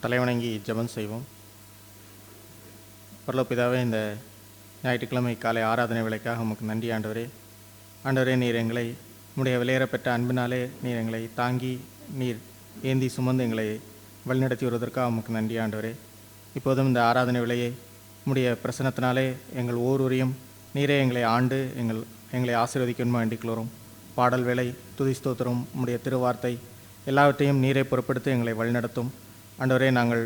தலைவணங்கி ஜெபம் செய்வோம். பரலோகபிதாவே, இந்த ஞாயிற்றுக்கிழமை காலை ஆராதனை வேளைக்காக உமக்கு நன்றி ஆண்டவரே. ஆண்டவரே, நீர் எங்களை உம்முடைய விலையேறப்பெற்ற அன்பினாலே நீர் எங்களை தாங்கி நீர் ஏந்தி சுமந்து எங்களை வழிநடத்தி வருவதற்காக உமக்கு நன்றி ஆண்டவரே. இப்போதும் இந்த ஆராதனை வேளையை உம்முடைய பிரசன்னத்தினாலே எங்கள் ஒவ்வொருவரையும் நீரே எங்களை ஆண்டு எங்களை ஆசீர்வதிக்கணுமா வேண்டிக்கொள்கிறோம். பாடல் வேளை, துதி ஸ்தோத்திரம், உம்முடைய திருவார்த்தை எல்லாவற்றையும் நீரை பொறுப்படுத்தி எங்களை வழிநடத்தும் ஆண்டவரே. நாங்கள்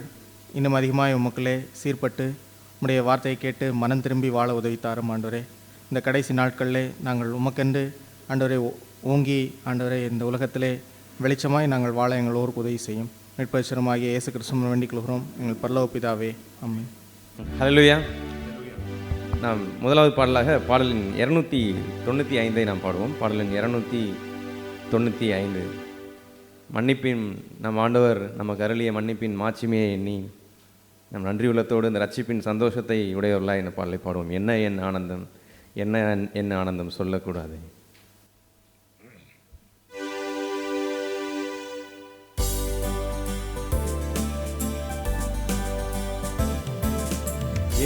இன்னும் அதிகமாக உமக்களே சீர்பட்டு உம்முடைய வார்த்தையை கேட்டு மனம் திரும்பி வாழ உதவித்தாரும் ஆண்டவரே. இந்த கடைசி நாட்களிலே நாங்கள் உமக்கென்று ஆண்டவரே ஓங்கி ஆண்டவரே இந்த உலகத்திலே வெளிச்சமாய் நாங்கள் வாழ எங்களோருக்கு உதவி செய்யும். மீட்பரிசரமாகிய இயேசு கிறிஸ்துவின் வேண்டிக் கொள்கிறோம் எங்கள் பரலோக பிதாவே, ஆமென். ஹல்லேலூயா. நாம் முதலாவது பாடலாக பாடலின் 295 நாம் பாடுவோம். பாடலின் 295, மன்னிப்பின் நம் ஆண்டவர் நமக்கு அருளிய மன்னிப்பின் மாட்சிமையை எண்ணி நம் நன்றி உள்ளத்தோடு இந்த ரட்சிப்பின் சந்தோஷத்தை உடையவர்களாக இந்த பாடலை பாடுவோம். என்ன என் ஆனந்தம், என்ன ஆனந்தம் சொல்லக்கூடாது.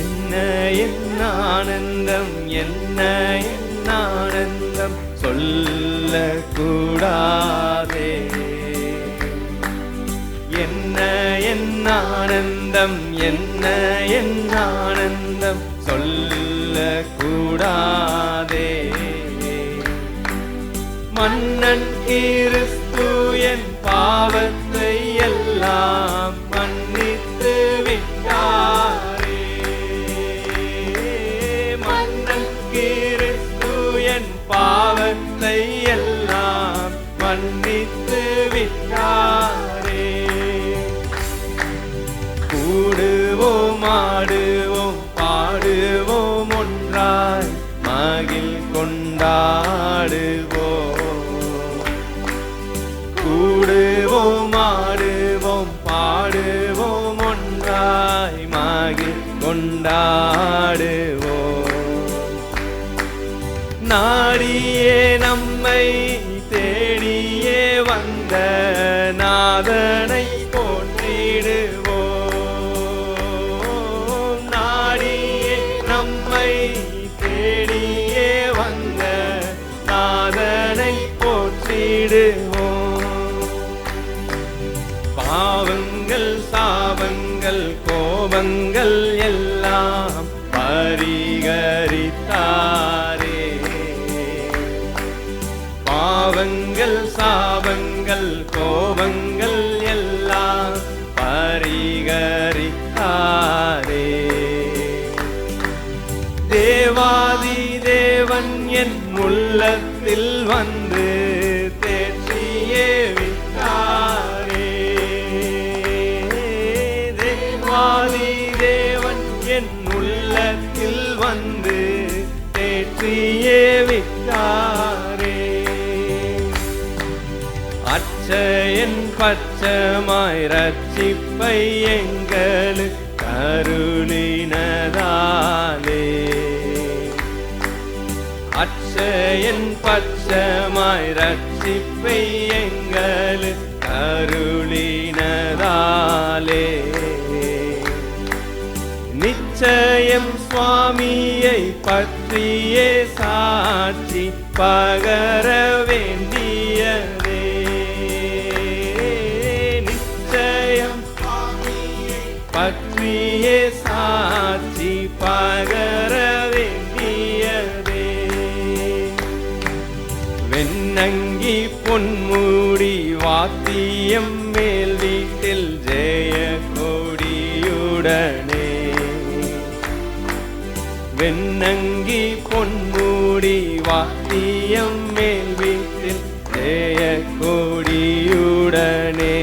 என்ன என் ஆனந்தம், என்ன என் ஆனந்தம் சொல்லக்கூடாதே. என்ன என் ஆனந்தம், என்ன என் ஆனந்தம் சொல்லக்கூடாதே. மன்னன் கிறிஸ்து என் பாவத்தை எல்லாம் மன்னித்து விட்டாரே. மன்னன் கிறிஸ்து என் பாவத்தை எல்லாம் மன்னித்து விட்டாரே. கூடுவோம், ஆடுவோம், பாடுவோம், ஒன்றாய் மகிழ் கொண்டாடுவோம். கூடுவோம், ஆடுவோம், பாடுவோம், ஒன்றாய் மகிழ் கொண்டாடுவோம். நாடியே நம்மை தேடியே வந்த நாதனை போற்றிடுவோம். நாடியே நம்மை தேடியே வந்த நாதனை போற்றிடுவோம். பாவங்கள், சாபங்கள், கோபங்கள் எல்லாம் பரிகரித்தாரே. பாவங்கள், சாபங்கள், கோபங்கள் எல்லாம் பரிகரித்தாரே. தேவாதி தேவன் என் உள்ளத்தில் வந்து தேற்றியே விட்டாரே. தேவாதி தேவன் என் உள்ளத்தில் வந்து தேற்றியே விட்டாரே. அச்சயன் பச்சமாய் ரட்சிப்பை எங்களுக்கு அருளினதாலே. அச்சயன் பச்சமாய் ரட்சிப்பை எங்களுக்கு அருளினதாலே. நிச்சயம் சுவாமியை பற்றியே சாட்சி பகர வேண்டியதே. நிச்சயம் சுவாமியை பற்றியே சாட்சி பகர வேண்டியதே. வெண்ணங்கி பொன்மூடி வாத்தியம் மேல் வீட்டில் ஜெய கொடியுடனே. வெண்ணங்கி பொன்மூடி வாத்தியம் மேல் வீட்டில் ஜெய கொடியுடனே.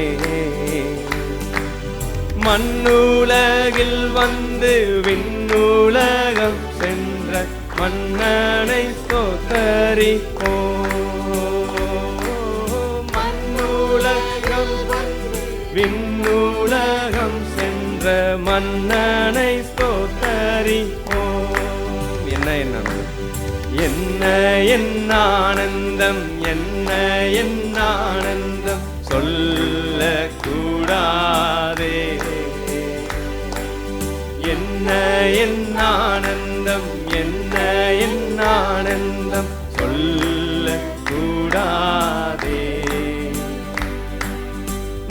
மண்ணுலகில் வந்து விண்ணுலகம் சென்ற மன்னனை ஸ்தோத்தரிப்போம். மண்ணுலகம் விண்ணுலகம் சென்ற மன்னனை ஸ்தோத்தரிப்போம். என்ன என் ஆனந்தம், என்ன என் ஆனந்தம் சொல்லக்கூடாதே. என்ன என் ஆனந்தம், என்ன என் ஆனந்தம் சொல்ல கூடாதே.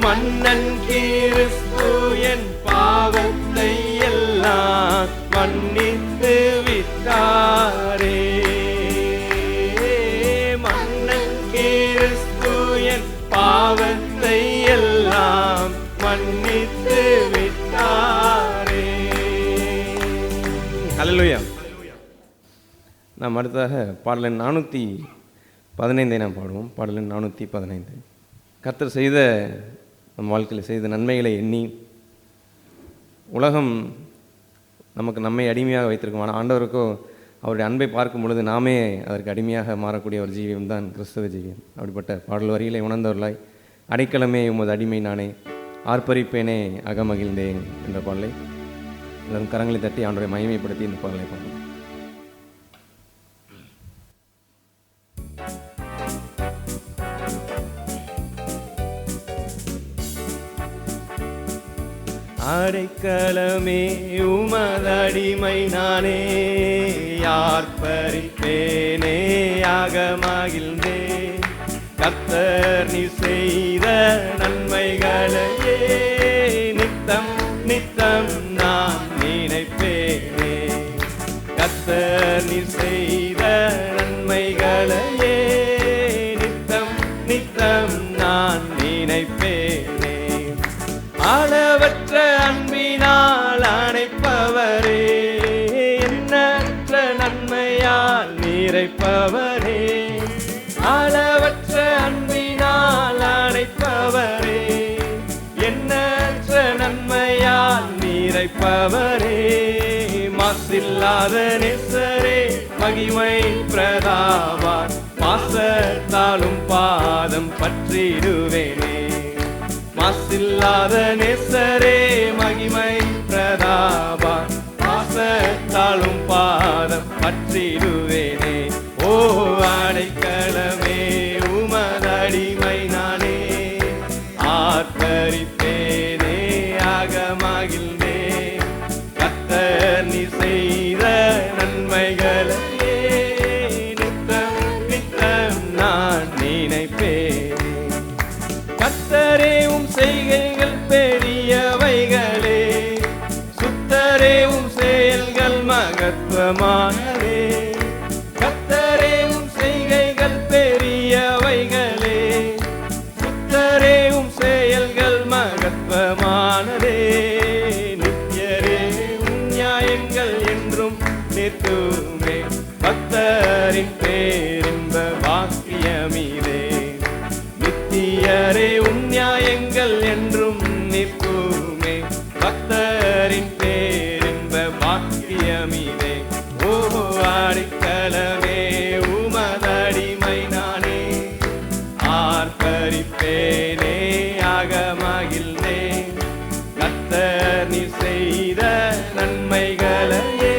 மன்னன் கிறிஸ்து என் பாவத்தை எல்லாம் மன்னித்து விட்டாரே. மன்னன் கிறிஸ்து என் பாவத்தை எல்லாம் மன்னித்து விட்டாரே. ஹல்லேலூயா. நாம் அடுத்ததாக பாடலின் 415 நாம் பாடுவோம். பாடலின் 415. கர்த்தர் செய்த நம் வாழ்க்கையில் செய்த நன்மைகளை எண்ணி, உலகம் நமக்கு நம்மை அடிமையாக வைத்திருக்கும், ஆனால் ஆண்டவருக்கோ அவருடைய அன்பை பார்க்கும் பொழுது நாமே அதற்கு அடிமையாக மாறக்கூடிய ஒரு ஜீவியம் தான் கிறிஸ்தவ ஜீவியம். அப்படிப்பட்ட பாடல் வரிகளை உணர்ந்தவர்களாய், அடைக்கலமே உமது அடிமை நானே, ஆர்ப்பரிப்பேனே அகமகிழ்ந்தேன் என்ற பாடலை எல்லாரும் கரங்களை தட்டி ஆண்டவரை மகிமைப்படுத்தி இந்த பாடலை பாடுவோம். அடைக்கலமே உமதடிமை நானே, ஆர்ப்பரிப்பேனே அகமகிழ்ந்தே. கர்த்தர் நீ செய்த நன்மைகளையே நித்தம் நித்தம் நான் நினைப்பேனே. கர்த்தர் நீ செய்த நன்மைகளையே நித்தம் நித்தம் நான் நினைப்பேனே. அளவற்ற அன்பினால் அணைப்பவரே, எண்ணற்ற நன்மையால் நிறைப்பவரே. அளவற்ற அன்பினால் அணைப்பவரே, எண்ணற்ற நன்மையால் நிறைப்பவரே. மாசில்லாத நேசரே மகிமை பிரதாபார், பாசத்தாலும் பாதம் பற்றிடுவேனே. மாசில்லாத நேசரே மகிமை பிரதாபா, பாசத்தாலும் பாதம் பற்றிடுவேனே. ஓ அடைக்கலமே உமதடிமை நானே, ஆர்ப்பரிப்பேனே அகமகிழ்ந்தே. கர்த்தர் நீ செய்த நன்மைகளையே நித்தம் நித்தம் நான் நினைப்பேன். கர்த்தரே உம் செய்கைகள் பெரியவைகளே, சுத்தரே உம் செயல்கள் மகத்துவமானவே. கர்த்தரே உம் செய்கைகள் பெரியவைகளே, சுத்தரே உம் செயல்கள் மகத்துவமானதே. நித்தியரே உம் நியாயங்கள் என்றும் நிற்குமே, பக்தரின் பேரின்ப வாக்கியமிதே. நித்தியரே உம் நியாயங்கள் என்றும் நிற்குமே, பக்தரின் பேரின்ப வாக்கியமிதே. ஓ அடைக்கலமே உமதடிமை நானே, ஆர்ப்பரிப்பேனே அகமகிழ்ந்தே. கர்த்தர் நீ செய்த நன்மைகளையே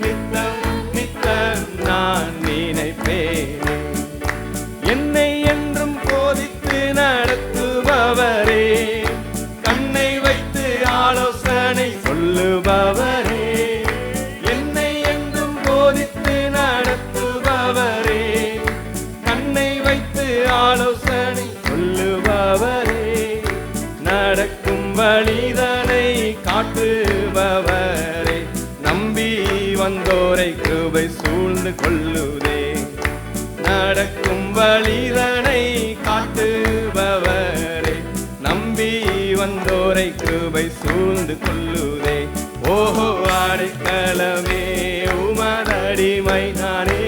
நித்தம் நித்தம் நான் நினைப்பேனே. என்னை என்றும் போதித்து நடத்துபவரே, கண்ணை வைத்து ஆலோசனை சொல்லுபவரே. என்னை என்றும் போதித்து நடத்துபவரே, கண்ணை வைத்து ஆலோசனை சொல்லுபவரே. நடக்கும் வழிதனை காட்டுபவரே, நம்பி வந்தோரை கிருபை சூழ்ந்து கொள்ளுதே. நடக்கும் வழிதனை காட்டுபவரே, நம்பி வந்தோரை கிருபை சூழ்ந்து கொள்ளுதே. ஓஹோ அடைக்கலமே உமதடிமை நானே,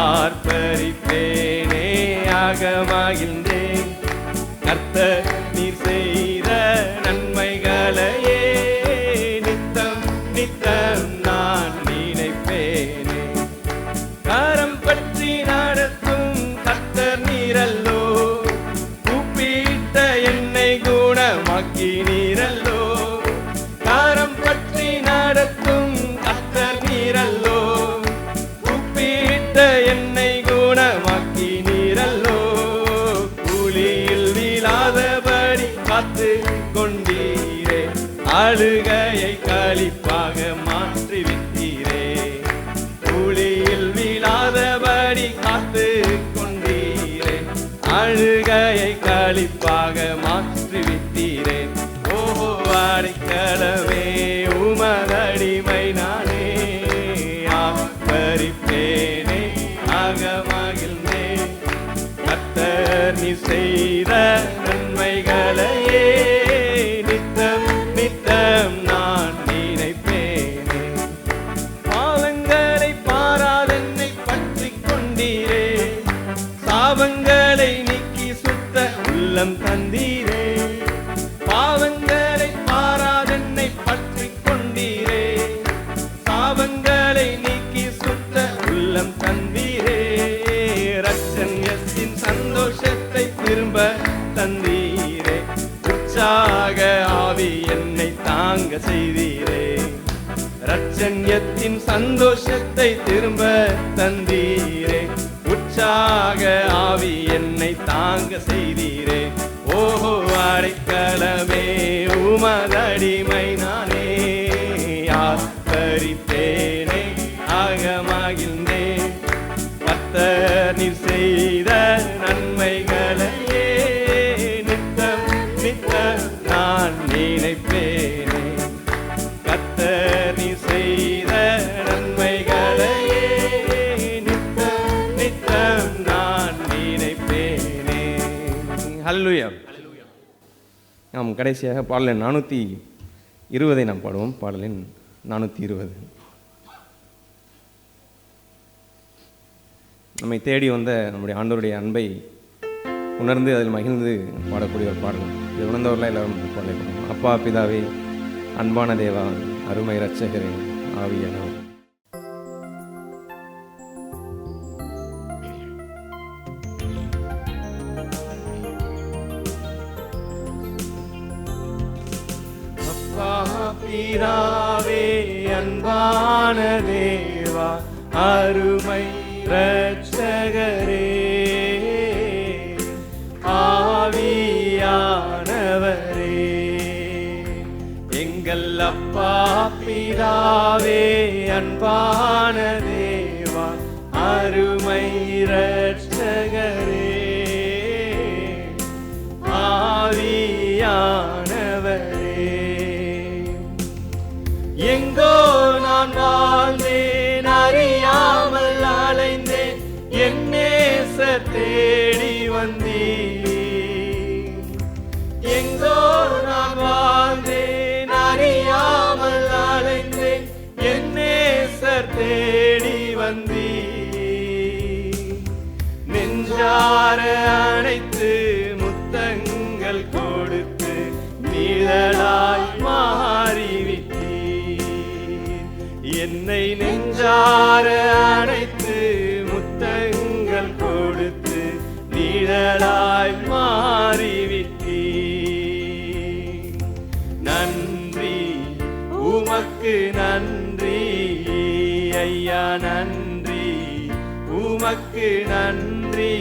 ஆர்ப்பரிப்பேனே அகமகிழ்ந்தே. கர்த்தர் நீர் செய்த நன்மைகளையே நித்தம் நித்தம் நான் நினைப்பேனே. கரம் பற்றி நடத்தும் கர்த்தர் நீரல்லோ, கூப்பிட்ட என்னை குணமாக்கி நீரல்லோ. கரம் பற்றி நடத்தும் கர்த்தர் நீரல்லோ, கூப்பிட்ட என்னை குணமாக்கி நீரல்லோ. அழுகையை களிப்பாக மாற்றிவிட்டீரே. குழியில் விழாதபடி காத்து கொண்டீரே. அழுகையை களிப்பாக மாற்றிவிட்டீரே. ஓஹோ அடைக்கலமே உமதடிமை நானே. ஆர்ப்பரிப்பேனே அகமகிழ்ந்தே. கர்த்தர் நீ செய்த நன்மைகளையே நித்தம் நித்தம் நான் நினைப்பேனே. பாவங்களை பாராதென்னை பற்றி கொண்டீரே. சாபங்களை நீக்கி சுத்த உள்ளம் தந்தீரே. பாவங்களை பாராதென்னை பற்றி கொண்டீரே. சாபங்களை நீக்கி சுத்த உள்ளம் தந்தீரே. ரட்சண்யத்தின் சந்தோஷத்தை திரும்ப தந்தீரே. உற்சாக ஆவி என்னை தாங்க செய்தீரே. ரட்சண்யத்தின் சந்தோஷத்தை திரும்ப தந்தீரே. உற்சாக ஆவி என்னை தாங்க செய்தீரே. ஓஹோ அடைக்கலமே உமதடிமை நானே. ஆர்ப்பரிப்பேனே அகமகிழ்ந்தே. கர்த்தர் நீர் செய்த நன்மைகளையே நித்தம் நித்தம் நான் நினைப்பேனே. கர்த்தர் நீர் செய்த நன்மைகளையே நித்தம் நித்தம் நான் நினைப்பேனே. ஹல்லேலூயா. நாம் கடைசியாக பாடலின் 420 நாம் பாடுவோம். பாடலின் 420. நம்மை தேடி வந்த நம்முடைய ஆண்டவருடைய அன்பை உணர்ந்து அதில் மகிழ்ந்து பாடக்கூடிய ஒரு பாடல். இது உணர்ந்தவர்களாக எல்லாரும் பாடலை பாடுவோம். அப்பா பிதாவே, அன்பான தேவா, அருமை இரட்சகரே, ஆவியானவர். பிதாவே, அன்பான தேவா, அருமை இரட்சகரே, ஆவியானவரே. எங்கள் அப்பா பிதாவே, அன்பான தேவா, அருமை இரட்சகரே, ஆவியானவரே. எங்கோ நான் வாழ்ந்தேன், அறியாமல் அலைந்தேன், என் நேசர் தேடி வந்தீர். எங்கோ நான் வாழ்ந்தேன், அறியாமல் அலைந்தேன், என் நேசர் தேடி வந்தீர். நெஞ்சார அணைத்து முத்தங்கள் கொடுத்து நிழலாய் மாறிவிட்டீர். என்னை நெஞ்சார அணைத்து முத்தங்கள் கொடுத்து நிழலாய் மாறிவிட்டீர். நன்றி உமக்கு நன்றி ஐயா, நன்றி உமக்கு நன்றி.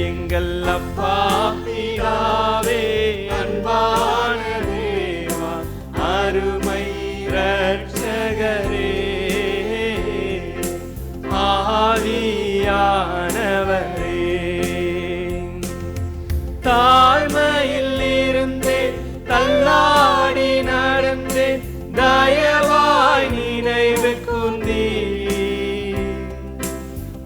எங்கள் அப்பா பிதாவே, அன்பான தேவா, அருமை இரட்சகரே, ஆவியானவரே. தாழ்மையில் இருந்தேன், தள்ளாடி நடந்தேன், தயவாய் நினைவு கூர்ந்தீர்.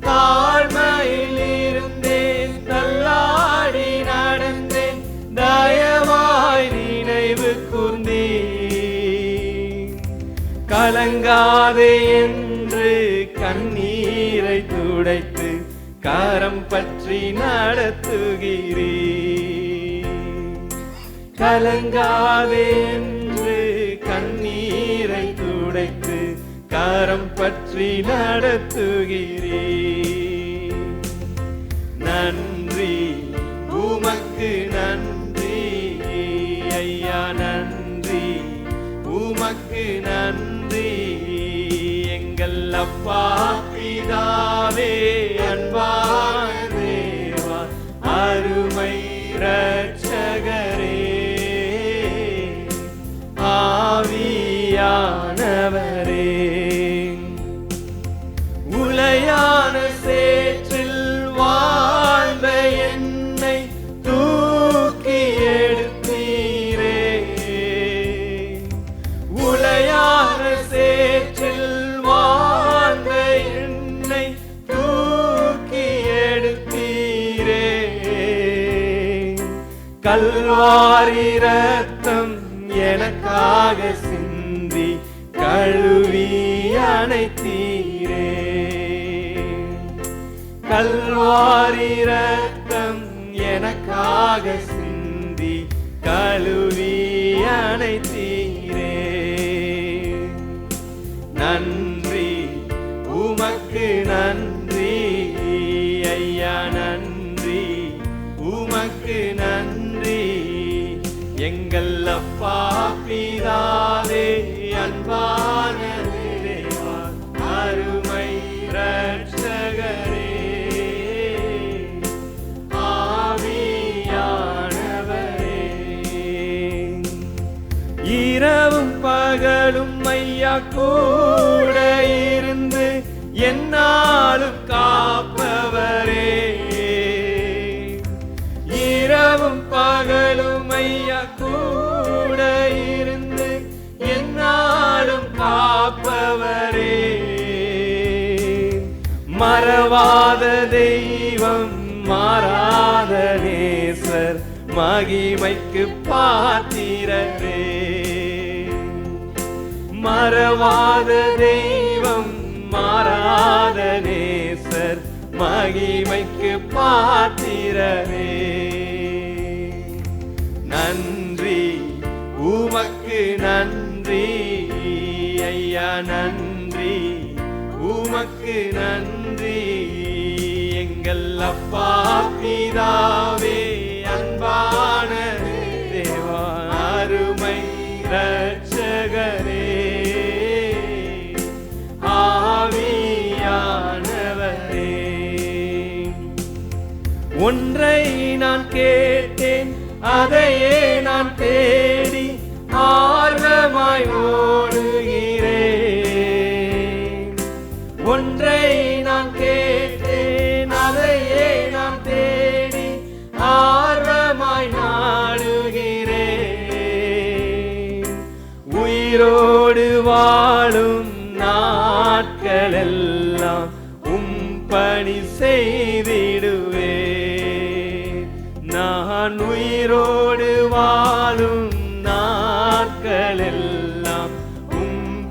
தாழ்மையில் இருந்தேன், தள்ளாடி நடந்தேன், தயவாய் நினைவு கூர்ந்தீர். கலங்காதே என்று கண்ணீரை துடைத்து கரம் பற்றி நடத்துகிறீர். கலங்காதே என்று கண்ணீரை துடைத்து கரம் பற்றி நடத்துகிறீர். நன்றி உமக்கு நன்றி ஐயா, நன்றி உமக்கு நன்றி. எங்கள் அப்பா பிதாவே, அன்பான தேவா, அருமை இரட்சகரே, ஆவியானவரே உளையான சேற்றில் வாழ்ந்த என்னை தூக்கி எடுத்தீரே உளையான சேற்றில் வாழ்ந்த என்னை தூக்கி எடுத்தீரே கல்வாரி ரத்தம் எனக்காக சிந்தி கழுவி அணைத்தீரே கல்வாரி ரத்தம் எனக்காக சிந்தி கழுவி அணைத்தீரே நன்றி உமக்கு நன்றி ஐயா நன்றி உமக்கு நன்றி எங்கள் அப்பா பிதாவே அன்பான தேவா அருமை இரட்சகரே ஆவியானவரே இரவும் பகலும் ஐயா கூட இருந்து என்னாலும் காப்பவரே இரவும் பகலும் ஐயா கூட இருந்து என்னாலும் காப்பவரே மறவாத தெய்வம் மாறாத நேசர் மகிமைக்கு பாத்திரரே மறவாத தெய்வம் மாறாத நேசர் மகிமைக்கு பாத்திரரே நன்றி உமக்கு நன்றி ஐயா நன்றி உமக்கு நன்றி எங்கள் அப்பா பிதாவே அன்பான தேவா அருமை இரட்சகரே ஆவியானவரே ஒன்றை நான் கேட்டேன் அதையே நான் தேடி ஆர்வமாய் ஓடுகிறேன் ஒன்றை நான் கேட்டேன் அதையே நான் தேடி ஆர்வமாய் நாடுகிறேன் உயிரோடு வாழும் நாட்களெல்லாம் பணி செய்திடுவேன் நான் உயிரோடு வாழும் நாட்களெல்லாம்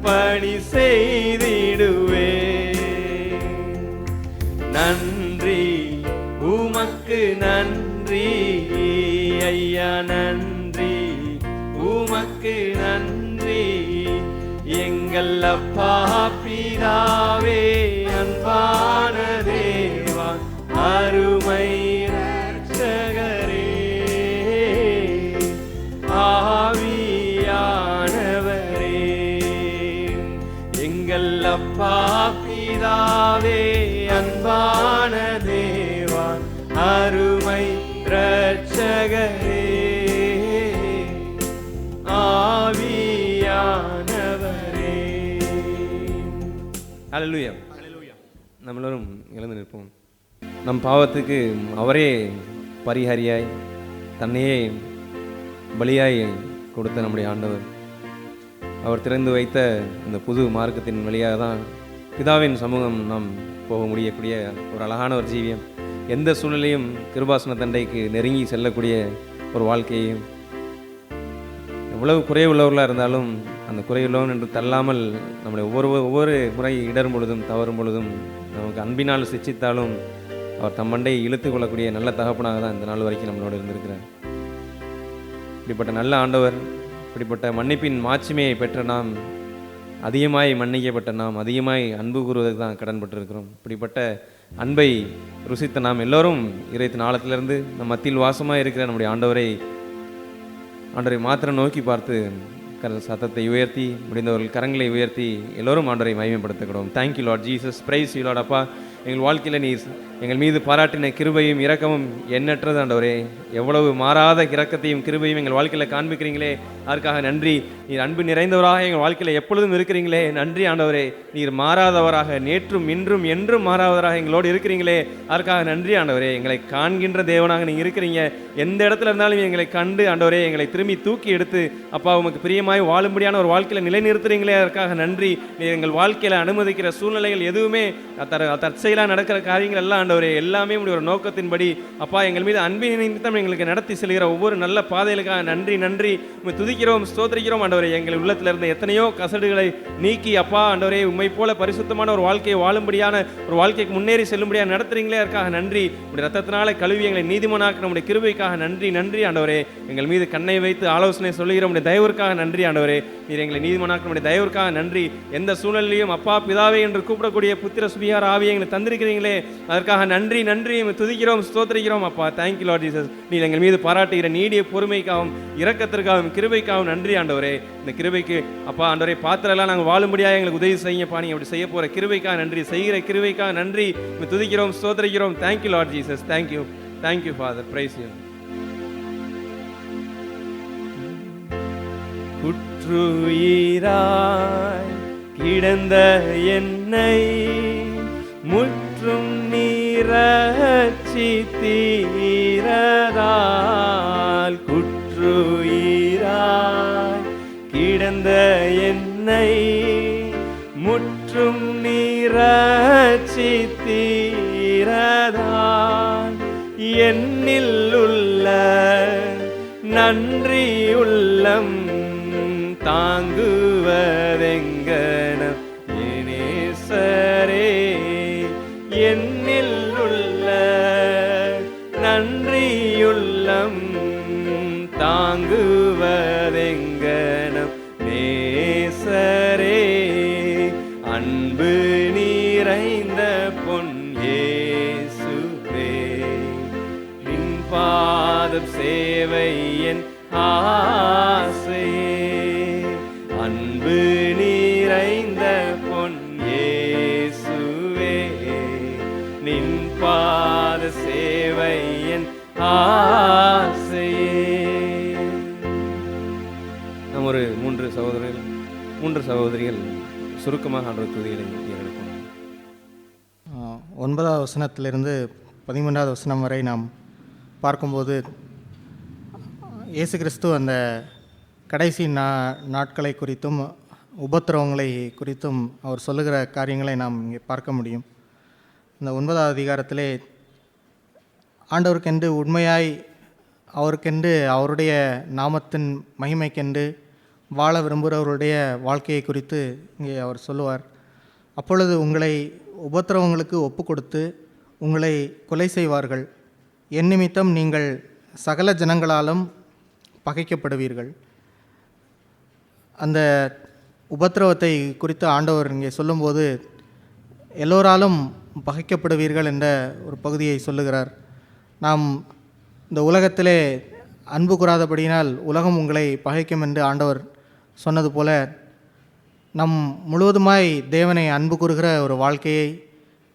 பணி செய்திடுவேன் நன்றி உமக்கு நன்றி ஐயா நன்றி உமக்கு நன்றி எங்கள் அப்பா பிதாவே அன்பான தேவா அருமை இரட்சகரே ஆவியானவரே எங்கள் அப்பா பிதாவே அன்பான தேவா அருமை இரட்சகரே ஆவியானவரே. அல்லேலூயா. நம்மளும் எழுந்து நிற்போம். நம் பாவத்துக்கு அவரே பரிகாரியாய் தன்னையே பலியாய் கொடுத்த நம்முடைய ஆண்டவர். அவர் திறந்து வைத்த இந்த புது மார்க்கத்தின் வழியாக தான் பிதாவின் சமூகம் நாம் போக முடியக்கூடிய ஒரு அழகான ஒரு ஜீவியம், எந்த சூழ்நிலையும் கிருபாசன தண்டைக்கு நெருங்கி செல்லக்கூடிய ஒரு வாழ்க்கையையும், எவ்வளவு குறைவுள்ளவர்களாக இருந்தாலும் அந்த குறைவுள்ளவன் என்று தள்ளாமல் நம்மளை ஒவ்வொரு முறை இடரும் பொழுதும் தவறும் பொழுதும் நமக்கு அன்பினால் சிச்சித்தாலும் அவர் தம்மண்டை இழுத்து கொள்ளக்கூடிய நல்ல தகப்பனாக தான் இந்த நாள் வரைக்கும் நம்மளோட இருந்திருக்கிறார். இப்படிப்பட்ட நல்ல ஆண்டவர், இப்படிப்பட்ட மன்னிப்பின் மாட்சிமையை பெற்ற நாம், அதிகமாய் மன்னிக்கப்பட்ட நாம், அதிகமாய் அன்பு கூறுவதற்கு தான் கடன்பட்டிருக்கிறோம். இப்படிப்பட்ட அன்பை ருசித்த நாம் எல்லோரும் இறைத்தின் ஆழத்திலிருந்து நம் மத்தியில் வாசமாக இருக்கிற நம்முடைய ஆண்டவரை மாத்திரம் நோக்கி பார்த்து சத்தத்தை உயர்த்தி, முடிந்தவர்கள் கரங்களை உயர்த்தி எல்லோரும் ஆண்டவரை மகிமைப்படுத்துகிறோம். Thank you Lord Jesus, praise you Lord. அப்பா, எங்கள் வாழ்க்கையில் நீ எங்கள் மீது பாராட்டின கிருபையும் இரக்கமும் எண்ணற்றது ஆண்டவரே. எவ்வளவு மாறாத இரக்கத்தையும் கிருபையும் எங்கள் வாழ்க்கையில் காண்பிக்கிறீங்களே, அதற்காக நன்றி. நீர் அன்பு நிறைந்தவராக எங்கள் வாழ்க்கையில் எப்பொழுதும் இருக்கிறீங்களே, நன்றி ஆண்டவரே. நீர் மாறாதவராக, நேற்றும் இன்றும் என்றும் மாறாதவராக எங்களோடு இருக்கிறீங்களே, அதற்காக நன்றி ஆண்டவரே. எங்களை காண்கின்ற தேவனாக நீங்கள் இருக்கிறீங்க. எந்த இடத்துல இருந்தாலும் எங்களை கண்டு ஆண்டவரே எங்களை திரும்பி தூக்கி எடுத்து அப்பா உமக்கு பிரியமாய் வாழும்படியான ஒரு வாழ்க்கையில் நிலைநிறுத்துறீங்களே, அதற்காக நன்றி. நீர் எங்கள் வாழ்க்கையில் அனுமதிக்கிற சூழ்நிலைகள் எதுவுமே தற்செயலாக நடக்கிற காரியங்கள் எல்லாம் ஆண்டவரே எல்லாமே உடைய ஒரு நோக்கத்தின்படி அப்பா எங்கள் மீது அன்பின் நிமித்தம் எங்களுக்கு நடத்தி செல்கிற ஒவ்வொரு நல்ல பாதைகளுக்காக நன்றி நன்றி. துதிக்கிறோம், ஸ்தோத்திரிக்கிறோம் ஆண்டவரே. எங்கள் உள்ளத்தில் இருந்த எத்தனையோ கசடுகளை நீக்கி அப்பா ஆண்டவரே உம்மை போல பரிசுத்தமான ஒரு வாழ்க்கையை வாழும்படியான ஒரு வாழ்க்கைக்கு முன்னேறி செல்லும்படியாக நடத்துறீங்களே, அதற்காக நன்றி. உடைய ரத்தத்தினால கழுவி எங்களை நீதிமானாக்க நம்முடைய கிருபைக்காக நன்றி நன்றி ஆண்டவரே. எங்கள் மீது கண்ணை வைத்து ஆலோசனை சொல்லுகிற உடைய தயவிற்காக நன்றி ஆண்டவரே. நீர் எங்களை நீதிமானாக்க நம்முடைய தயவிற்காக நன்றி. எந்த சூழ்நிலையிலும் அப்பா பிதாவே என்று கூப்பிடக்கூடிய புத்திர சுபியார் ஆவியை எங்களை தந்திருக்கிறீங்களே, அதற்காக நன்றி நன்றி. துதிக்கிறோம், ஸ்தோத்திரிக்கிறோம் அப்பா. Thank you Lord Jesus. நீர் எங்கள் மீது பாராட்டுகிற நீடிய பொறுமைக்காகவும் இரக்கத்திற்காகவும் கிருபைக்காகவும் நன்றி ஆண்டவரே. இந்த கிருபைக்கு அப்பா ஆண்டவரே பாத்திரம்லாம் நாங்கள் வாழும்படியாக எங்களுக்கு உதவி செய்யப்பா. நீங்க அப்படி செய்ய போகிற கிருபைக்காக நன்றி, செய்கிற கிருபைக்காக நன்றி. துதிக்கிறோம், ஸ்தோத்திரிக்கிறோம். Thank you Lord Jesus. Thank you thank you Father. Praise you. குற்றுயிராய் கிடந்த என்னை முற்றும் நீரட்சித்தீரதால், குற்றுயிராய் கிடந்த என்னை முற்றும் நீரட்சித்தீரதால், என்னில் உள்ள நன்றி உள்ளம் தாங்குவதெங்கனம் நேசரே, என்னில் உள்ள நன்றியுள்ளம் தாங்குவதெங்கனம் நேசரே, அன்பு நிறைந்த பொன் இயேசுவே, நின் பாதம் சேவை என் ஆசையே, அன்பு நிறைந்த பொன் இயேசுவே, நின் பாத சேவை என் ஆசையே. நாம் ஒரு மூன்று சகோதரிகள் சுருக்கமாக ஆண்டவர் துதிகளை ஏறெடுப்போம். 9வது வசனத்திலிருந்து 13வது வசனம் வரை நாம் பார்க்கும்போது இயேசு கிறிஸ்து அந்த கடைசி நாட்களை குறித்தும் உபத்திரவங்களை குறித்தும் அவர் சொல்லுகிற காரியங்களை நாம் இங்கே பார்க்க முடியும். இந்த 9வது அதிகாரத்திலே ஆண்டவருக்கென்று உண்மையாய் அவருக்கென்று அவருடைய நாமத்தின் மகிமைக்கென்று வாழ விரும்புகிறவருடைய வாழ்க்கையை குறித்து இங்கே அவர் சொல்லுவார். அப்பொழுது உங்களை உபத்திரவங்களுக்கு ஒப்பு கொடுத்து உங்களை கொலை செய்வார்கள், என் நிமித்தம் நீங்கள் சகல ஜனங்களாலும் பகைக்கப்படுவீர்கள். அந்த உபத்திரவத்தை குறித்து ஆண்டவர் இங்கே சொல்லும்போது எல்லோராலும் பகைக்கப்படுவீர்கள் என்ற ஒரு பகுதியை சொல்லுகிறார். நாம் இந்த உலகத்திலே அன்பு கூறாதபடியினால் உலகம் உங்களை பகைக்கும் என்று ஆண்டவர் சொன்னது போல, நம் முழுவதுமாய் தேவனை அன்பு கூறுகிற ஒரு வாழ்க்கையை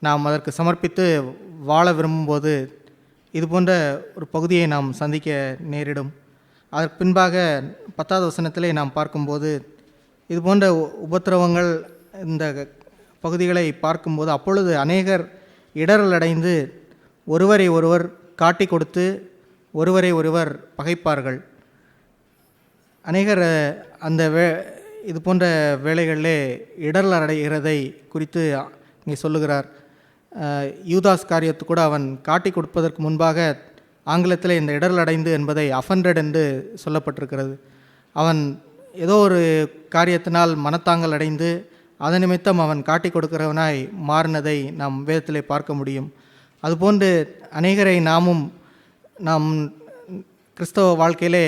நாம் அதற்கு சமர்ப்பித்து வாழ விரும்பும்போது இது போன்ற ஒரு பகுதியை நாம் சந்திக்க நேரிடும். அதற்கு பின்பாக 10வது வசனத்திலே நாம் பார்க்கும்போது இது போன்ற உபத்திரவங்கள் இந்த பகுதிகளை பார்க்கும்போது அப்பொழுது அநேகர் இடரல் அடைந்து ஒருவரை ஒருவர் காட்டி கொடுத்து ஒருவரை ஒருவர் பகைப்பார்கள். அநேகர் அந்த இது போன்ற வேளைகளிலே இடரல் அடைகிறதை குறித்து இங்கே சொல்லுகிறார். யூதாஸ் காரியத்து கூட அவன் காட்டி கொடுப்பதற்கு முன்பாக ஆங்கிலத்தில் இந்த இடரல் அடைந்து என்பதை அஃபண்டட் என்று சொல்லப்பட்டிருக்கிறது. அவன் ஏதோ ஒரு காரியத்தினால் மனத்தாங்கல் அடைந்து அதன் நிமித்தம் அவன் காட்டி கொடுக்கிறவனாய் மாறினதை நாம் வேதத்திலே பார்க்க முடியும். அதுபோன்று அநேகரை நாம் கிறிஸ்தவ வாழ்க்கையிலே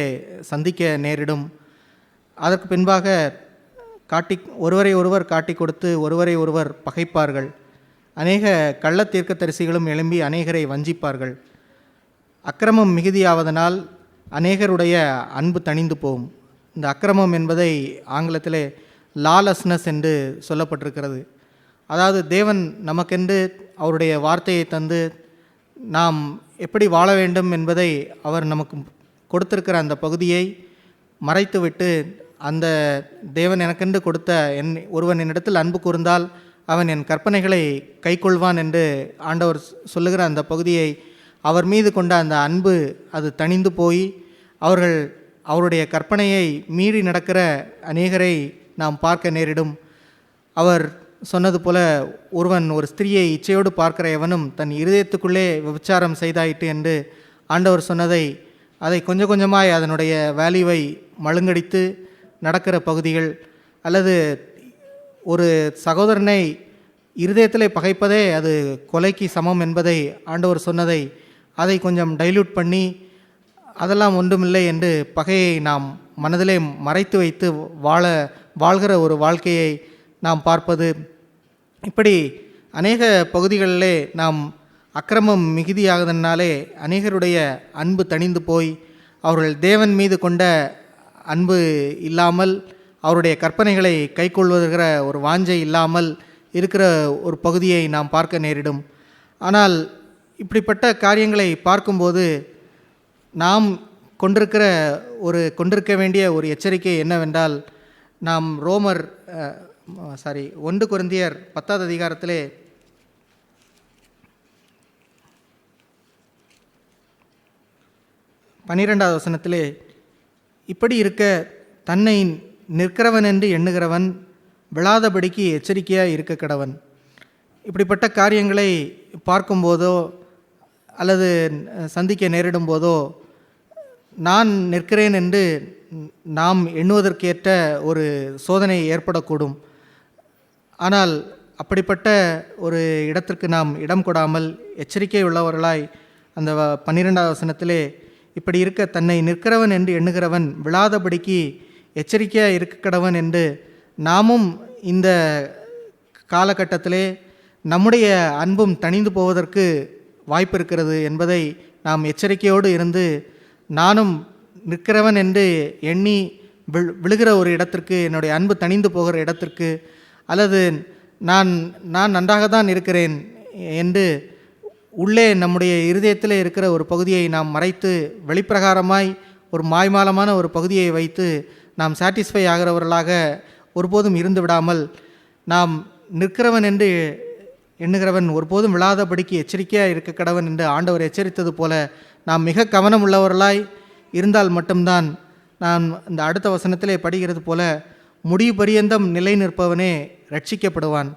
சந்திக்க நேரிடும். அதற்கு பின்பாக ஒருவரை ஒருவர் காட்டி கொடுத்து ஒருவரை ஒருவர் பகைப்பார்கள். அநேக கள்ள தீர்க்கதரிசிகளும் எழும்பி அநேகரை வஞ்சிப்பார்கள். அக்கிரமம் மிகுதியாவதனால் அநேகருடைய அன்பு தணிந்து போகும். இந்த அக்கிரமம் என்பதை ஆங்கிலத்திலே லாலஸ்னஸ் என்று சொல்லப்பட்டிருக்கிறது. அதாவது தேவன் நமக்கென்று அவருடைய வார்த்தையை தந்து நாம் எப்படி வாழ வேண்டும் என்பதை அவர் நமக்கு கொடுத்திருக்கிற அந்த பகுதியை மறைத்துவிட்டு, அந்த தேவன் எனக்கென்று கொடுத்த ஒருவன் என்னிடத்தில் அன்பு கூர்ந்தால் அவன் என் கற்பனைகளை கைக்கொள்வான் என்று ஆண்டவர் சொல்லுகிற அந்த பகுதியை, அவர் மீது கொண்ட அந்த அன்பு அது தணிந்து போய் அவருடைய கற்பனையை மீறி நடக்கிற அநேகரை நாம் பார்க்க நேரிடும். அவர் சொன்னது போல, ஒருவன் ஒரு ஸ்திரியை இச்சையோடு பார்க்கிற எவனும் தன் இருதயத்துக்குள்ளே விபச்சாரம் செய்தாயிட்டு என்று ஆண்டவர் சொன்னதை, அதை கொஞ்சம் கொஞ்சமாய் அதனுடைய வேல்யூவை மழுங்கடித்து நடக்கிற பகுதிகள், அல்லது ஒரு சகோதரனை இருதயத்திலே பகைப்பதே அது கொலைக்கு சமம் என்பதை ஆண்டவர் சொன்னதை, அதை கொஞ்சம் டைல்யூட் பண்ணி அதெல்லாம் ஒன்றுமில்லை என்று பகையை நாம் மனதிலே மறைத்து வைத்து வாழ்கிற ஒரு வாழ்க்கையை நாம் பார்ப்பது. இப்படி அநேக பகுதிகளிலே நாம் அக்கிரமம் மிகுதியாகுதனாலே அநேகருடைய அன்பு தணிந்து போய், அவர்கள் தேவன் மீது கொண்ட அன்பு இல்லாமல், அவருடைய கற்பனைகளை கைக்கொள்வதற்கிற ஒரு வாஞ்சை இல்லாமல் இருக்கிற ஒரு பகுதியை நாம் பார்க்க நேரிடும். ஆனால் இப்படிப்பட்ட காரியங்களை பார்க்கும்போது நாம் கொண்டிருக்க வேண்டிய ஒரு எச்சரிக்கை என்னவென்றால், நாம் 1 கொரிந்தியர் 10வது அதிகாரத்திலே 12வது வசனத்திலே, இப்படி இருக்க தன்னை நிற்கிறவன் என்று எண்ணுகிறவன் விழாதபடிக்கு எச்சரிக்கையாக இருக்க கடவன். இப்படிப்பட்ட காரியங்களை பார்க்கும்போதோ அல்லது சந்திக்க நேரிடும் போதோ, நான் நிற்கிறேன் என்று நாம் எண்ணுவதற்கேற்ற ஒரு சோதனை ஏற்படக்கூடும். ஆனால் அப்படிப்பட்ட ஒரு இடத்திற்கு நாம் இடம் கொடாமல் எச்சரிக்கை உள்ளவர்களாய் அந்த 12வது வசனத்திலே, இப்படி இருக்க தன்னை நிற்கிறவன் என்று எண்ணுகிறவன் விழாதபடிக்கு எச்சரிக்கையாக இருக்க கடவன் என்று நாமும் இந்த காலகட்டத்திலே நம்முடைய அன்பும் தணிந்து போவதற்கு வாய்ப்பு இருக்கிறது என்பதை நாம் எச்சரிக்கையோடு இருந்து, நானும் நிற்கிறவன் என்று எண்ணி விழுகிற ஒரு இடத்திற்கு, என்னுடைய அன்பு தணிந்து போகிற இடத்திற்கு, அல்லது நான் நன்றாக தான் இருக்கிறேன் என்று உள்ளே நம்முடைய இருதயத்தில் இருக்கிற ஒரு பகுதியை நாம் மறைத்து, வெளிப்பிரகாரமாய் ஒரு மாய்மாலமான ஒரு பகுதியை வைத்து நாம் சாட்டிஸ்ஃபை ஆகிறவர்களாக ஒருபோதும் இருந்து விடாமல், நாம் நிற்கிறவன் என்று எண்ணுகிறவன் ஒருபோதும் விழாதபடிக்கு எச்சரிக்கையாக இருக்க கடவன் என்று ஆண்டவர் எச்சரித்தது போல நாம் மிக கவனம் உள்ளவர்களாய் இருந்தால் மட்டும்தான், நான் இந்த அடுத்த வசனத்திலே படிக்கிறது போல, முடிவு பரியந்தம் நிலை நிற்பவனே ரட்சிக்கப்படுவான்.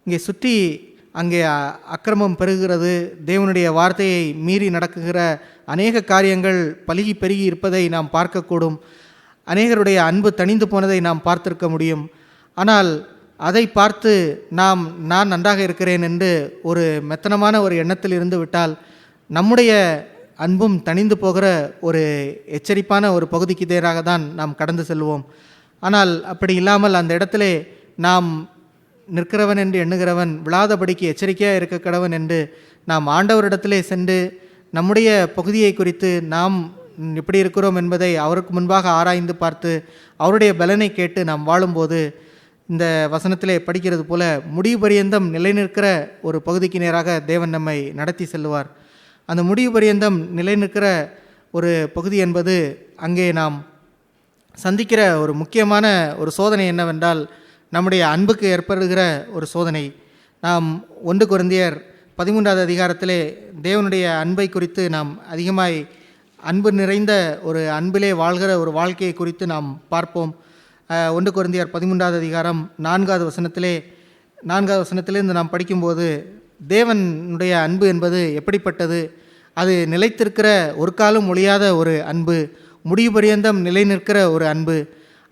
இங்கே சுற்றி அங்கே அக்கிரமம் பெருகிறது, தேவனுடைய வார்த்தையை மீறி நடக்குகிற அநேக காரியங்கள் பலுகி பெருகி இருப்பதை நாம் பார்க்கக்கூடும். அநேகருடைய அன்பு தணிந்து போனதை நாம் பார்த்திருக்க முடியும். ஆனால் அதை பார்த்து நான் நன்றாக இருக்கிறேன் என்று ஒரு மெத்தனமான ஒரு எண்ணத்தில் இருந்து விட்டால், நம்முடைய அன்பும் தணிந்து போகிற ஒரு எச்சரிப்பான ஒரு பகுதிக்கு தேராக தான் நாம் கடந்து செல்வோம். ஆனால் அப்படி இல்லாமல் அந்த இடத்திலே நாம் நிற்கிறவன் என்று எண்ணுகிறவன் விழாதபடிக்கு எச்சரிக்கையாக இருக்க கடவன் என்று நாம் ஆண்டவரிடத்திலே சென்று நம்முடைய பகுதியை குறித்து நாம் எப்படி இருக்கிறோம் என்பதை அவருக்கு முன்பாக ஆராய்ந்து பார்த்து அவருடைய பலனை கேட்டு நாம் வாழும்போது, இந்த வசனத்திலே படிக்கிறது போல முடிவு பரியந்தம் நிலை நிற்கிற ஒரு பகுதிக்கு நேராக தேவன் நம்மை நடத்தி செல்லுவார். அந்த முடிவு பரியந்தம் நிலை நிற்கிற ஒரு பகுதி என்பது, அங்கே நாம் சந்திக்கிற ஒரு முக்கியமான ஒரு சோதனை என்னவென்றால், நம்முடைய அன்புக்கு ஏற்படுகிற ஒரு சோதனை. நாம் 1 கொரிந்தியர் 13வது அதிகாரத்திலே தேவனுடைய அன்பை குறித்து நாம் அதிகமாய் அன்பு நிறைந்த ஒரு அன்பிலே வாழ்கிற ஒரு வாழ்க்கையை குறித்து நாம் பார்ப்போம். 1 கொரிந்தியர் 13வது அதிகாரம் 4வது வசனத்திலிருந்து நாம் படிக்கும்போது, தேவனுடைய அன்பு என்பது எப்படிப்பட்டது, அது நிலைத்திருக்கிற ஒரு காலம் ஒழியாத ஒரு அன்பு, முடிவு பரியந்தம் நிலை நிற்கிற ஒரு அன்பு.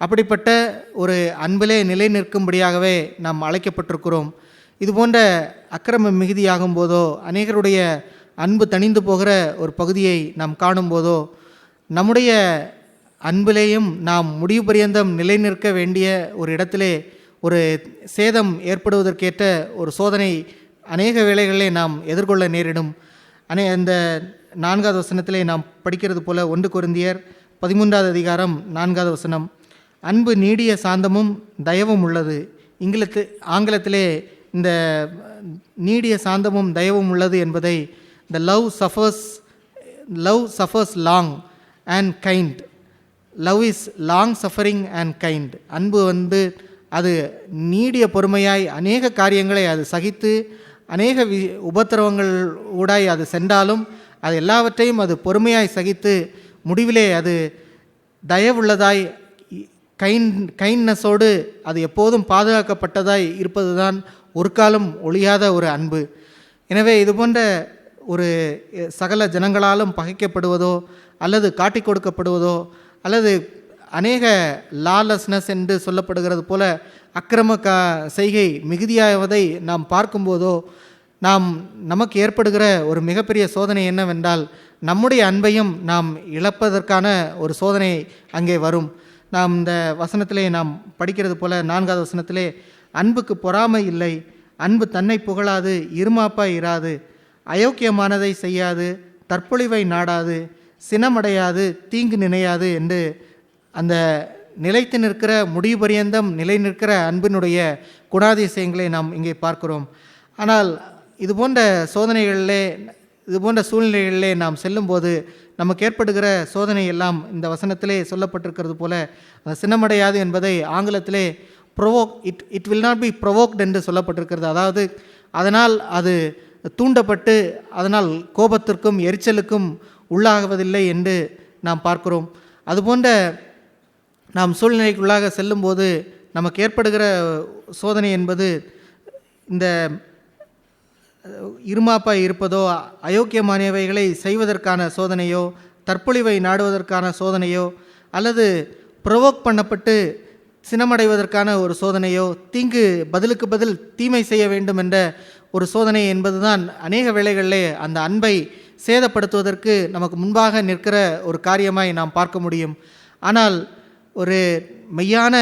அப்படிப்பட்ட ஒரு அன்பிலே நிலை நிற்கும்படியாகவே நாம் அழைக்கப்பட்டிருக்கிறோம். இதுபோன்ற அக்கிரமம் மிகுதியாகும் போதோ, அநேகருடைய அன்பு தணிந்து போகிற ஒரு பகுதியை நாம் காணும்போதோ, நம்முடைய அன்பிலேயும் நாம் முடிவு பரியந்தம் நிலை நிற்க வேண்டிய ஒரு இடத்திலே ஒரு சேதம் ஏற்படுவதற்கேற்ற ஒரு சோதனை அநேக வேளைகளிலே நாம் எதிர்கொள்ள நேரிடும். அந்த 4வது வசனத்திலே நாம் படிக்கிறது போல 1 கொரிந்தியர் 13வது அதிகாரம் 4வது வசனம், அன்பு நீடிய சாந்தமும் தயவும் உள்ளது. ஆங்கிலத்திலே இந்த நீடிய சாந்தமும் தயவும் உள்ளது என்பதை the love suffers long and kind. Love is long suffering and kind. அன்பு அது நீடிய பொறுமையாய் அநேக காரியங்களை அது சகித்து அநேக உபத்திரவங்கள் ஊடாய் அது சென்றாலும் அது எல்லாவற்றையும் அது பொறுமையாய் சகித்து முடிவிலே அது தயவுள்ளதாய் கைண்ட்னஸோடு அது எப்போதும் பாதுகாக்கப்பட்டதாய் இருப்பது தான் ஒரு காலம் ஒழியாத ஒரு அன்பு. எனவே இது போன்ற ஒரு சகல ஜனங்களாலும் பகைக்கப்படுவதோ அல்லது காட்டிக் கொடுக்கப்படுவதோ அல்லது அநேக லாலஸ்னஸ் என்று சொல்லப்படுகிறது போல அக்கிரம செய்கை மிகுதியாவதை நாம் பார்க்கும்போதோ நமக்கு ஏற்படுகிற ஒரு மிகப்பெரிய சோதனை என்னவென்றால் நம்முடைய அன்பையும் நாம் இழப்பதற்கான ஒரு சோதனை அங்கே வரும். நாம் இந்த வசனத்திலே நாம் படிக்கிறது போல 4வது வசனத்திலே, அன்புக்கு பொறாமை இல்லை, அன்பு தன்னை புகழாது, இருமாப்பாய் இராது, அயோக்கியமானதை செய்யாது, தற்பொழிவை நாடாது, சினமடையாது, தீங்கு நினையாது என்று அந்த நிலைத்து நிற்கிற முடிவு பரியந்தம் நிலை நிற்கிற அன்பினுடைய குணாதிசயங்களை நாம் இங்கே பார்க்கிறோம். ஆனால் இது போன்ற சோதனைகளிலே இது போன்ற சூழ்நிலைகளிலே நாம் செல்லும்போது நமக்கு ஏற்படுகிற சோதனை எல்லாம் இந்த வசனத்திலே சொல்லப்பட்டிருக்கிறது போல அந்த சினமடையாது என்பதை ஆங்கிலத்திலே it will not be provoked என்று சொல்லப்பட்டிருக்கிறது. அதாவது அதனால் அது தூண்டப்பட்டு அதனால் கோபத்திற்கும் எரிச்சலுக்கும் உள்ளாகுவதில்லை என்று நாம் பார்க்கிறோம். அதுபோன்ற நாம் சூழ்நிலைக்குள்ளாக செல்லும்போது நமக்கு ஏற்படுகிற சோதனை என்பது இந்த இருமாப்பாய் இருப்பதோ, அயோக்கியமானவைகளை செய்வதற்கான சோதனையோ, தற்பொழிவை நாடுவதற்கான சோதனையோ, அல்லது ப்ரொவோக் பண்ணப்பட்டு சினமடைவதற்கான ஒரு சோதனையோ, தீங்கு பதிலுக்கு பதில் தீமை செய்ய வேண்டும் என்ற ஒரு சோதனை என்பதுதான் அநேக வேளைகளிலே அந்த அன்பை சேதப்படுத்துவதற்கு நமக்கு முன்பாக நிற்கிற ஒரு காரியமாய் நாம் பார்க்க முடியும். ஆனால் ஒரு மெய்யான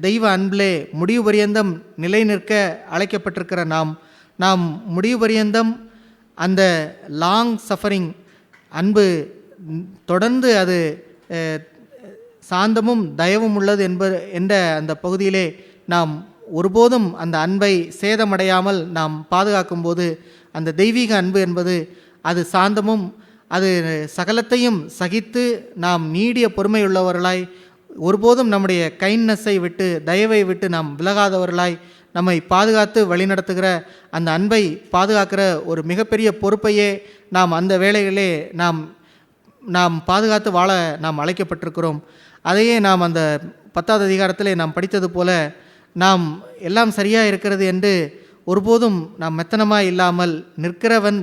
தெய்வ அன்பிலே முடிவு பரியந்தம் நிலை நிற்க அழைக்கப்பட்டிருக்கிற நாம் முடிவு பரியந்தம் அந்த லாங் சஃபரிங் அன்பு தொடர்ந்து அது சாந்தமும் தயவும் உள்ளது என்ற அந்த பகுதியிலே நாம் ஒருபோதும் அந்த அன்பை சேதமடையாமல் நாம் பாதுகாக்கும் போது அந்த தெய்வீக அன்பு என்பது அது சாந்தமும் அது சகலத்தையும் சகித்து நாம் நீடிய பொறுமையுள்ளவர்களாய் ஒருபோதும் நம்முடைய கைண்ட்னஸை விட்டு தயவை விட்டு நாம் விலகாதவர்களாய் நம்மை பாதுகாத்து வழிநடத்துகிற அந்த அன்பை பாதுகாக்கிற ஒரு மிகப்பெரிய பொறுப்பையே நாம் அந்த வேளைகளே நாம் பாதுகாத்து வாழ நாம் அழைக்கப்பட்டிருக்கிறோம். அதையே நாம் அந்த 10வது அதிகாரத்திலே நாம் படித்தது போல நாம் எல்லாம் சரியாக இருக்கிறது என்று ஒருபோதும் நாம் மெத்தனமாக இல்லாமல் நிற்கிறவன்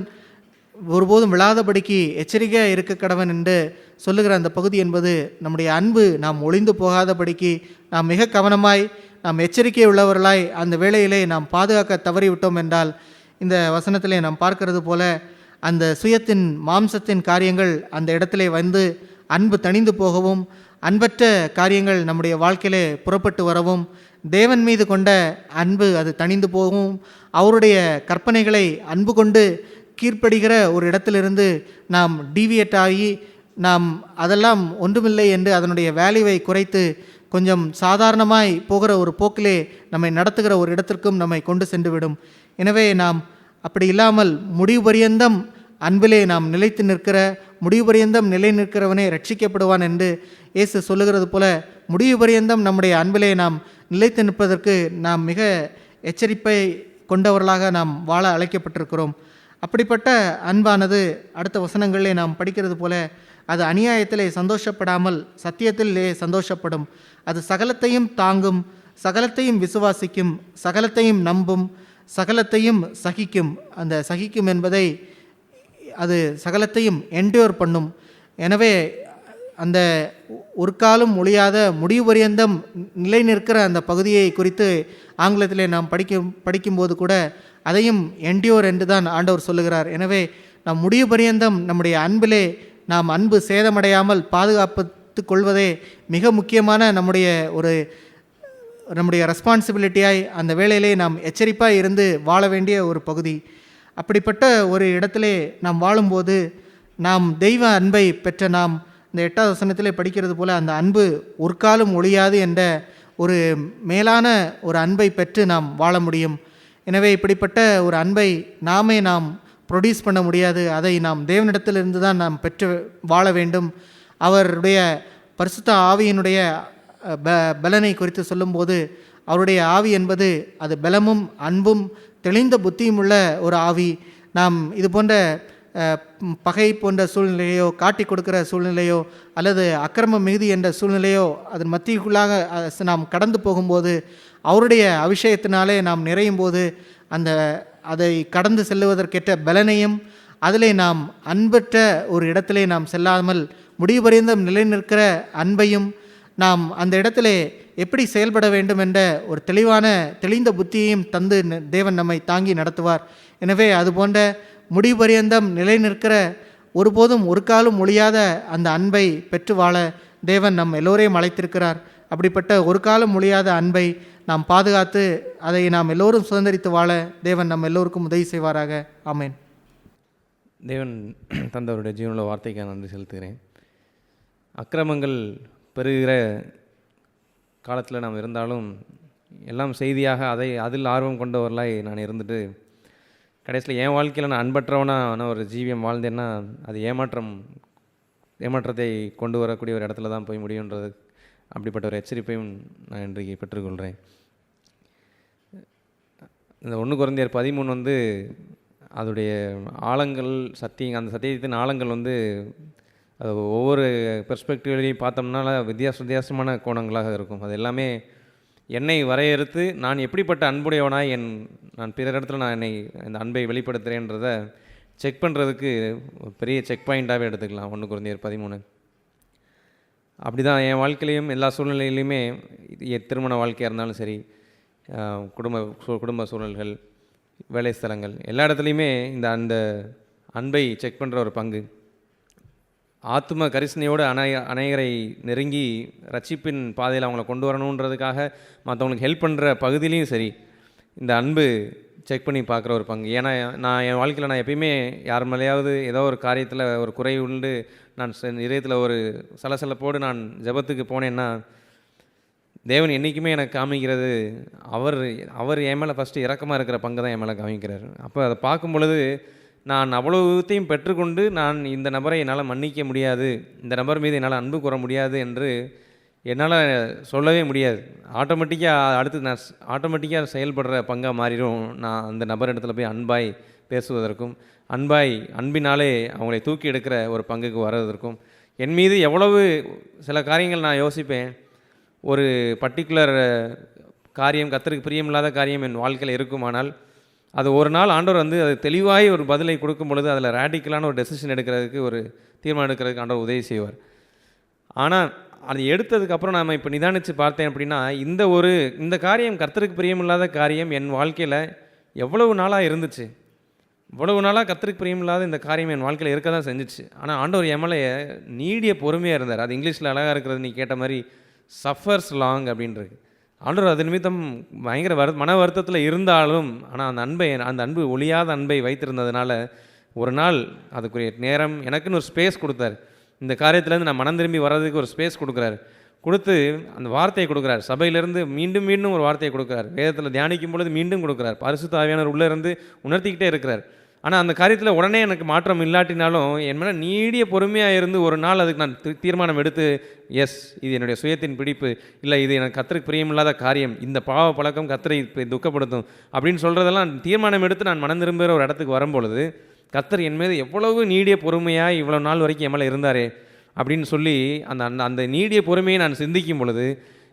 ஒருபோதும் விழாதபடிக்கு எச்சரிக்கையாக இருக்க கடவன் என்று சொல்லுகிற அந்த பகுதி என்பது நம்முடைய அன்பு நாம் ஒளிந்து போகாதபடிக்கு நாம் மிக கவனமாய் நாம் எச்சரிக்கை உள்ளவர்களாய் அந்த வேளையிலே நாம் பாதுகாக்க தவறிவிட்டோம் என்றால் இந்த வசனத்திலே நாம் பார்க்கிறது போல அந்த சுயத்தின் மாம்சத்தின் காரியங்கள் அந்த இடத்திலே வந்து அன்பு தணிந்து போகவும் அன்பற்ற காரியங்கள் நம்முடைய வாழ்க்கையிலே புறப்பட்டு வரவும் தேவன் மீது கொண்ட அன்பு அது தணிந்து போகவும் அவருடைய கற்பனைகளை அன்பு கொண்டு கீழ்ப்படுகிற ஒரு இடத்திலிருந்து நாம் டீவியேட் ஆகி நாம் அதெல்லாம் ஒன்றுமில்லை என்று அதனுடைய வேல்யூவை குறைத்து கொஞ்சம் சாதாரணமாய் போகிற ஒரு போக்கிலே நம்மை நடத்துகிற ஒரு இடத்திற்கும் நம்மை கொண்டு சென்றுவிடும். எனவே நாம் அப்படி இல்லாமல் முடிவு பரியந்தம் அன்பிலே நாம் நிலைத்து நிற்கிற முடிவு பரியந்தம் நிலை நிற்கிறவனே ரட்சிக்கப்படுவான் என்று இயேசு சொல்லுகிறது போல முடிவு பரியந்தம் நம்முடைய அன்பிலே நாம் நிலைத்து நிற்பதற்கு நாம் மிக எச்சரிப்பை கொண்டவர்களாக நாம் வாழ அழைக்கப்பட்டிருக்கிறோம். அப்படிப்பட்ட அன்பானது அடுத்த வசனங்களிலே நாம் படிக்கிறது போல அது அநியாயத்திலே சந்தோஷப்படாமல் சத்தியத்திலே சந்தோஷப்படும். அது சகலத்தையும் தாங்கும், சகலத்தையும் விசுவாசிக்கும், சகலத்தையும் நம்பும், சகலத்தையும் சகிக்கும். அந்த சகிக்கும் என்பதை அது சகலத்தையும் என்டியூர் பண்ணும். எனவே அந்த ஒரு காலம் ஒழியாத முடிவு பரியந்தம் நிலை நிற்கிற அந்த பகுதியை குறித்து ஆங்கிலத்திலே நாம் படிக்கும்போது கூட அதையும் என்டியூர் என்று தான் ஆண்டவர் சொல்லுகிறார். எனவே நாம் முடிவு பரியந்தம் நம்முடைய அன்பிலே நாம் அன்பு சேதமடையாமல் பாதுகாத்து கொள்வதே மிக முக்கியமான நம்முடைய ரெஸ்பான்சிபிலிட்டியாய் அந்த வேளையிலே நாம் எச்சரிப்பாக இருந்து வாழ வேண்டிய ஒரு பகுதி. அப்படிப்பட்ட ஒரு இடத்திலே நாம் வாழும்போது நாம் தெய்வ அன்பை பெற்ற நாம் இந்த 8வது வசனத்திலே படிக்கிறது போல அந்த அன்பு ஒரு காலம் ஒழியாது என்ற ஒரு மேலான ஒரு அன்பை பெற்று நாம் வாழ முடியும். எனவே இப்படிப்பட்ட ஒரு அன்பை நாம் ப்ரொடியூஸ் பண்ண முடியாது. அதை நாம் தேவனிடத்திலிருந்து தான் நாம் பெற்று வாழ வேண்டும். அவருடைய பரிசுத்த ஆவியினுடைய பலனை குறித்து சொல்லும்போது, அவருடைய ஆவி என்பது அது பலமும் அன்பும் தெளிந்த புத்தியும் உள்ள ஒரு ஆவி. நாம் இது போன்ற பகை போன்ற சூழ்நிலையோ, காட்டி கொடுக்கிற சூழ்நிலையோ, அல்லது அக்கிரம மிகுதி என்ற சூழ்நிலையோ அதன் மத்தியுக்குள்ளாக நாம் கடந்து போகும்போது, அவருடைய அபிஷேகத்தினாலே நாம் நிறையும் போது அதை கடந்து செல்லுவதற்கேற்ற பலனையும், அதிலே நாம் அன்பற்ற ஒரு இடத்திலே நாம் செல்லாமல் முடிவுபரியந்தம் நிலை நிற்கிற அன்பையும், நாம் அந்த இடத்திலே எப்படி செயல்பட வேண்டும் என்ற ஒரு தெளிந்த புத்தியையும் தந்து தேவன் நம்மை தாங்கி நடத்துவார். எனவே அதுபோன்ற முடிவுபரியந்தம் நிலை நிற்கிற, ஒருபோதும் ஒரு காலம் ஒழியாத அந்த அன்பை பெற்று வாழ தேவன் நம் எல்லோரையும் அழைத்திருக்கிறார். அப்படிப்பட்ட ஒரு காலம் ஒழியாத அன்பை நாம் பாதுகாத்து அதை நாம் எல்லோரும் சுதந்திரித்து வாழ தேவன் நம் எல்லோருக்கும் உதவி செய்வாராக. ஆமேன். தேவன் தந்தவருடைய ஜீவனுள்ள வார்த்தைக்காக நன்றி செலுத்துகிறேன். அக்கிரமங்கள் பெறுகிற காலத்தில் நாம் இருந்தாலும் எல்லாம் செய்தியாக அதில் ஆர்வம் கொண்டவர்களாய் நான் இருந்துட்டு கடைசியில் என் வாழ்க்கையில் நான் அன்பற்றவனான ஒரு ஜீவியம் வாழ்ந்தேன்னா அது ஏமாற்றத்தை கொண்டு வரக்கூடிய ஒரு இடத்துல தான் போய் முடியுன்றது, அப்படிப்பட்ட ஒரு எச்சரிப்பையும் நான் இன்றைக்கு பெற்றுக்கொள்கிறேன். இந்த 1 கொரிந்தியர் 13 அதோடைய ஆழங்கள் அந்த சத்தியத்தின் ஆழங்கள் அது ஒவ்வொரு பெர்ஸ்பெக்டிவ்லையும் பார்த்தோம்னால வித்தியாசமான கோணங்களாக இருக்கும். அது எல்லாமே என்னை வரையறுத்து நான் எப்படிப்பட்ட அன்புடையவனாய் நான் பிறரிடத்தில் நான் இந்த அன்பை வெளிப்படுத்துகிறேன்றதை செக் பண்ணுறதுக்கு ஒரு பெரிய செக் பாயிண்ட்டாகவே எடுத்துக்கலாம் 1 கொரிந்தியர் 13. அப்படி தான் என் வாழ்க்கையிலையும் எல்லா சூழ்நிலையிலையுமே, திருமண வாழ்க்கையாக இருந்தாலும் சரி, குடும்ப சூழல்கள், வேலை ஸ்தலங்கள், எல்லா இடத்துலையுமே அந்த அன்பை செக் பண்ணுற ஒரு பங்கு. ஆத்தும கரிசனையோடு அநேகரை நெருங்கி ரட்சிப்பின் பாதையில் அவங்கள கொண்டு வரணுன்றதுக்காக மற்றவங்களுக்கு ஹெல்ப் பண்ணுற பகுதியிலையும் சரி, இந்த அன்பு செக் பண்ணி பார்க்குற ஒரு பங்கு. ஏன்னா என் வாழ்க்கையில் நான் எப்பயுமே யார் மேலேயாவது ஏதோ ஒரு காரியத்தில் ஒரு குறை உண்டு நான் இதயத்தில் ஒரு சலசலப்போடு நான் ஜெபத்துக்கு போனேன்னா, தேவன் என்றைக்குமே எனக்கு காமிக்கிறது அவர் என் மேலே ஃபஸ்ட்டு இரக்கமாக இருக்கிற பங்கு தான் என் மேலே காமிக்கிறார். அப்போ அதை பார்க்கும் பொழுது நான் அவ்வளவுத்தையும் பெற்றுக்கொண்டு நான் இந்த நபரை என்னால் மன்னிக்க முடியாது, இந்த நபர் மீது என்னால் அன்பு கூற முடியாது என்று என்னால் சொல்லவே முடியாது. ஆட்டோமேட்டிக்காக செயல்படுற பங்காக மாறிடும். நான் அந்த நபர் இடத்துல போய் அன்பாய் பேசுவதற்கும், அன்பினாலே அவங்களை தூக்கி எடுக்கிற ஒரு பங்குக்கு வர்றதற்கும், என் மீது எவ்வளவு சில காரியங்கள் நான் யோசிப்பேன். ஒரு பர்டிகுலர் காரியம், கர்த்தருக்கு பிரியமில்லாத காரியம் என் வாழ்க்கையில் இருக்குமானால் அது ஒரு நாள் ஆண்டவர் அது தெளிவாய் ஒரு பதிலை கொடுக்கும் பொழுது அதில் ரேடிக்கலான ஒரு டெசிஷன் எடுக்கிறதுக்கு, ஒரு தீர்மானம் எடுக்கிறதுக்கு ஆண்டவர் உதவி செய்வார். ஆனால் அது எடுத்ததுக்கப்புறம் நாம் இப்போ நிதானித்து பார்த்தேன் அப்படின்னா, இந்த காரியம் கர்த்தருக்கு பிரியமில்லாத காரியம் என் வாழ்க்கையில் எவ்வளவு நாளாக இருந்துச்சு, இவ்வளவு நாளாக கர்த்தருக்கு பிரியமில்லாத இந்த காரியம் என் வாழ்க்கையில் இருக்க தான் செஞ்சிச்சு. ஆனால் ஆண்டவர் எம்எல்ஏ நீடிய பொறுமையாக இருந்தார். அது இங்கிலீஷில் அழகாக இருக்கிறது, நீ கேட்ட மாதிரி சஃபர்ஸ் லாங் அப்படின்றது. ஆண்டவர் அது நிமித்தம் பயங்கர மன வருத்தத்தில் இருந்தாலும், ஆனால் அந்த அன்பு ஒழியாத அன்பை வைத்திருந்ததுனால ஒரு நாள் அதுக்குரிய நேரம் எனக்குன்னு ஒரு ஸ்பேஸ் கொடுத்தாரு. இந்த காரியத்திலேருந்து நான் மனம் திரும்பி வர்றதுக்கு ஒரு ஸ்பேஸ் கொடுத்து அந்த வார்த்தையை கொடுக்குறார். சபையிலேருந்து மீண்டும் ஒரு வார்த்தையை கொடுக்குறார். வேதத்தில் தியானிக்கும் பொழுது மீண்டும் கொடுக்குறார். பரிசுத்த ஆவியானவர் உள்ளே இருந்து உணர்த்திக்கிட்டே இருக்கிறார். ஆனால் அந்த காரியத்தில் உடனே எனக்கு மாற்றம் இல்லாட்டினாலும் என் மேலே நீடிய பொறுமையாக இருந்து ஒரு நாள் அதுக்கு நான் தீர்மானம் எடுத்து, எஸ், இது என்னுடைய சுயத்தின் பிடிப்பு, இல்லை இது எனக்கு கர்த்தருக்கு பிரியமில்லாத காரியம், இந்த பாவ பழக்கம் கர்த்தரை துக்கப்படுத்தும் அப்படின்னு சொல்கிறதெல்லாம் தீர்மானம் எடுத்து நான் மனம் திரும்புகிற ஒரு இடத்துக்கு வரும்பொழுது, கர்த்தர் என் மீது எவ்வளவு நீடிய பொறுமையாக இவ்வளோ நாள் வரைக்கும் என் மேலே இருந்தாரே அப்படின்னு சொல்லி அந்த நீடிய பொறுமையை நான் சிந்திக்கும் பொழுது,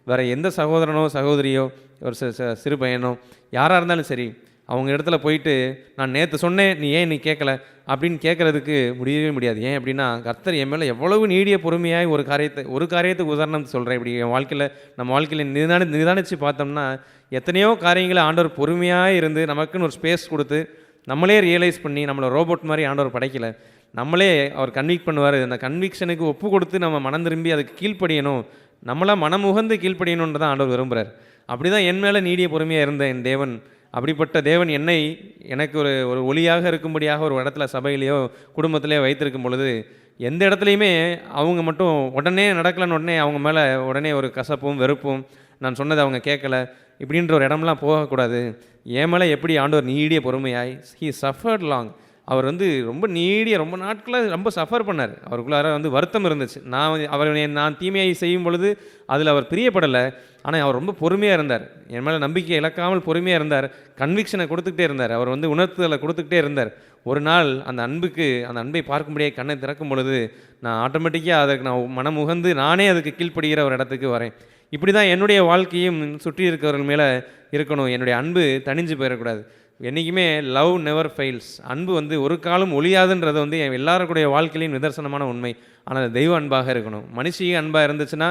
வேறு எந்த சகோதரனோ சகோதரியோ ஒரு சிறு பையனோ யாராக இருந்தாலும் சரி, அவங்க இடத்துல போயிட்டு நான் நேற்று சொன்னேன் நீ கேட்கல அப்படின்னு கேட்குறதுக்கு முடியவே முடியாது. ஏன் அப்படின்னா, கர்த்தர் என் மேலே எவ்வளவு நீடிய பொறுமையாக ஒரு காரியத்துக்கு உதாரணம் சொல்கிறேன். இப்படி என் வாழ்க்கையில் நம்ம வாழ்க்கையில் நிதானித்து பார்த்தோம்னா எத்தனையோ காரியங்களை ஆண்டவர் பொறுமையாக இருந்து நமக்குன்னு ஒரு ஸ்பேஸ் கொடுத்து நம்மளே ரியலைஸ் பண்ணி, நம்மளை ரோபோட் மாதிரி ஆண்டவர் படைக்கலை, நம்மளே அவர் கன்விக்ட் பண்ணுவார். அந்த கன்விக்ஷனுக்கு ஒப்பு கொடுத்து நம்ம மனம் திரும்பி அதுக்கு கீழ்ப்படியணும், நம்மளாம் மனமுகந்து கீழ்ப்படியணுன்றது தான் ஆண்டவர் விரும்புகிறார். அப்படி தான் என் மேலே நீடிய பொறுமையாக இருந்த என் தேவன், அப்படிப்பட்ட தேவன் எனக்கு ஒரு ஒளியாக இருக்கும்படியாக ஒரு இடத்துல சபையிலையோ குடும்பத்திலேயோ வைத்திருக்கும் பொழுது, எந்த இடத்துலையுமே அவங்க மட்டும் உடனே நடக்கலன்னு உடனே அவங்க மேலே உடனே ஒரு கசப்பும் வெறுப்பும், நான் சொன்னதை அவங்க கேட்கல இப்படின்ற ஒரு இடம்லாம் போகக்கூடாது. என் மேலே எப்படி ஆண்டவர் நீடிய பொறுமையாய், ஹீ சஃபர்ட் லாங், அவர் வந்து ரொம்ப நீடிய ரொம்ப நாட்களாக ரொம்ப சஃபர் பண்ணார். அவருக்குள்ளார வந்து வருத்தம் இருந்துச்சு. நான் தீமையை செய்யும் பொழுது அதில் அவர் பிரியப்படலை. ஆனால் அவர் ரொம்ப பொறுமையாக இருந்தார். என் மேலே நம்பிக்கை இழக்காமல் பொறுமையாக இருந்தார். கன்விக்ஷனை கொடுத்துக்கிட்டே இருந்தார். அவர் வந்து உணர்த்துதலை கொடுத்துக்கிட்டே இருந்தார். ஒரு நாள் அந்த அன்பை பார்க்கும்படியாக கண்ணை திறக்கும் பொழுது நான் ஆட்டோமேட்டிக்காக அதற்கு நான் மனமுகந்து நானே அதுக்கு கீழ்ப்படுகிற ஒரு இடத்துக்கு வரேன். இப்படி தான் என்னுடைய வாழ்க்கையும் சுற்றி இருக்கிறவர்கள் மேலே இருக்கணும். என்னுடைய அன்பு தணிஞ்சு போயிடக்கூடாது. என்றைக்குமே லவ் நெவர் ஃபெயில்ஸ். அன்பு வந்து ஒரு காலம் ஒழியாதுன்றது வந்து எல்லாருடைய வாழ்க்கையிலையும் நிதர்சனமான உண்மை. ஆனால் அது தெய்வ அன்பாக இருக்கணும். மனுஷீக அன்பாக இருந்துச்சுன்னா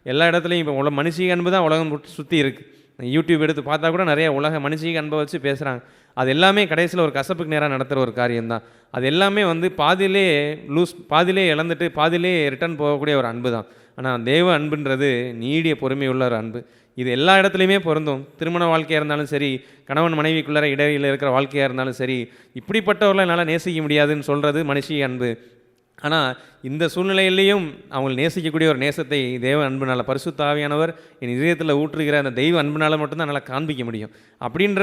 எல்லா இடத்துலையும் இப்போ மனுஷீக அன்பு தான் உலகம் சுற்றி இருக்குது. யூடியூப் எடுத்து பார்த்தா கூட நிறைய மனுஷீக அன்பை வச்சு பேசுகிறாங்க. அது எல்லாமே கடைசியில் ஒரு கசப்புக்கு நேராக நடத்துகிற ஒரு காரியம்தான். அது எல்லாமே வந்து பாதியிலே இழந்துட்டு பாதியிலே ரிட்டர்ன் போகக்கூடிய ஒரு அன்பு தான். ஆனால் தெய்வ அன்புன்றது நீடிய பொறுமை உள்ள ஒரு அன்பு. இது எல்லா இடத்துலையுமே பொருந்தும். திருமண வாழ்க்கையாக இருந்தாலும் சரி, கணவன் மனைவிக்குள்ளார இடையில இருக்கிற வாழ்க்கையாக இருந்தாலும் சரி, இப்படிப்பட்டவர்களை என்னால் நேசிக்க முடியாதுன்னு சொல்கிறது மனுஷீக அன்பு. ஆனால் இந்த சூழ்நிலையிலையும் அவங்களை நேசிக்கக்கூடிய ஒரு நேசத்தை தெய்வ அன்புனால், பரிசுத்த ஆவியானவர் என் இதயத்தில் ஊற்றுகிற அந்த தெய்வ அன்புனால் மட்டும்தான் என்னால் காண்பிக்க முடியும். அப்படின்ற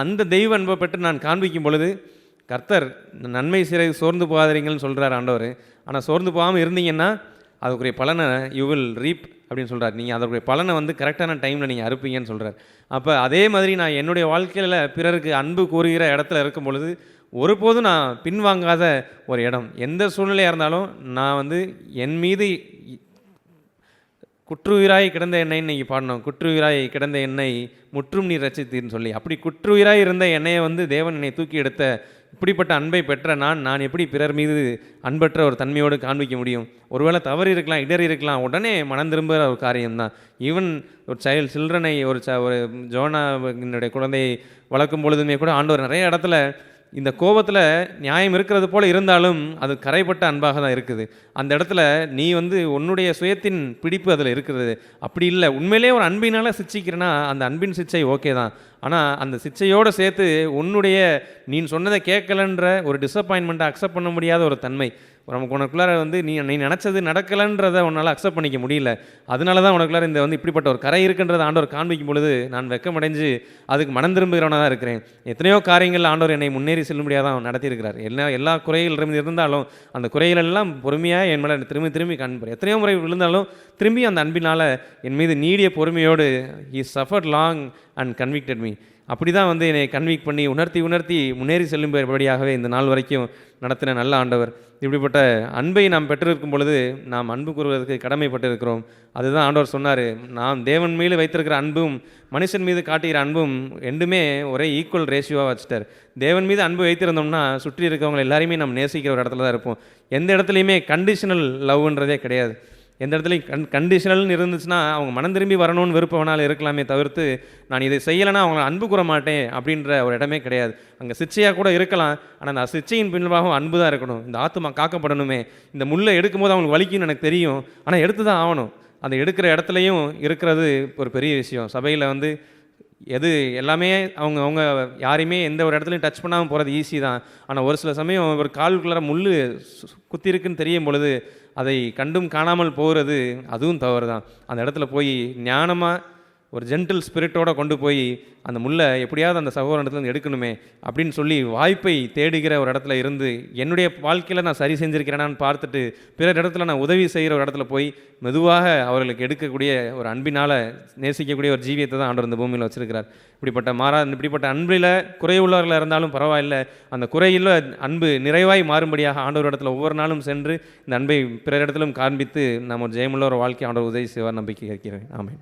அந்த தெய்வ அன்பை பெற்று நான் காண்பிக்கும் பொழுது கர்த்தர் நன்மை சிறை சோர்ந்து போகாதீங்கன்னு சொல்கிறார் ஆண்டவர். ஆனால் சோர்ந்து போகாமல் இருந்தீங்கன்னா அதுக்குரிய பலனை யூ வில் ரீப் அப்படின்னு சொல்கிறார். நீங்கள் அதற்குரிய பலனை வந்து கரெக்டான டைமில் நீங்கள் அறுப்பீங்கன்னு சொல்கிறார். அப்போ அதே மாதிரி நான் என்னுடைய வாழ்க்கையில் பிறருக்கு அன்பு கூறுகிற இடத்துல இருக்கும் பொழுது ஒருபோதும் நான் பின்வாங்காத ஒரு இடம். எந்த சூழ்நிலையாக இருந்தாலும் நான் வந்து என் மீது குற்றுயிராய் கிடந்த எண்ணெய் இன்றைக்கி பாடணும். குற்றுயிராய் கிடந்த எண்ணெய் முற்றும் நீர் ரட்சித்தீர்னு சொல்லி, அப்படி குற்றுயிராய் இருந்த எண்ணெயை வந்து தேவன் என்னை தூக்கி எடுத்த இப்படிப்பட்ட அன்பை பெற்ற நான் எப்படி பிறர் மீது அன்பற்ற ஒரு தன்மையோடு காண்பிக்க முடியும்? ஒருவேளை தவறு இருக்கலாம், இடர் இருக்கலாம், உடனே மனம் திரும்புகிற ஒரு காரியம்தான். ஈவன் ஒரு சில்ட்ரனை ஒரு ஜோனாவினுடைய குழந்தையை வளர்க்கும் பொழுதுமே கூட ஆண்டவர் நிறைய இடத்துல இந்த கோபத்தில் நியாயம் இருக்கிறது போல் இருந்தாலும் அது கரைப்பட்ட அன்பாக தான் இருக்குது. அந்த இடத்துல நீ வந்து உன்னுடைய சுயத்தின் பிடிப்பு அதில் இருக்கிறது. அப்படி இல்லை, உண்மையிலே ஒரு அன்பினால் சிச்சிக்கிறேன்னா அந்த அன்பின் சிச்சை ஓகே தான். ஆனால் அந்த சிச்சையோடு சேர்த்து உன்னுடைய நீ சொன்னதை கேட்கலன்ற ஒரு டிசப்பாயின்மெண்ட்டை அக்செப்ட் பண்ண முடியாத ஒரு தன்மை நமக்கு உனக்குள்ளார வந்து நீ நினச்சது நடக்கலைன்றதை உன்னால் அக்செப்ட் பண்ணிக்க முடியல. அதனால தான் உனக்குள்ளார இந்த வந்து இப்படிப்பட்ட ஒரு கரை இருக்குன்றதை ஆண்டவர் காண்பிக்கும் பொழுது நான் வெக்கமடைஞ்சு அதுக்கு மனம் திரும்புகிறவனாக தான் இருக்கிறேன். எத்தனையோ காரியங்கள் ஆண்டவர் என்னை முன்னேறி செல்லும்படியாக தான் நடத்தியிருக்கிறார். எல்லா குறைகள் இருந்தாலும் அந்த குறைகளெல்லாம் பொறுமையாக என் மேலே திரும்பி காண்பார். எத்தனையோ முறை விழுந்தாலும் திரும்பி அந்த அன்பினால் என் மீது நீடிய பொறுமையோடு he suffered long and convicted me. அப்படி தான் வந்து என்னை கன்விக்ட் பண்ணி உணர்த்தி முன்னேறி செல்லும்படியாகவே இந்த நாள் வரைக்கும் நடத்தின நல்ல ஆண்டவர். இப்படிப்பட்ட அன்பை நாம் பெற்றிருக்கும் பொழுது நாம் அன்பு கூறுவதற்கு கடமைப்பட்டிருக்கிறோம். அதுதான் ஆண்டவர் சொன்னார், நாம் தேவன் மீது வைத்திருக்கிற அன்பும் மனுஷன் மீது காட்டுகிற அன்பும் ரெண்டுமே ஒரே ஈக்குவல் ரேஷியோவாக வச்சுட்டார். தேவன் மீது அன்பு வைத்திருந்தோம்னா சுற்றி இருக்கவங்க எல்லாருமே நம்ம நேசிக்கிற ஒரு இடத்துல தான் இருப்போம். எந்த இடத்துலையுமே கண்டிஷனல் லவ்ன்றதே கிடையாது. எந்த இடத்துலையும் கண்டிஷனல்னு இருந்துச்சுன்னா அவங்க மனம் திரும்பி வரணும்னு விருப்பவனால் இருக்கலாமே தவிர்த்து நான் இதை செய்யலைன்னா அவங்கள அன்பு கூற மாட்டேன் அப்படின்ற ஒரு இடமே கிடையாது. அங்கே சிச்சையாக கூட இருக்கலாம், ஆனால் அந்த சிச்சையின் பின்பாகவும் அன்பு தான் இருக்கணும். இந்த ஆத்துமா காக்கப்படணுமே, இந்த முள்ளை எடுக்கும்போது அவங்களுக்கு வலிக்குன்னு எனக்கு தெரியும், ஆனால் எடுத்து தான் ஆகணும். அந்த எடுக்கிற இடத்துலையும் இருக்கிறது ஒரு பெரிய விஷயம். சபையில் வந்து எது எல்லாமே அவங்க யாரையுமே எந்த ஒரு இடத்துலையும் டச் பண்ணாமல் போகிறது ஈஸி தான். ஆனால் ஒரு சில சமயம் ஒரு காலுக்குள்ளார முள் குத்தி இருக்குன்னு தெரியும் பொழுது அதை கண்டும் காணாமல் போகிறது அதுவும் தவறு தான். அந்த இடத்துல போய் ஞானமாக ஒரு ஜென்டில் ஸ்பிரிட்டோடு கொண்டு போய் அந்த முல்லை எப்படியாவது அந்த சகோதரத்துலேருந்து எடுக்கணுமே அப்படின்னு சொல்லி வாய்ப்பை தேடுகிற ஒரு இடத்துல இருந்து என்னுடைய வாழ்க்கையில் நான் சரி செஞ்சுருக்கிறேனான்னு பார்த்துட்டு பிறர் இடத்துல நான் உதவி செய்கிற ஒரு இடத்துல போய் மெதுவாக அவர்களுக்கு எடுக்கக்கூடிய ஒரு அன்பினால் நேசிக்கக்கூடிய ஒரு ஜீவியத்தை தான் ஆண்டவர் இந்த பூமியில் வச்சுருக்கிறார். இப்படிப்பட்ட அன்பில் குறையுள்ளவர்களாக இருந்தாலும் பரவாயில்லை, அந்த குறையில் அன்பு நிறைவாய் மாறும்படியாக ஆண்டவர் இடத்துல ஒவ்வொரு நாளும் சென்று இந்த அன்பை பிறர் இடத்திலும் காண்பித்து நம்ம ஒரு ஜெயமுள்ள ஒரு வாழ்க்கை ஆண்டவர் உதவி செய்வார் நம்பிக்கை இருக்கிறேன். ஆமென்.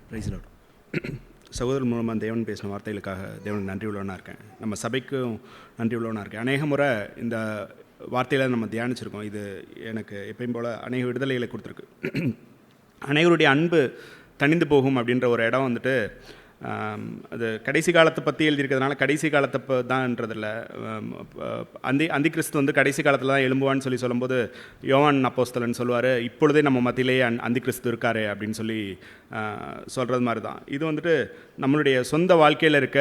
Praise Lord. சகோதரர் மூலமாக தேவன் பேசின வார்த்தைகளுக்காக தேவன் நன்றி உள்ளவனாக இருக்கேன். நம்ம சபைக்கும் நன்றி உள்ளவனாக இருக்கேன். அநேக முறை இந்த வார்த்தையில் நம்ம தியானிச்சிருக்கோம். இது எனக்கு எப்பயும் போல் அநேக விடுதலைகளை கொடுத்துருக்கு. அனைவருடைய அன்பு தணிந்து போகும் அப்படின்ற ஒரு இடம் வந்துட்டு அது கடைசி காலத்தை பற்றி எழுதியிருக்கிறதுனால கடைசி காலத்தை தான்ன்றதில்ல. அந்தி கிறிஸ்து வந்து கடைசி காலத்தில் தான் எழும்புவான்னு சொல்லும்போது யோவான் அப்போஸ்தலன் சொல்லுவார், இப்பொழுதே நம்ம மத்தியிலேயே அந்தி கிறிஸ்து இருக்காரு அப்படின்னு சொல்லி சொல்கிறது மாதிரி தான். இது வந்துட்டு நம்மளுடைய சொந்த வாழ்க்கையில் இருக்க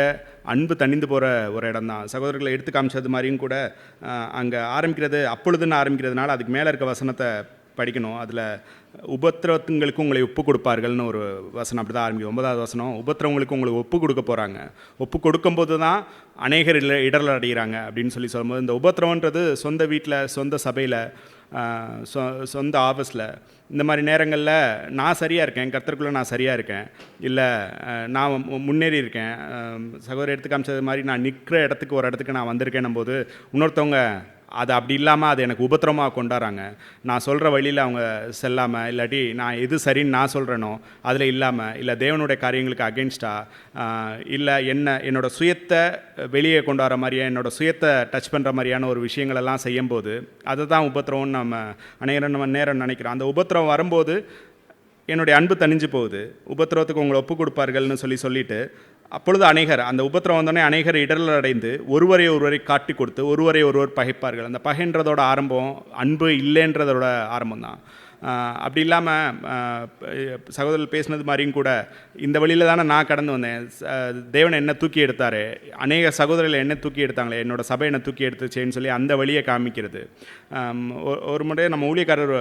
அன்பு தணிந்து போகிற ஒரு இடம் தான். சகோதரர்களை எடுத்து காமிச்சது மாதிரியும் கூட அங்கே ஆரம்பிக்கிறது அப்பொழுதுன்னு ஆரம்பிக்கிறதுனால அதுக்கு மேலே இருக்க வசனத்தை படிக்கணும். அதில் உபத்திரவங்களுக்கு உங்களை ஒப்பு கொடுப்பார்கள்னு ஒரு வசனம் அப்படி தான் ஆரம்பிக்கும். 9வது வசனம், உபத்திரவங்களுக்கு உங்களை ஒப்பு கொடுக்க போகிறாங்க. ஒப்பு கொடுக்கும்போது தான் அநேகர் இடரல் அடைகிறாங்க அப்படின்னு சொல்லும்போது, இந்த உபத்திரவன்றது சொந்த வீட்டில், சொந்த சபையில், சொந்த ஆஃபீஸில், இந்த மாதிரி நேரங்களில் நான் சரியாக இருக்கேன், கர்த்தருக்குள்ளே நான் சரியாக இருக்கேன், இல்லை நான் முன்னேறி இருக்கேன், சகோதரர் எடுத்து காமிச்சது மாதிரி நான் நிற்கிற இடத்துக்கு ஒரு இடத்துக்கு நான் வந்திருக்கேன்னும் போது இன்னொருத்தவங்க அது அப்படி இல்லாமல் அது எனக்கு உபத்திரமாக கொண்டாடுறாங்க. நான் சொல்கிற வழியில் அவங்க செல்லாமல், இல்லாட்டி நான் எது சரின்னு நான் சொல்கிறேனோ அதில் இல்லாமல், இல்லை தேவனுடைய காரியங்களுக்கு அகென்ஸ்டாக, இல்லை என்னோடய சுயத்தை வெளியே கொண்டு வர மாதிரியா, என்னோடய சுயத்தை டச் பண்ணுற மாதிரியான ஒரு விஷயங்களெல்லாம் செய்யும்போது அதை தான் உபத்திரவம்னு நம்ம நேரம் நினைக்கிறோம். அந்த உபத்திரம் வரும்போது என்னுடைய அன்பு தணிஞ்சு போகுது. உபத்திரவத்துக்கு உங்களை ஒப்பு கொடுப்பார்கள்னு சொல்லிட்டு அப்பொழுது அநேகர், அந்த உபத்திரம் வந்தோடனே அநேகர் இடரல் அடைந்து ஒருவரை காட்டி கொடுத்து ஒருவர் பகைப்பார்கள். அந்த பகைன்றதோட ஆரம்பம் அன்பு இல்லைன்றதோட ஆரம்பம் தான். அப்படி இல்லாமல் சகோதரர் பேசினது மாதிரியும் கூட இந்த வழியில் தானே நான் கடந்து வந்தேன். தேவனை என்ன தூக்கி எடுத்தார், அநேக சகோதரர்கள் என்ன தூக்கி எடுத்தாங்களே, என்னோடய சபை என்ன தூக்கி எடுத்துச்சேன்னு சொல்லி அந்த வழியை காமிக்கிறது. ஒரு முறை நம்ம ஊழியக்காரர்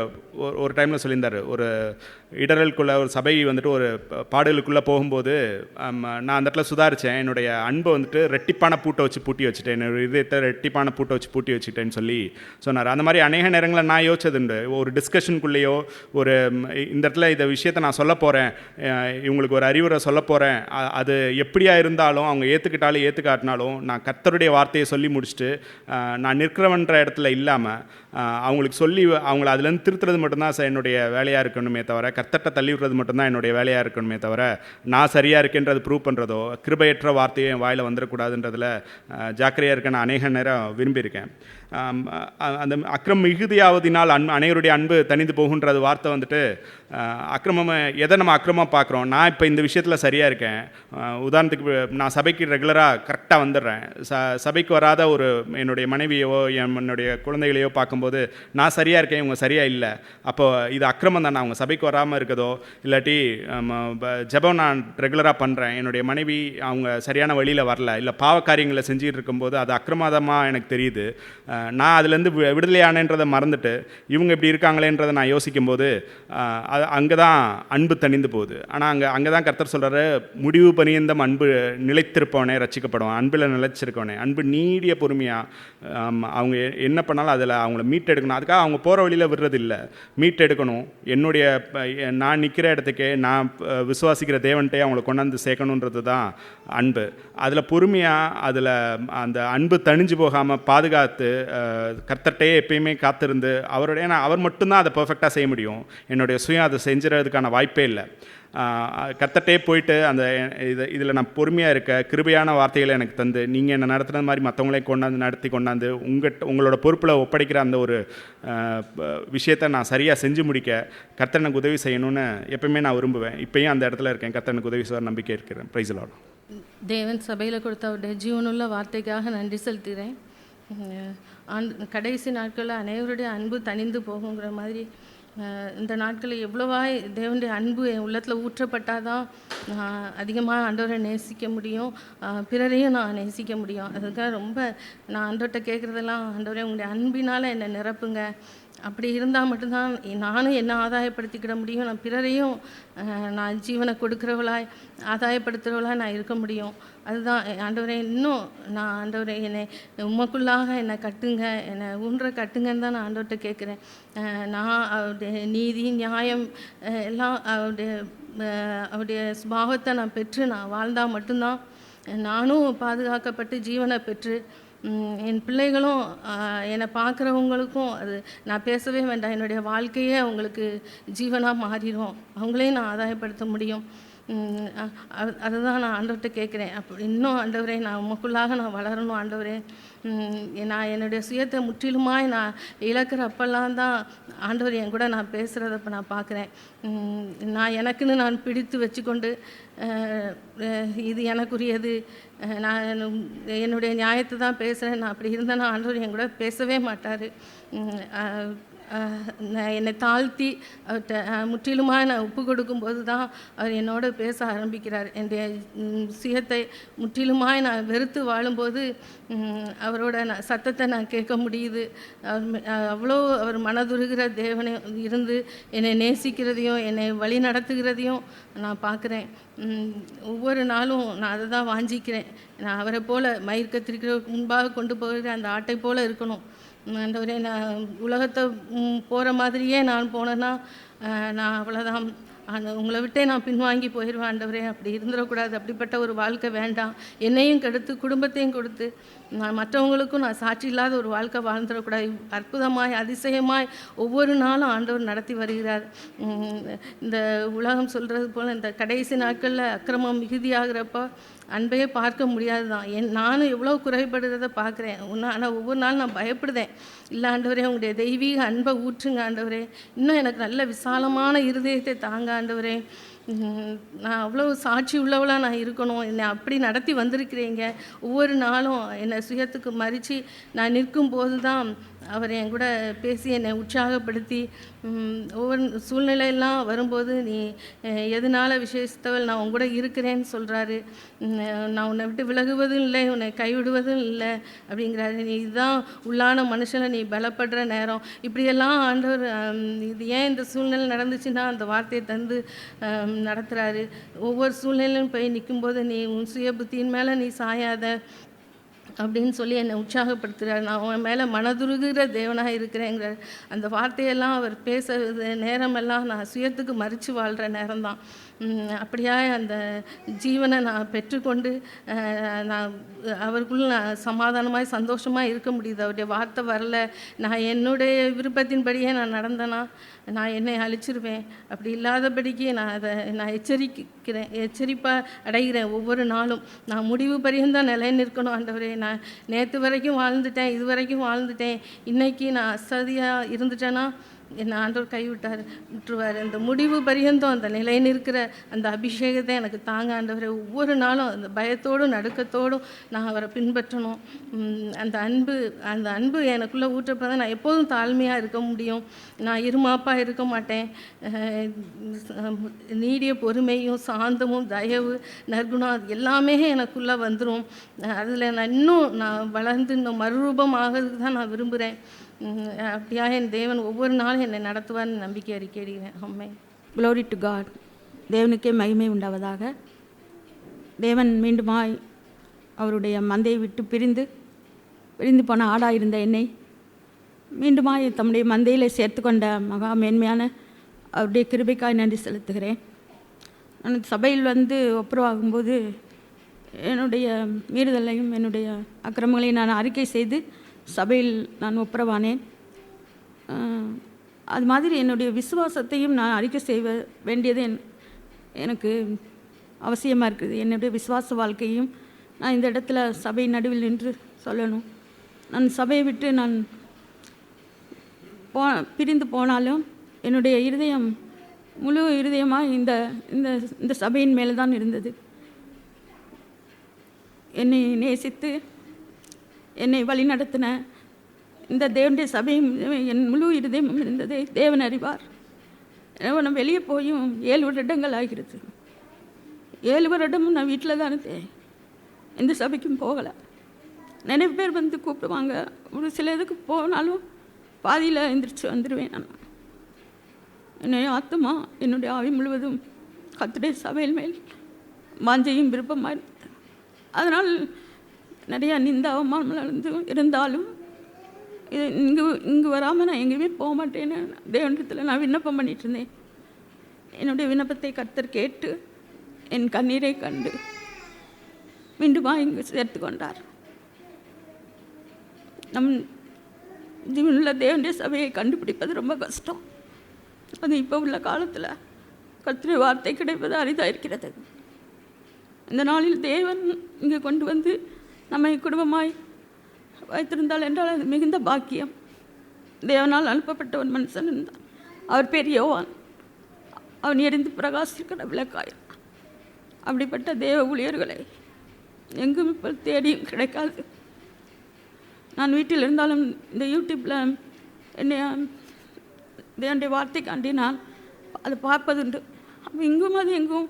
ஒரு டைமில் சொல்லியிருந்தார், ஒரு இடரலுக்குள்ளே ஒரு சபை வந்துட்டு ஒரு பாடலுக்குள்ளே போகும்போது நான் அந்த இடத்துல சுதாரித்தேன். என்னுடைய அன்பை வந்துட்டு ரெட்டிப்பான பூட்டை வச்சு பூட்டி வச்சுட்டேன், என்னோடய இதயத்தை ரெட்டிப்பான பூட்டை வச்சு பூட்டி வச்சுட்டேன்னு சொல்லி சொன்னார். அந்த மாதிரி அநேக நேரங்களில் நான் யோசிச்சதுண்டு, ஒரு டிஸ்கஷனுக்குள்ளேயோ ஒரு இந்த இடத்துல இந்த விஷயத்தை நான் சொல்ல போகிறேன், இவங்களுக்கு ஒரு அறிவுரை சொல்ல போகிறேன், அது எப்படியா இருந்தாலும் அவங்க ஏற்றுக்கிட்டாலும் ஏற்றுக்காட்டினாலும் நான் கர்த்தருடைய வார்த்தையை சொல்லி முடிச்சுட்டு நான் நிற்கிறவன்ற இடத்துல இல்லாமல் அவங்களுக்கு சொல்லி அவங்கள அதுலேருந்து திருத்துறது மட்டும்தான் என்னுடைய வேலையாக இருக்கணுமே தவிர, கர்த்தர்ட்ட தள்ளி விடுறது மட்டும்தான் என்னுடைய வேலையாக இருக்கணுமே தவிர, நான் சரியாக இருக்கேன்றது ப்ரூவ் பண்ணுறதோ கிருபையற்ற வார்த்தையை என் வாயில் வந்துடக்கூடாதுன்றதில் ஜாக்கிரதையாக இருக்க நான் அநேக நேரம் விரும்பியிருக்கேன். அந்த அக்கிரமம் மிகுதியாவதினால் அனைவருடைய அன்பு தனிந்து போகுன்றது வார்த்தை வந்துட்டு அக்கிரமம் எதை நம்ம அக்கிரமமாக பார்க்குறோம். நான் இப்போ இந்த விஷயத்தில் சரியாக இருக்கேன், உதாரணத்துக்கு நான் சபைக்கு ரெகுலராக கரெக்டாக வந்துடுறேன், சபைக்கு வராத ஒரு என்னுடைய மனைவியோ என்னுடைய குழந்தைகளையோ பார்க்கும்போது நான் சரியாக இருக்கேன், இவங்க சரியாக இல்லை, அப்போ இது அக்கிரமம் தானே. அவங்க சபைக்கு வராமல் இருக்கதோ இல்லாட்டி ஜெபம் நான் ரெகுலராக பண்ணுறேன், என்னுடைய மனைவி அவங்க சரியான வழியில் வரல, இல்லை பாவ காரியங்களை செஞ்சுட்டு இருக்கும்போது அது அக்கிரமாதமாக எனக்கு தெரியுது. நான் அதுலேருந்து விடுதலையானேன்றதை மறந்துட்டு இவங்க இப்படி இருக்காங்களேன்றதை நான் யோசிக்கும்போது அங்கே தான் அன்பு தணிந்து போகுது. ஆனால் அங்கே தான் கர்த்தர் சொல்கிறாரு, முடிவு பரியந்தம் அன்பு நிலைத்திருப்பவனே ரட்சிக்கப்படுவான், அன்பில் நிலைச்சிருக்கவனே. அன்பு நீடிய பொறுமையாக அவங்க என்ன பண்ணாலும் அதில் அவங்கள மீட்டெடுக்கணும். அதுக்காக அவங்க போகிற வழியில் விடுறதில்லை, மீட்டெடுக்கணும். நான் நிற்கிற இடத்துக்கே, நான் விசுவாசிக்கிற தேவன்கிட்டே அவங்கள கொண்டாந்து சேர்க்கணுன்றது தான் அன்பு. அதில் பொறுமையாக அதில் அந்த அன்பு தணிஞ்சு போகாமல் பாதுகாத்து கர்த்தர்கிட்டே எப்பயுமே காத்திருந்து அவருடைய, ஏன்னா அவர் மட்டும்தான் அதை பர்ஃபெக்டாக செய்ய முடியும். என்னுடைய சுயம் அதை செஞ்சுறதுக்கான வாய்ப்பே இல்லை. கர்த்தர்கிட்டே போயிட்டு அந்த இதில் நான் பொறுமையாக இருக்க, கிருபையான வார்த்தைகளை எனக்கு தந்து நீங்கள் என்னை நடத்துகிற மாதிரி மற்றவங்களையும் கொண்டாந்து உங்களோட பொறுப்பில் ஒப்படைக்கிற அந்த ஒரு விஷயத்தை நான் சரியாக செஞ்சு முடிக்க கர்த்தர் எனக்கு உதவி செய்யணும்னு எப்பயுமே நான் விரும்புவேன். இப்பயும் அந்த இடத்துல இருக்கேன். கர்த்தர் எனக்கு உதவி செய்ய நம்பிக்கை இருக்கிறேன். Praise the Lord. தேவன் சபையில் கொடுத்த அவருடைய ஜீவனுள்ள வார்த்தைக்காக நன்றி செலுத்துகிறேன். கடைசி நாட்களில் அனைவருடைய அன்பு தணிந்து போகுங்கிற மாதிரி இந்த நாட்களில் எவ்வளவாய் தேவனுடைய அன்பு என் உள்ளத்தில் ஊற்றப்பட்டால் தான் நான் அதிகமாக ஆண்டவரை நேசிக்க முடியும், பிறரையும் நான் நேசிக்க முடியும். அதுக்காக ரொம்ப நான் ஆண்டவர்கிட்ட கேட்குறதெல்லாம், ஆண்டவரே உங்களுடைய அன்பினால் என்னை நிரப்புங்க, அப்படி இருந்தால் மட்டும்தான் நானும் என்ன ஆதாயப்படுத்திக்கிட முடியும், நான் பிறரையும் நான் ஜீவனை கொடுக்குறவளாய் ஆதாயப்படுத்துகிறவளாய் நான் இருக்க முடியும். அதுதான் ஆண்டவரே, இன்னும் நான் ஆண்டவரே என்னை உமக்குள்ளாக என்னை கட்டுங்க, என்னை ஊன்ற கட்டுங்கன்னு தான் நான் ஆண்டவர்கிட்ட கேட்குறேன். நான் அவருடைய நீதி நியாயம் எல்லாம் அவருடைய சுபாவத்தை நான் பெற்று நான் வாழ்ந்தால் மட்டும்தான் நானும் பாதுகாக்கப்பட்டு ஜீவனை பெற்று என் பிள்ளைகளும் என்னை பார்க்குறவங்களுக்கும் அது நான் பேசவே வேண்டாம், என்னுடைய வாழ்க்கையே அவங்களுக்கு ஜீவனாக மாறிடும், அவங்களையும் நான் ஆதாயப்படுத்த முடியும். அதுதான் நான் ஆண்டவர்கிட்ட கேட்குறேன். அப்படி இன்னும் ஆண்டவரே நான் உமக்குள்ளாக நான் வளரணும் ஆண்டவரே. நான் என்னுடைய சுயத்தை முற்றிலுமாய் நான் இழக்கிற அப்பெல்லாம் தான் ஆண்டவர் என் கூட நான் பேசுகிறத இப்போ நான் பார்க்குறேன். நான் எனக்குன்னு நான் பிடித்து வச்சுக்கொண்டு இது எனக்குரியது, நான் என்னுடைய நியாயத்தை தான் பேசுகிறேன், நான் அப்படி இருந்தேன்னா ஆண்டவர் என் கூட பேசவே மாட்டார். என்னை தாழ்த்தி அவர்கிட்ட முற்றிலுமாக நான் ஒப்பு கொடுக்கும்போது தான் அவர் என்னோட பேச ஆரம்பிக்கிறார். என்னுடைய சுயத்தை முற்றிலுமாய் நான் வெறுத்து வாழும்போது அவரோட சத்தத்தை நான் கேட்க முடியுது. அவ்வளோ அவர் மனதுருகிற தேவனை இருந்து என்னை நேசிக்கிறதையும் என்னை வழி நடத்துகிறதையும் நான் பார்க்குறேன். ஒவ்வொரு நாளும் நான் அதை தான் வாஞ்சிக்கிறேன். நான் அவரை போல் மயிர் கத்திரிக்கிறதுக்கு முன்பாக கொண்டு போகிற அந்த ஆட்டை போல் இருக்கணும். ஆண்டவரே, நான் உலகத்தை போகிற மாதிரியே நான் போனேன்னா நான் அவ்வளோதான், உங்களை விட்டே நான் பின்வாங்கி போயிடுவேன். ஆண்டவரே, அப்படி இருந்துடக்கூடாது. அப்படிப்பட்ட ஒரு வாழ்க்கை வேண்டாம். என்னையும் கெடுத்து குடும்பத்தையும் கொடுத்து நான் மற்றவங்களுக்கும் நான் சாட்சி இல்லாத ஒரு வாழ்க்கை வாழ்ந்துடக்கூடாது. அற்புதமாய் அதிசயமாய் ஒவ்வொரு நாளும் ஆண்டவர் நடத்தி வருகிறார். இந்த உலகம் சொல்கிறது போல் இந்த கடைசி நாட்களில் அக்கிரமம் மிகுதியாகிறப்போ அன்பையே பார்க்க முடியாது தான். நானும் எவ்வளோ குறைபடுறதை பார்க்குறேன். ஆனால் ஒவ்வொரு நாளும் நான் பயப்படுதேன். இல்லை ஆண்டவரே, உங்களுடைய தெய்வீக அன்பை ஊற்றுங்க ஆண்டவரே. இன்னும் எனக்கு நல்ல விசாலமான இருதயத்தை தாங்க ஆண்டவரே. நான் அவ்வளோ சாட்சி உள்ளவளாக நான் இருக்கணும். என்னை அப்படி நடத்தி வந்திருக்கிறீங்க. ஒவ்வொரு நாளும் என்னை சுயத்துக்கு மறித்து நான் நிற்கும் போது தான் அவர் என் கூட பேசி என்னை உற்சாகப்படுத்தி ஒவ்வொரு சூழ்நிலையெல்லாம் வரும்போது நீ எதனால் விசேஷத்தவள், நான் உன் கூட இருக்கிறேன்னு சொல்கிறாரு. நான் உன்னை விட்டு விலகுவதும் இல்லை, உன்னை கைவிடுவதும் இல்லை அப்படிங்கிறாரு. நீ இதுதான் உள்ளான மனுஷனை நீ பலப்படுற நேரம். இப்படியெல்லாம் ஆண்டவர் இது ஏன் இந்த சூழ்நிலை நடந்துச்சுன்னா அந்த வார்த்தையை தந்து நடத்துகிறாரு. ஒவ்வொரு சூழ்நிலையும் போய் நிற்கும்போது நீ உன் சுய புத்தியின் மேலே நீ சாயாத அப்படின்னு சொல்லி என்னை உற்சாகப்படுத்துகிறார். நான் அவன் மேலே மனதுருகிற தேவனாக இருக்கிறேங்கிறார். அந்த வார்த்தையெல்லாம் அவர் பேச நேரமெல்லாம் நான் சுயத்துக்கு மறித்து வாழ்கிற நேரம்தான். அப்படியா அந்த ஜீவனை நான் பெற்றுக்கொண்டு நான் அவருக்குள்ள நான் சமாதானமாய் சந்தோஷமாக இருக்க முடியுது. அவருடைய வார்த்தை வரல, நான் என்னுடைய விருப்பத்தின்படியே நான் நடந்தேன்னா நான் என்னை அழிச்சிருவேன். அப்படி இல்லாதபடிக்கு நான் எச்சரிப்பாக அடைகிறேன். ஒவ்வொரு நாளும் நான் முடிவு பரியந்தான் நிலை நிற்கணும் ஆண்டவரே. நான் நேற்று வரைக்கும் வாழ்ந்துட்டேன், இது வரைக்கும் வாழ்ந்துட்டேன், இன்றைக்கி நான் அசதியாக இருந்துட்டேன்னா என்னை ஆண்டவர் விட்டுருவார். இந்த முடிவு பரியந்தம் அந்த நிலை நிற்கிற அந்த அபிஷேகத்தை எனக்கு தாங்க ஆண்டவரே. ஒவ்வொரு நாளும் அந்த பயத்தோடும் நடுக்கத்தோடும் நான் அவரை பின்பற்றணும். அந்த அன்பு எனக்குள்ளே ஊற்றப்பதான் நான் எப்போதும் தாழ்மையாக இருக்க முடியும். நான் இருமாப்பாக இருக்க மாட்டேன். நீடிய பொறுமையும் சாந்தமும் தயவு நற்குணம் அது எல்லாமே எனக்குள்ளே வந்துடும். அதில் நான் வளர்ந்து இன்னும் மறுரூபம் ஆகிறதுக்கு தான் நான் விரும்புகிறேன். அப்படியா என் தேவன் ஒவ்வொரு நாளும் என்னை நடத்துவார்னு நம்பிக்கை அறிக்கையிடுகிறேன். ஆமென். Glory to God. தேவனுக்கே மகிமை உண்டாவதாக. தேவன் மீண்டுமாய் அவருடைய மந்தையை விட்டு பிரிந்து போன ஆடாக இருந்த என்னை மீண்டுமாய் தம்முடைய மந்தையில் சேர்த்து கொண்ட மகா மேன்மையான அவருடைய கிருபைக்காய் நன்றி செலுத்துகிறேன். நான் சபையில் ஒப்புரவாகும்போது என்னுடைய மீறுதலையும் என்னுடைய அக்கிரமங்களையும் நான் அறிக்கை செய்து சபையில் நான் ஒப்புரவானேன். அது மாதிரி என்னுடைய விசுவாசத்தையும் நான் அறிக்கை செய்ய வேண்டியது எனக்கு அவசியமாக இருக்குது. என்னுடைய விசுவாச வாழ்க்கையும் நான் இந்த இடத்துல சபை நடுவில் நின்று சொல்லணும். நான் சபையை விட்டு நான் பிரிந்து போனாலும் என்னுடைய இருதயம் முழு இருதயமாக இந்த சபையின் மேலே தான் இருந்தது. என்னை நேசித்து என்னை வழி நடத்தின இந்த தேவனுடைய சபையும் என் முழு இருதயமும் இருந்ததை தேவன் அறிவார். நான் வெளியே போயும் 7 வருடங்கள் ஆகிறது. 7 வருடமும் நான் வீட்டில் தான் இருந்தேன். எந்த சபைக்கும் போகலை. நிறைய பேர் கூப்பிடுவாங்க. ஒரு சில இதுக்கு போனாலும் பாதியில் எந்திரிச்சு வந்துடுவேன். நான் என்னுடைய ஆத்மா என்னுடைய ஆவி முழுவதும் கர்த்தருடைய சபையில் மேல் வாஞ்சையும் விருப்பமாக இருந்தது. அதனால் நிறையா நிந்த அவமானம் இருந்தாலும் இது இங்கு வராமல் நான் எங்கேயுமே போக மாட்டேன்னு தேவனிடத்தில் நான் விண்ணப்பம் பண்ணிட்டு இருந்தேன். என்னுடைய விண்ணப்பத்தை கர்த்தர் கேட்டு என் கண்ணீரை கண்டு மீண்டுமா இங்கு சேர்த்து கொண்டார். நம் ஜீவனுள்ள தேவனுடைய சபையை கண்டுபிடிப்பது ரொம்ப கஷ்டம். அது இப்போ உள்ள காலத்தில் கர்த்தருடைய வார்த்தை கிடைப்பது அரிதாக இருக்கிறது. இந்த நாளில் தேவன் இங்கே கொண்டு நம்மை குடும்பமாய் வைத்திருந்தால் என்றால் அது மிகுந்த பாக்கியம். தேவனால் அனுப்பப்பட்ட ஒரு மனுஷன் இருந்தான். அவர் பேர் யோவான். அவன் எரிந்து பிரகாசிக்கிற விளக்காயம். அப்படிப்பட்ட தேவ ஊழியர்களை எங்கும் இப்போ தேடியும் கிடைக்காது. நான் வீட்டில் இருந்தாலும் இந்த யூடியூப்பில் என்னை தேவனுடைய வார்த்தைக்காண்டி நான் அதை பார்ப்பதுண்டு. அப்போ இங்கும் அது எங்கும்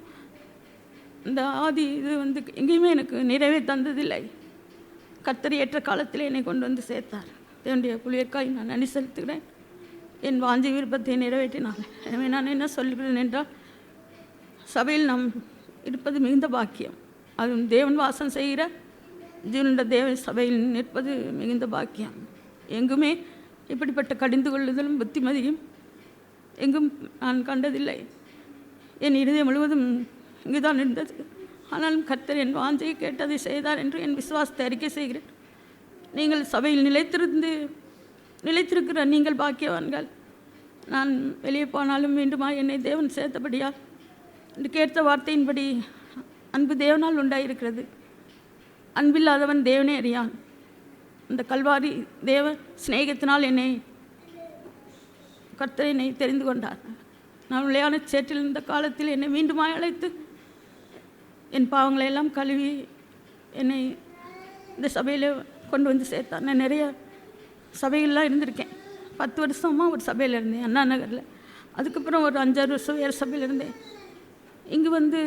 இந்த ஆதி இது வந்து எங்கேயுமே எனக்கு நிறைவே தந்ததில்லை. கர்த்தர் ஏற்ற காலத்தில் என்னை கொண்டு வந்து சேர்த்தார். தேவனுடைய புலியக்காய் நான் நன்றி செலுத்துகிறேன். என் வாஞ்சி விருப்பத்தை நிறைவேற்றினான். எனவே நான் என்ன சொல்கிறேன் என்றால், சபையில் நாம் இருப்பது மிகுந்த பாக்கியம். அதுவும் தேவன் வாசம் செய்கிற ஜீவனுள்ள தேவ சபையில் நிற்பது மிகுந்த பாக்கியம். எங்குமே இப்படிப்பட்ட கடிந்து கொள்ளுதலும் புத்திமதியும் எங்கும் நான் கண்டதில்லை. என் இருதயம் முழுவதும் இங்குதான் இருந்தது. ஆனாலும் கர்த்தர் என் வாஞ்சையை கேட்டதை செய்தார் என்று என் விசுவாசத்தை அறிக்கை செய்கிறேன். நீங்கள் சபையில் நிலைத்திருக்கிற நீங்கள் பாக்கியவான்கள். நான் வெளியே போனாலும் மீண்டுமா என்னை தேவன் சேர்த்தபடியால் என்று கேட்ட வார்த்தையின்படி அன்பு தேவனால் உண்டாயிருக்கிறது. அன்பில்லாதவன் தேவனே அறியான். அந்த கல்வாரி தேவ சிநேகத்தினால் கர்த்தர் என்னை தெரிந்து கொண்டார். நான் விளையாட சேற்றில் இருந்த காலத்தில் என்னை மீண்டுமாய் அழைத்து என் பாவங்களை எல்லாம் கழுவி என்னை இந்த சபையில் கொண்டு வந்து சேர்த்தார். நான் நிறைய சபைகள்லாம் இருந்திருக்கேன். 10 வருஷமாக ஒரு சபையில் இருந்தேன், அண்ணா நகரில். அதுக்கப்புறம் ஒரு 5-6 வருஷம் வேறு சபையில் இருந்தேன். இங்கு வந்து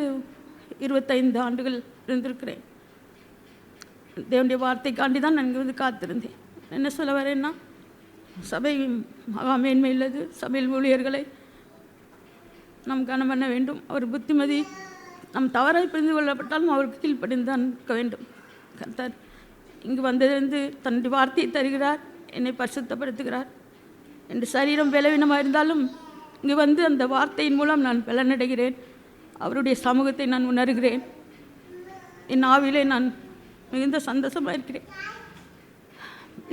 25 ஆண்டுகள் இருந்திருக்கிறேன். தேவனுடைய வார்த்தைக்காண்டி தான் நான் இங்கே வந்து காத்திருந்தேன். என்ன சொல்ல வரேன்னா, சபை மகா மேன்மை உள்ளது. சபையில் ஊழியர்களை நாம் கனம் பண்ண வேண்டும். அவர் புத்திமதி நம் தவறாய் புரிந்து கொள்ளப்பட்டாலும் அவருக்கு கீழ்ப்படிந்து தான் இருக்க வேண்டும். கர்த்தர் இங்கு வந்ததிலிருந்து தன்னுடைய வார்த்தையை தருகிறார், என்னை பரிசுத்தப்படுத்துகிறார். என் சரீரம் பலவீனமாக இருந்தாலும் இங்கு வந்து அந்த வார்த்தையின் மூலம் நான் பலனடைகிறேன். அவருடைய சமூகத்தை நான் உணர்கிறேன். என் ஆவிலே நான் மிகுந்த சந்தோஷமாக இருக்கிறேன்.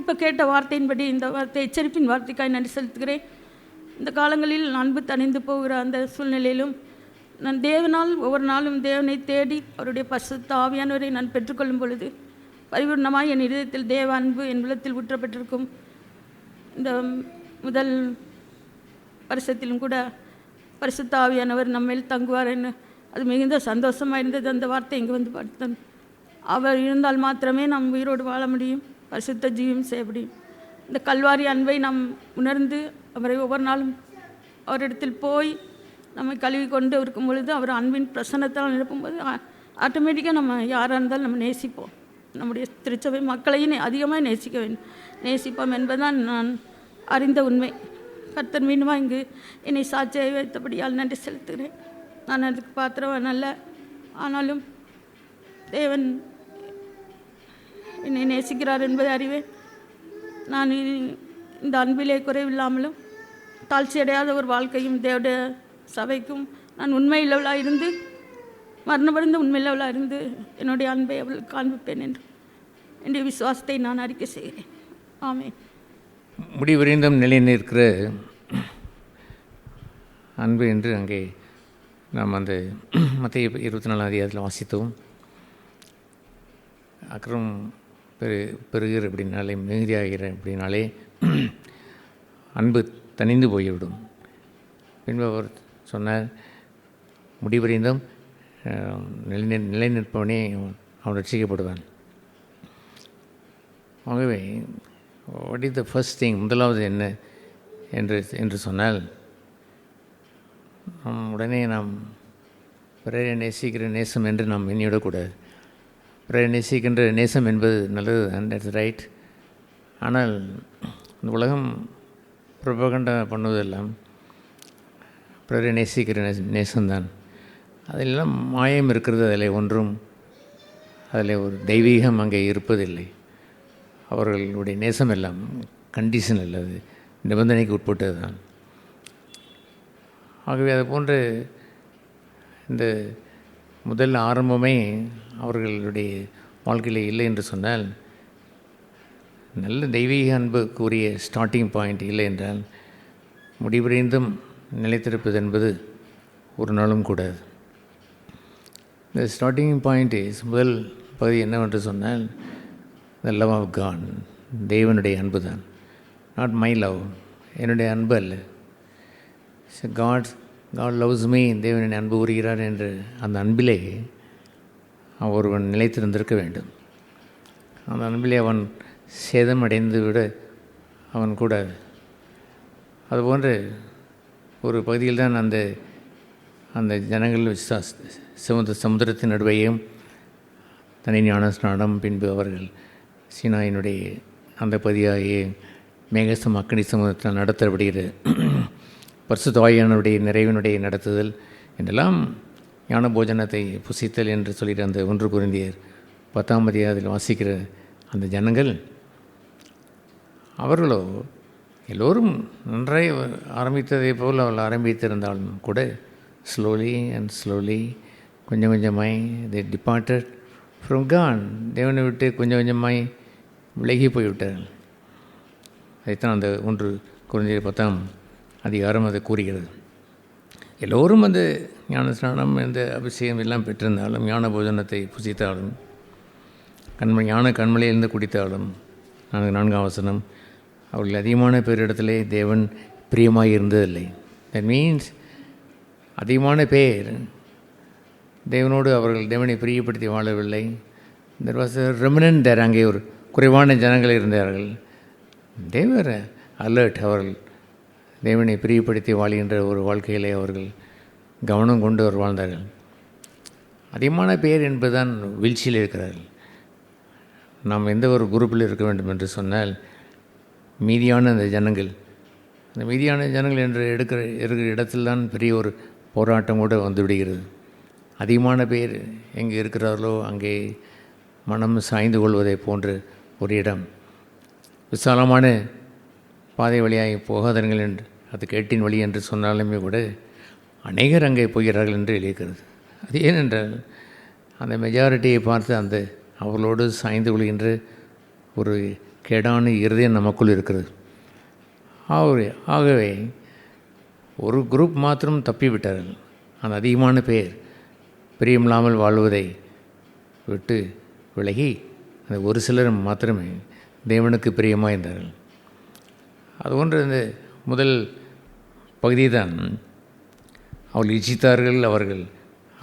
இப்போ கேட்ட வார்த்தையின்படி இந்த வார்த்தை எச்சரிப்பின் வார்த்தைக்காய் நன்றி செலுத்துகிறேன். இந்த காலங்களில் அன்பு தணிந்து போகிற அந்த சூழ்நிலையிலும் நான் தேவனால் ஒவ்வொரு நாளும் தேவனை தேடி அவருடைய பரிசுத்த ஆவியானவரை நான் பெற்றுக்கொள்ளும் பொழுது பரிபூர்ணமாய் என் இதயத்தில் தேவ அன்பு என் உள்ளத்தில் ஊற்றப்பட்டிருக்கும். இந்த முதல் வருஷத்திலும் கூட பரிசுத்த ஆவியானவர் நம்மேல் தங்குவார் என்று அது மிகுந்த சந்தோஷமாக இருந்தது. அந்த வார்த்தை இங்கே வந்து பார்த்தேன். அவர் இருந்தால் மாத்திரமே நாம் உயிரோடு வாழ முடியும், பரிசுத்த ஜீவம் செய்ய முடியும். இந்த கல்வாரி அன்பை நாம் உணர்ந்து அவரை ஒவ்வொரு நாளும் அவரிடத்தில் போய் நம்மை கழுவி கொண்டு இருக்கும் பொழுது அவர் அன்பின் பிரசன்னத்தால் நிரப்பும்போது ஆட்டோமேட்டிக்காக நம்ம யாராக இருந்தாலும் நம்ம நேசிப்போம். நம்முடைய திருச்சபை மக்களையும் அதிகமாக நேசிக்க வேண்டும், நேசிப்போம் என்பதுதான் நான் அறிந்த உண்மை. கர்த்தர் மீண்டுமா இங்கு என்னை சாட்சியை வைத்தபடியால் நன்றி செலுத்துகிறேன். நான் அதுக்கு பாத்திரம் அல்ல, ஆனாலும் தேவன் என்னை நேசிக்கிறார் என்பதை அறிவேன். நான் இந்த அன்பிலே குறைவில்லாமலும் தாழ்ச்சி அடையாத ஒரு வாழ்க்கையும் தேவடைய சபைக்கும் நான் உண்மையுள்ளவளாக இருந்து மரணமடைந்த உண்மையுள்ளவளாக இருந்து என்னுடைய அன்பை அவளுக்கு காண்பிப்பேன் என்று என்னுடைய விசுவாசத்தை நான் அறிக்கை செய்கிறேன். ஆமென். முடிவறிந்தும் நிலை நிற்கிற அன்பு என்று அங்கே நாம் அந்த மத்திய 24 அதிகாரத்தில் வாசித்தோம். அக்கறம் பெறுகிற அப்படின்னாலே மிகுதியாகிற அப்படின்னாலே அன்பு தணிந்து போய்விடும். பின்பு அவர் சொன்னார், முடிவறிந்தும் நிலை நிற்பவனே அவன் ரட்சிக்கப்படுவான். ஆகவே what is the first thing, முதலாவது என்ன என்று சொன்னால், உடனே நாம் பிறரை நேசிக்கிற நேசம் என்று நாம் எண்ணிவிடக்கூடாது. பிறரை நேசிக்கின்ற நேசம் என்பது நல்லது, அண்ட் இட்ஸ் ரைட். ஆனால் இந்த உலகம் புரபகண்டா பண்ணுவதெல்லாம் பிறரை நேசிக்கிற நேசம்தான். அதிலெல்லாம் மாயம் இருக்கிறது, அதில் ஒரு தெய்வீகம் அங்கே இருப்பதில்லை. அவர்களுடைய நேசம் எல்லாம் கண்டிஷன் அல்லது நிபந்தனைக்கு உட்பட்டது தான். ஆகவே அது போன்ற இந்த முதல் ஆரம்பமே அவர்களுடைய வாழ்க்கையில் இல்லை என்று சொன்னால், நல்ல தெய்வீக அன்புக்குரிய ஸ்டார்டிங் பாயிண்ட் இல்லை என்றால் முடிவடைந்தும் நிலைத்திருப்பது என்பது ஒரு நாளும் கூடாது. இந்த ஸ்டார்டிங் பாயிண்ட் முதல் பகுதி என்னவென்று சொன்னால், த லவ் ஆஃப் காட், தேவனுடைய அன்பு தான். நாட் மை லவ், என்னுடைய அன்பு அல்ல. காட் லவ்ஸ் மீ, தேவன் அன்பு கூறுகிறார் என்று அந்த அன்பிலே ஒருவன் நிலைத்திருந்திருக்க வேண்டும். அந்த அன்பிலே அவன் சேதமடைந்து விட அவன் கூட. அதுபோன்று ஒரு பகுதியில் தான் அந்த ஜனங்கள் சமுத்திரத்தின் நடுவையும் தனி ஞான ஸ்நானம், பின்பு அவர்கள் சீனாயினுடைய அந்த பகுதியாகிய மேகசம் அக்னி சமுத்திரத்தில் நடத்தப்படுகிறது. பரிசுத்த ஆவியானவருடைய நிறைவினுடைய நடத்துதல் என்றெல்லாம் ஞான போஜனத்தை புசித்தல் என்று சொல்லிட்டு அந்த 1 கொரிந்தியர் 10ஆம் அதிகாரத்தில் வாசிக்கிற அந்த ஜனங்கள், அவர்களோ எல்லோரும் நன்றாய் ஆரம்பித்ததை போல் அவள் ஆரம்பித்திருந்தாலும் கூட ஸ்லோலி கொஞ்சம் கொஞ்சமாய் they departed from God. தேவனை விட்டு கொஞ்சம் கொஞ்சமாய் விலகி போய்விட்டார்கள். அதைத்தான் அந்த 1 கொரிந்தியர் 10ஆம் அதிகாரம் அதை கூறுகிறது. எல்லோரும் அந்த ஞான ஸ்நானம், இந்த அபிஷேகம் எல்லாம் பெற்றிருந்தாலும், ஞான போஜனத்தை புசித்தாலும், ஞான கண்மலையிலிருந்து குடித்தாலும், 4ஆம் வசனம், அவர்கள் அதிகமான பேரிடத்திலே தேவன் பிரியமாக இருந்ததில்லை. தட் மீன்ஸ் அதிகமான பேர் தேவனோடு அவர்கள் தேவனை பிரியப்படுத்தி வாழவில்லை. தெர் வாஸ் எ ரெமினன்ட் தேர். அங்கே ஒரு குறைவான ஜனங்கள் இருந்தார்கள். தேவர் அலர்ட். அவர்கள் தேவனை பிரியப்படுத்தி வாழ்கின்ற ஒரு வாழ்க்கையிலே அவர்கள் கவனம் கொண்டு அவர் வாழ்ந்தார்கள். அதிகமான பேர் என்பதுதான் வீழ்ச்சியில் இருக்கிறார்கள். நாம் எந்த ஒரு குரூப்பில் இருக்க வேண்டும் என்று சொன்னால், மீதியான அந்த மீதியான ஜனங்கள் என்று இருக்கிற இடத்தில்தான் பெரிய ஒரு போராட்டம் கூட வந்து விடுகிறது. அதிகமான பேர் எங்கே இருக்கிறார்களோ அங்கே மனம் சாய்ந்து கொள்வதை போன்ற ஒரு இடம். விசாலமான பாதை வழியாக போகாதீர்கள் என்று அது கேட்டின் வழி என்று சொன்னாலுமே கூட அநேகர் அங்கே போகிறார்கள் என்று எழுதியிருக்கிறது. அது ஏனென்றால் அந்த மெஜாரிட்டியை பார்த்து அவர்களோடு சாய்ந்து கொள்கின்ற ஒரு கேடான இருதயம் நமக்குள் இருக்கிறது. ஆகவே ஒரு குரூப் மாத்திரம் தப்பிவிட்டார்கள். அந்த அதிகமான பேர் பிரியமில்லாமல் வாழ்வதை விட்டு விலகி அந்த ஒரு சிலர் மாத்திரமே தேவனுக்கு பிரியமாக இருந்தார்கள். அது ஒன்று இந்த முதல் பகுதி தான். அவர்கள் இச்சித்தார்கள்,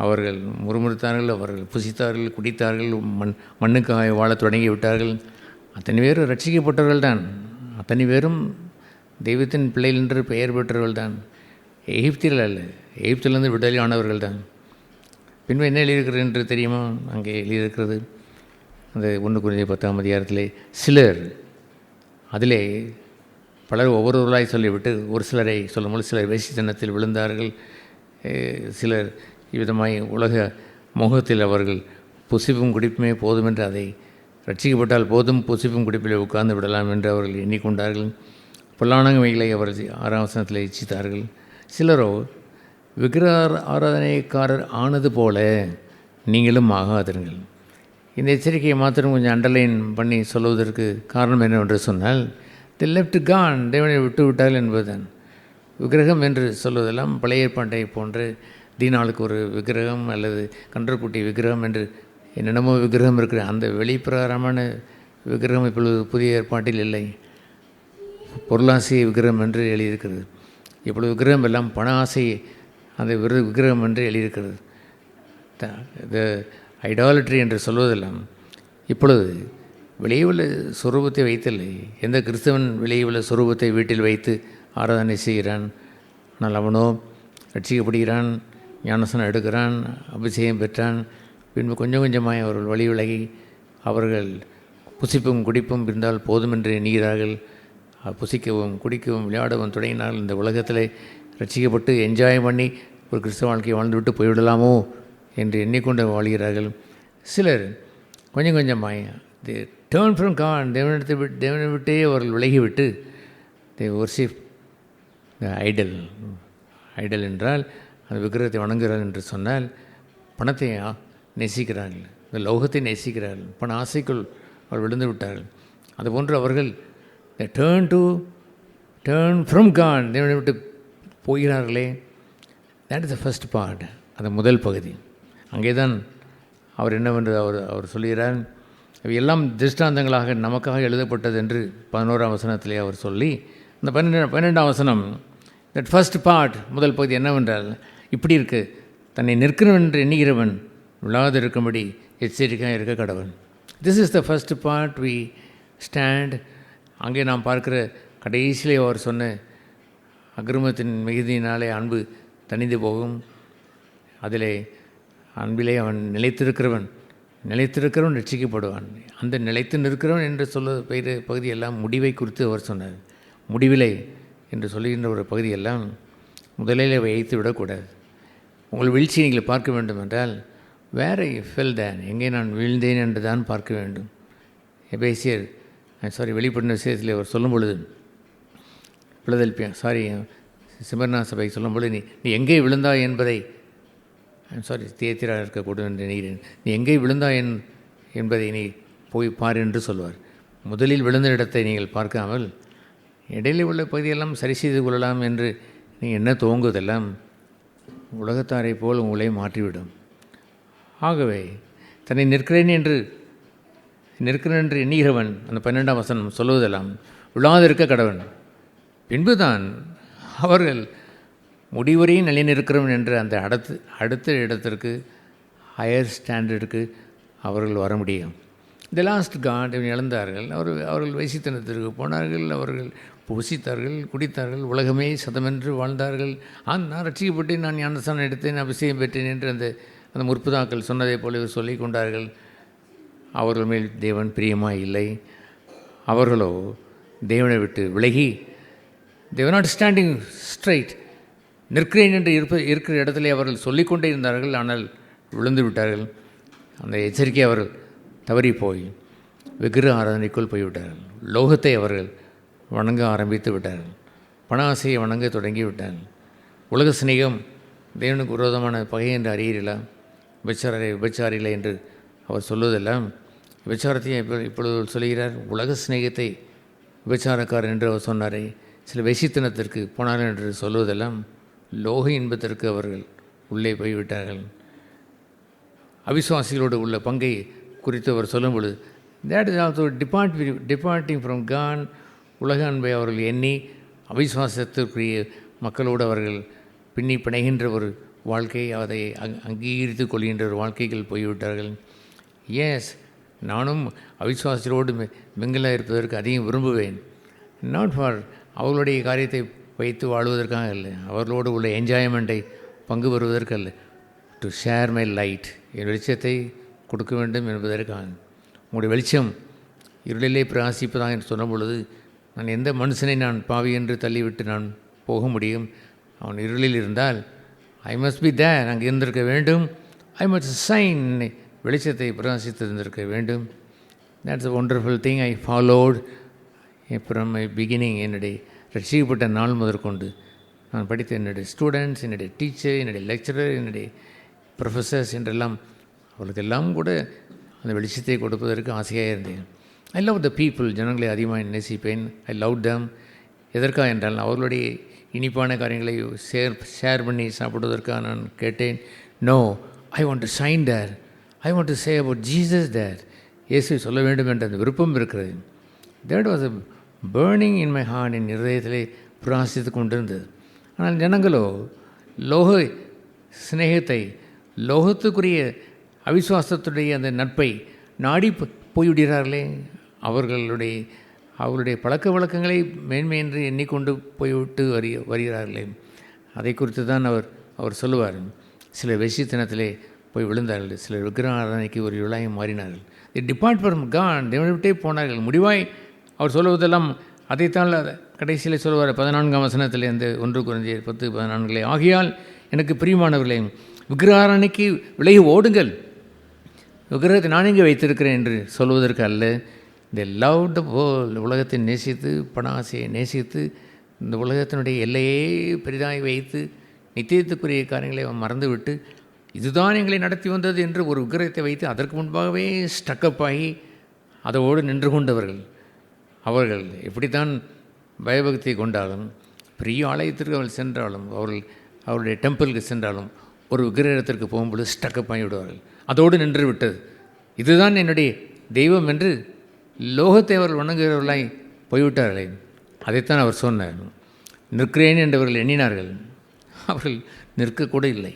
அவர்கள் முறுமுறுத்தார்கள், அவர்கள் புசித்தார்கள், குடித்தார்கள், மண்ணுக்காக வாழத் தொடங்கி விட்டார்கள். அத்தனை பேரும் ரட்சிக்கப்பட்டவர்கள் தான். அத்தனை பேரும் தெய்வத்தின் பிள்ளைகள் என்று பெயர் பெற்றவர்கள் தான். எகிப்தில் அல்ல, எகிப்திலிருந்து விடுதலை ஆனவர்கள் தான். பின்பு என்ன எழுதியிருக்கிறது என்று தெரியுமா? அங்கே எழுதியிருக்கிறது அந்த 1 கொரிந்தியர் 10ஆம் அதிகாரத்திலே சிலர், அதிலே பலர் ஒவ்வொருவர்களாய் சொல்லிவிட்டு ஒரு சிலரை சொல்லும்போது சிலர் வேசித்தனத்தில் விழுந்தார்கள். சிலர் இவ்விதமாய் உலக மோகத்தில் அவர்கள் புசிப்பும் குடிப்புமே போதும் என்று, அதை ரட்சிக்கப்பட்டால் போதும் புசிப்பும் குடிப்பில் உட்கார்ந்து விடலாம் என்று அவர்கள் எண்ணிக்கொண்டார்கள். பொல்லானவைகளை அவர்கள் 6ஆம் வசனத்தில் இச்சித்தார்கள். சிலரோ விக்கிரக ஆராதனைக்காரர் ஆனது போல நீங்களும் ஆகாதிருங்கள். இந்த எச்சரிக்கையை மாத்திரம் கொஞ்சம் அண்டர்லைன் பண்ணி சொல்வதற்கு காரணம் என்னவென்று சொன்னால், தி லெஃப்ட் கான், தேவனை விட்டு விட்டார்கள் என்பதுதான். விக்கிரகம் என்று சொல்வதெல்லாம் பழைய ஏற்பாட்டை போன்று தீனாளுக்கு ஒரு விக்கிரகம் அல்லது கன்றக்குட்டி விக்கிரகம் என்று என்னென்னமோ விக்கிரகம் இருக்கிற அந்த வெளிப்பிரகாரமான விக்கிரகம் இப்பொழுது புதிய ஏற்பாட்டில் இல்லை. பொருளாசை விக்கிரகம் என்று எழுதியிருக்கிறது. இப்பொழுது விக்கிரகம் எல்லாம் பண ஆசை அந்த விக்கிரகம் என்று எழுதியிருக்கிறது. த ஐடாலட்ரி என்று சொல்வதெல்லாம் இப்பொழுது வெளியே உள்ள சொரூபத்தை வைத்தில்லை. எந்த கிறிஸ்தவன் வெளியே உள்ள சொரூபத்தை வீட்டில் வைத்து ஆராதனை செய்கிறான். ஆனால் அவனோ ரட்சிக்கப்படுகிறான், ஞானஸ்நானம் எடுக்கிறான், அபிஷேகம் பெற்றான். பின்பு கொஞ்சம் கொஞ்சமாய் அவர்கள் வழி விலகி அவர்கள் புசிப்பும் குடிப்பும் இருந்தால் போதும் என்று எண்ணுகிறார்கள். புசிக்கவும் குடிக்கவும் விளையாடவும் தொடங்கினால் இந்த உலகத்தில் ரட்சிக்கப்பட்டு என்ஜாய் பண்ணி ஒரு கிறிஸ்தவ வாழ்க்கையை வாழ்ந்துவிட்டு போய்விடலாமோ என்று எண்ணிக்கொண்டு வாழ்கிறார்கள். சிலர் கொஞ்சம் கொஞ்சமாய் டேர்ன் ஃப்ரம் காட், தேவனை விட்டே அவர்கள் விலகிவிட்டு வொர்ஷிப் த ஐடல் என்றால் அந்த விக்கிரகத்தை வணங்குகிறார்கள் என்று சொன்னால் பணத்தை நேசிக்கிறார்கள், இந்த லோகத்தை நேசிக்கிறார்கள், பண ஆசைக்குள் அவர்கள் விழுந்து விட்டார்கள். அதுபோன்று அவர்கள் டேர்ன் ஃப்ரம் காட், தேவனை விட்டு போகிறார்களே. That is the first part. அது முதல் பகுதி. அங்கே தான் அவர் என்னவென்று அவர் சொல்கிறார், இவையெல்லாம் திருஷ்டாந்தங்களாக நமக்காக எழுதப்பட்டது என்று 11ஆம் வசனத்திலே அவர் சொல்லி, இந்த 12ஆம் வசனம், தட் ஃபர்ஸ்ட் பார்ட் முதல் பகுதி என்னவென்றால், இப்படி இருக்கு, தன்னை நிற்கிறவன் என்று எண்ணுகிறவன் விழாது இருக்கும்படி எச்சரிக்கையாக இருக்க கடவன். This is the first part. We stand. அங்கே நாம் பார்க்கிற கடைசியிலே அவர் சொன்ன அக்கிரமத்தின் மிகுதியினாலே அன்பு தணிந்து போகும். அதிலே அன்பிலே அவன் நிலைத்திருக்கிறவன் ரட்சிக்கப்படுவான். அந்த நிலைத்து நிற்கிறவன் என்று சொல்ல பெயர் பகுதியெல்லாம் முடிவை குறித்து அவர் சொன்னார். முடிவிலை என்று சொல்லுகின்ற ஒரு பகுதியெல்லாம் முதலில் வைத்து விடக்கூடாது. உங்கள் வீழ்ச்சியை நீங்கள் பார்க்க வேண்டும் என்றால் வேற ஃபெல் தேன், எங்கே நான் வீழ்ந்தேன் என்று தான் பார்க்க வேண்டும். எபேசியர் வெளிப்பட்ட விஷயத்தில் அவர் சொல்லும் பொழுது சிமர்னா சபை சொல்லும் பொழுது நீ எங்கே விழுந்தாய் என்பதை தியேத்திராக இருக்கக்கூடும் என்று நினைக்கிறேன். நீ எங்கே விழுந்தாய் என்பதை நீ போய் பார் என்று சொல்வார். முதலில் விழுந்த இடத்தை நீங்கள் பார்க்காமல் இடையிலே உள்ள பகுதியெல்லாம் சரி செய்து கொள்ளலாம் என்று நீங்கள் என்ன துவங்குவதெல்லாம் உலகத்தாரை போல் உங்களை மாற்றிவிடும். ஆகவே தன்னை நிற்கிறேன் என்று எண்ணுகிறவன் அந்த 12ஆம் வசனம் சொல்லுவதெல்லாம் விழாதிருக்க கடவன். பின்புதான் அவர்கள் முடிவரையும் நிலைநிற்கிறவன் என்று அந்த அடுத்த இடத்திற்கு ஹையர் ஸ்டாண்டர்டுக்கு அவர்கள் வர முடியும். தி லாஸ்ட் காட் இழந்தார்கள். அவர்கள் வைசித்தனத்திற்கு போனார்கள், அவர்கள் புசித்தார்கள், குடித்தார்கள், உலகமே சதமென்று வாழ்ந்தார்கள். நான் ரட்சிக்கப்பட்டு நான் ஞானஸ்தானம் எடுத்தேன், அபிஷேகம் பெற்றேன் என்று அந்த முற்புதாக்கள் சொன்னதை போல சொல்லி கொண்டார்கள். அவர்கள் மேல் தேவன் பிரியமாக இல்லை. அவர்களோ தேவனை விட்டு விலகி தேவன் நாட் ஸ்டாண்டிங் ஸ்ட்ரைட், நிற்கிறேன் என்று இருக்கிற இடத்துல அவர்கள் சொல்லிக்கொண்டே இருந்தார்கள். ஆனால் விழுந்து விட்டார்கள். அந்த எச்சரிக்கை அவர்கள் தவறி போய் விக்கிர ஆராதனைக்குள் போய்விட்டார்கள். லோகத்தை அவர்கள் வணங்க ஆரம்பித்து விட்டார்கள். பண ஆசையை வணங்க தொடங்கி விட்டார்கள். உலக சிநேகம் தேவனுக்கு விரோதமான பகை என்று அறியீர்களா? விபச்சாரில்லை என்று அவர் சொல்வதெல்லாம் விபச்சாரத்தையும் இப்பொழுது சொல்கிறார். உலக சிநேகத்தை விபச்சாரக்காரர் என்று அவர் சொன்னாரே. சில வெசித்தனத்திற்கு போனார்கள் என்று சொல்வதெல்லாம் லோக இன்பத்திற்கு அவர்கள் உள்ளே போய்விட்டார்கள். அவிசுவாசிகளோடு உள்ள பங்கை குறித்து அவர் சொல்லும் பொழுது that is also departing from God. உலக அன்பை அவர்கள் எண்ணி அவிசுவாசத்திற்குரிய மக்களோடு அவர்கள் பின்னி பிணைகின்ற ஒரு வாழ்க்கை, அதை அங்கீகரித்து கொள்கின்ற ஒரு வாழ்க்கைகள் போய்விட்டார்கள். எஸ், நானும் அவிசுவாசிகளோடு மிங்கலாக இருப்பதற்கு அதிகம் விரும்புவேன். நாட் ஃபார் அவர்களுடைய காரியத்தை வைத்து வாழ்வதற்காக இல்லை, அவர்களோடு உள்ள என்ஜாய்மெண்ட்டை பங்கு பெறுவதற்கு அல்ல, டு ஷேர் மை லைட், என் வெளிச்சத்தை கொடுக்க வேண்டும் என்பதற்காக. உங்களுடைய வெளிச்சம் இருளிலே பிரகாசிப்பதாக என்று சொன்ன பொழுது நான் எந்த மனுஷனை நான் பாவி என்று தள்ளிவிட்டு நான் போக முடியும்? அவன் இருளில் இருந்தால் ஐ மஸ்ட் பி தேர், அங்கே இருந்திருக்க வேண்டும். ஐ மஸ்ட் சைன், வெளிச்சத்தை பிரகாசித்திருந்திருக்க வேண்டும். That's a wonderful thing I followed from my beginning. என்னுடைய ரட்சிக்கப்பட்ட நாள் முதற்கொண்டு நான் படித்த என்னுடைய ஸ்டூடெண்ட்ஸ், என்னுடைய டீச்சர், என்னுடைய லெக்சரர், என்னுடைய ப்ரொஃபஸர்ஸ் என்றெல்லாம் அவர்களுக்கெல்லாம் கூட அந்த வெளிச்சத்தை கொடுப்பதற்கு ஆசையாக இருந்தேன். ஐ லவ் த பீப்புள், ஜனங்களை அதிகமாக நேசிப்பேன். ஐ லவ் தம். எதற்காக என்றால் அவர்களுடைய இனிப்பான காரியங்களை ஷேர் பண்ணி சாப்பிடுவதற்காக நான் கேட்டேன். No, I want to shine there, I want to say about Jesus there. இயேசு சொல்ல வேண்டும் என்ற அந்த விருப்பம் இருக்கிறது. That was a burning in my heart, என் இருதயத்திலே பிரகாசித்து கொண்டிருந்தது. ஆனால் ஜனங்களோ லோக சிநேகத்தை, லோகத்துக்குரிய அவிசுவாசத்துடைய அந்த நட்பை நாடி போய்விடுகிறார்களே. அவர்களுடைய பழக்க வழக்கங்களை மேன்மை என்று எண்ணிக்கொண்டு போய்விட்டு வருகிறார்களே. அதை குறித்து தான் அவர் சொல்லுவார். சில வெசித்தனத்திலே போய் விழுந்தார்கள், சிலர் விக்கிர ஆராதனைக்கு ஒரு விழாயம் மாறினார்கள். டிபார்ட் ஃப்ரம் காட், தேவனை விட்டே போனார்கள். முடிவாய் அவர் சொல்லுவதெல்லாம் அதைத்தான் கடைசியில் சொல்லுவார் 14ஆம் வசனத்தில், அந்த 1 Corinthians 10:14, ஆகையால் எனக்கு பிரியமானவர்களே, விக்கிர ஆராதனைக்கு விலகி ஓடுங்கள், விக்கிரகத்தை நான் இங்கே வைத்திருக்கிறேன் என்று சொல்வதற்கு அல்ல. இந்த லவ் த வேர்ல்ட், உலகத்தை நேசித்து, பண ஆசையை நேசித்து, இந்த உலகத்தினுடைய எல்லையே பெரிதாய் வைத்து நித்தியத்துக்குரிய காரியங்களை மறந்துவிட்டு, இதுதான் எங்களை நடத்தி வந்தது என்று ஒரு விக்கிரகத்தை வைத்து அதற்கு முன்பாகவே ஸ்டக்கப் ஆகி அதோடு நின்று கொண்டவர்கள். அவர்கள் எப்படித்தான் பயபக்தியை கொண்டாலும், பெரிய ஆலயத்திற்கு அவர்கள் சென்றாலும், அவருடைய டெம்பிளுக்கு சென்றாலும், ஒரு விக்கிரகத்திற்கு போகும்பொழுது ஸ்டக்கப் ஆகி விடுவார்கள். அதோடு நின்று விட்டது. இதுதான் என்னுடைய தெய்வம் என்று லோகத்தை அவர்கள் வணங்குகிறவர்களாய் போய்விட்டார்களே. அதைத்தான் அவர் சொன்னார். நிற்கிறேன் என்றவர்கள் எண்ணினார்கள், அவர்கள் நிற்கக்கூட இல்லை.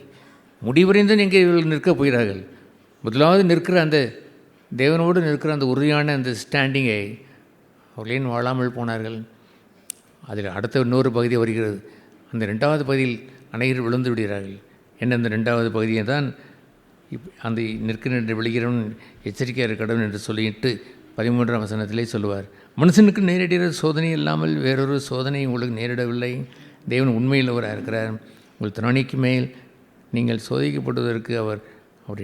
முடிவடைந்தும் எங்கே இவர்கள் நிற்கப் போகிறார்கள்? முதலாவது நிற்கிற அந்த தேவனோடு நிற்கிற அந்த உறுதியான அந்த ஸ்டாண்டிங்கை அவர்கள் ஏன் வாழாமல் போனார்கள்? அதில் அடுத்த இன்னொரு பகுதி வருகிறது. அந்த 2வது பகுதியில் அநேகர் விழுந்து விடுகிறார்கள். என்ன அந்த 2வது பகுதியை தான் அந்த நிற்கின்ற விழுகிறவன் எச்சரிக்கையாக இருக்கணும் என்று சொல்லிட்டு 13ஆம் வசனத்திலே சொல்லுவார். மனுஷனுக்கு நேரிடுகிற சோதனை இல்லாமல் வேறொரு சோதனை உங்களுக்கு நேரிடவில்லை. தேவன் உண்மையுள்ளவராக இருக்கிறார். உங்கள் திராணிக்கு மேல் நீங்கள் சோதிக்கப்படுவதற்கு அவர்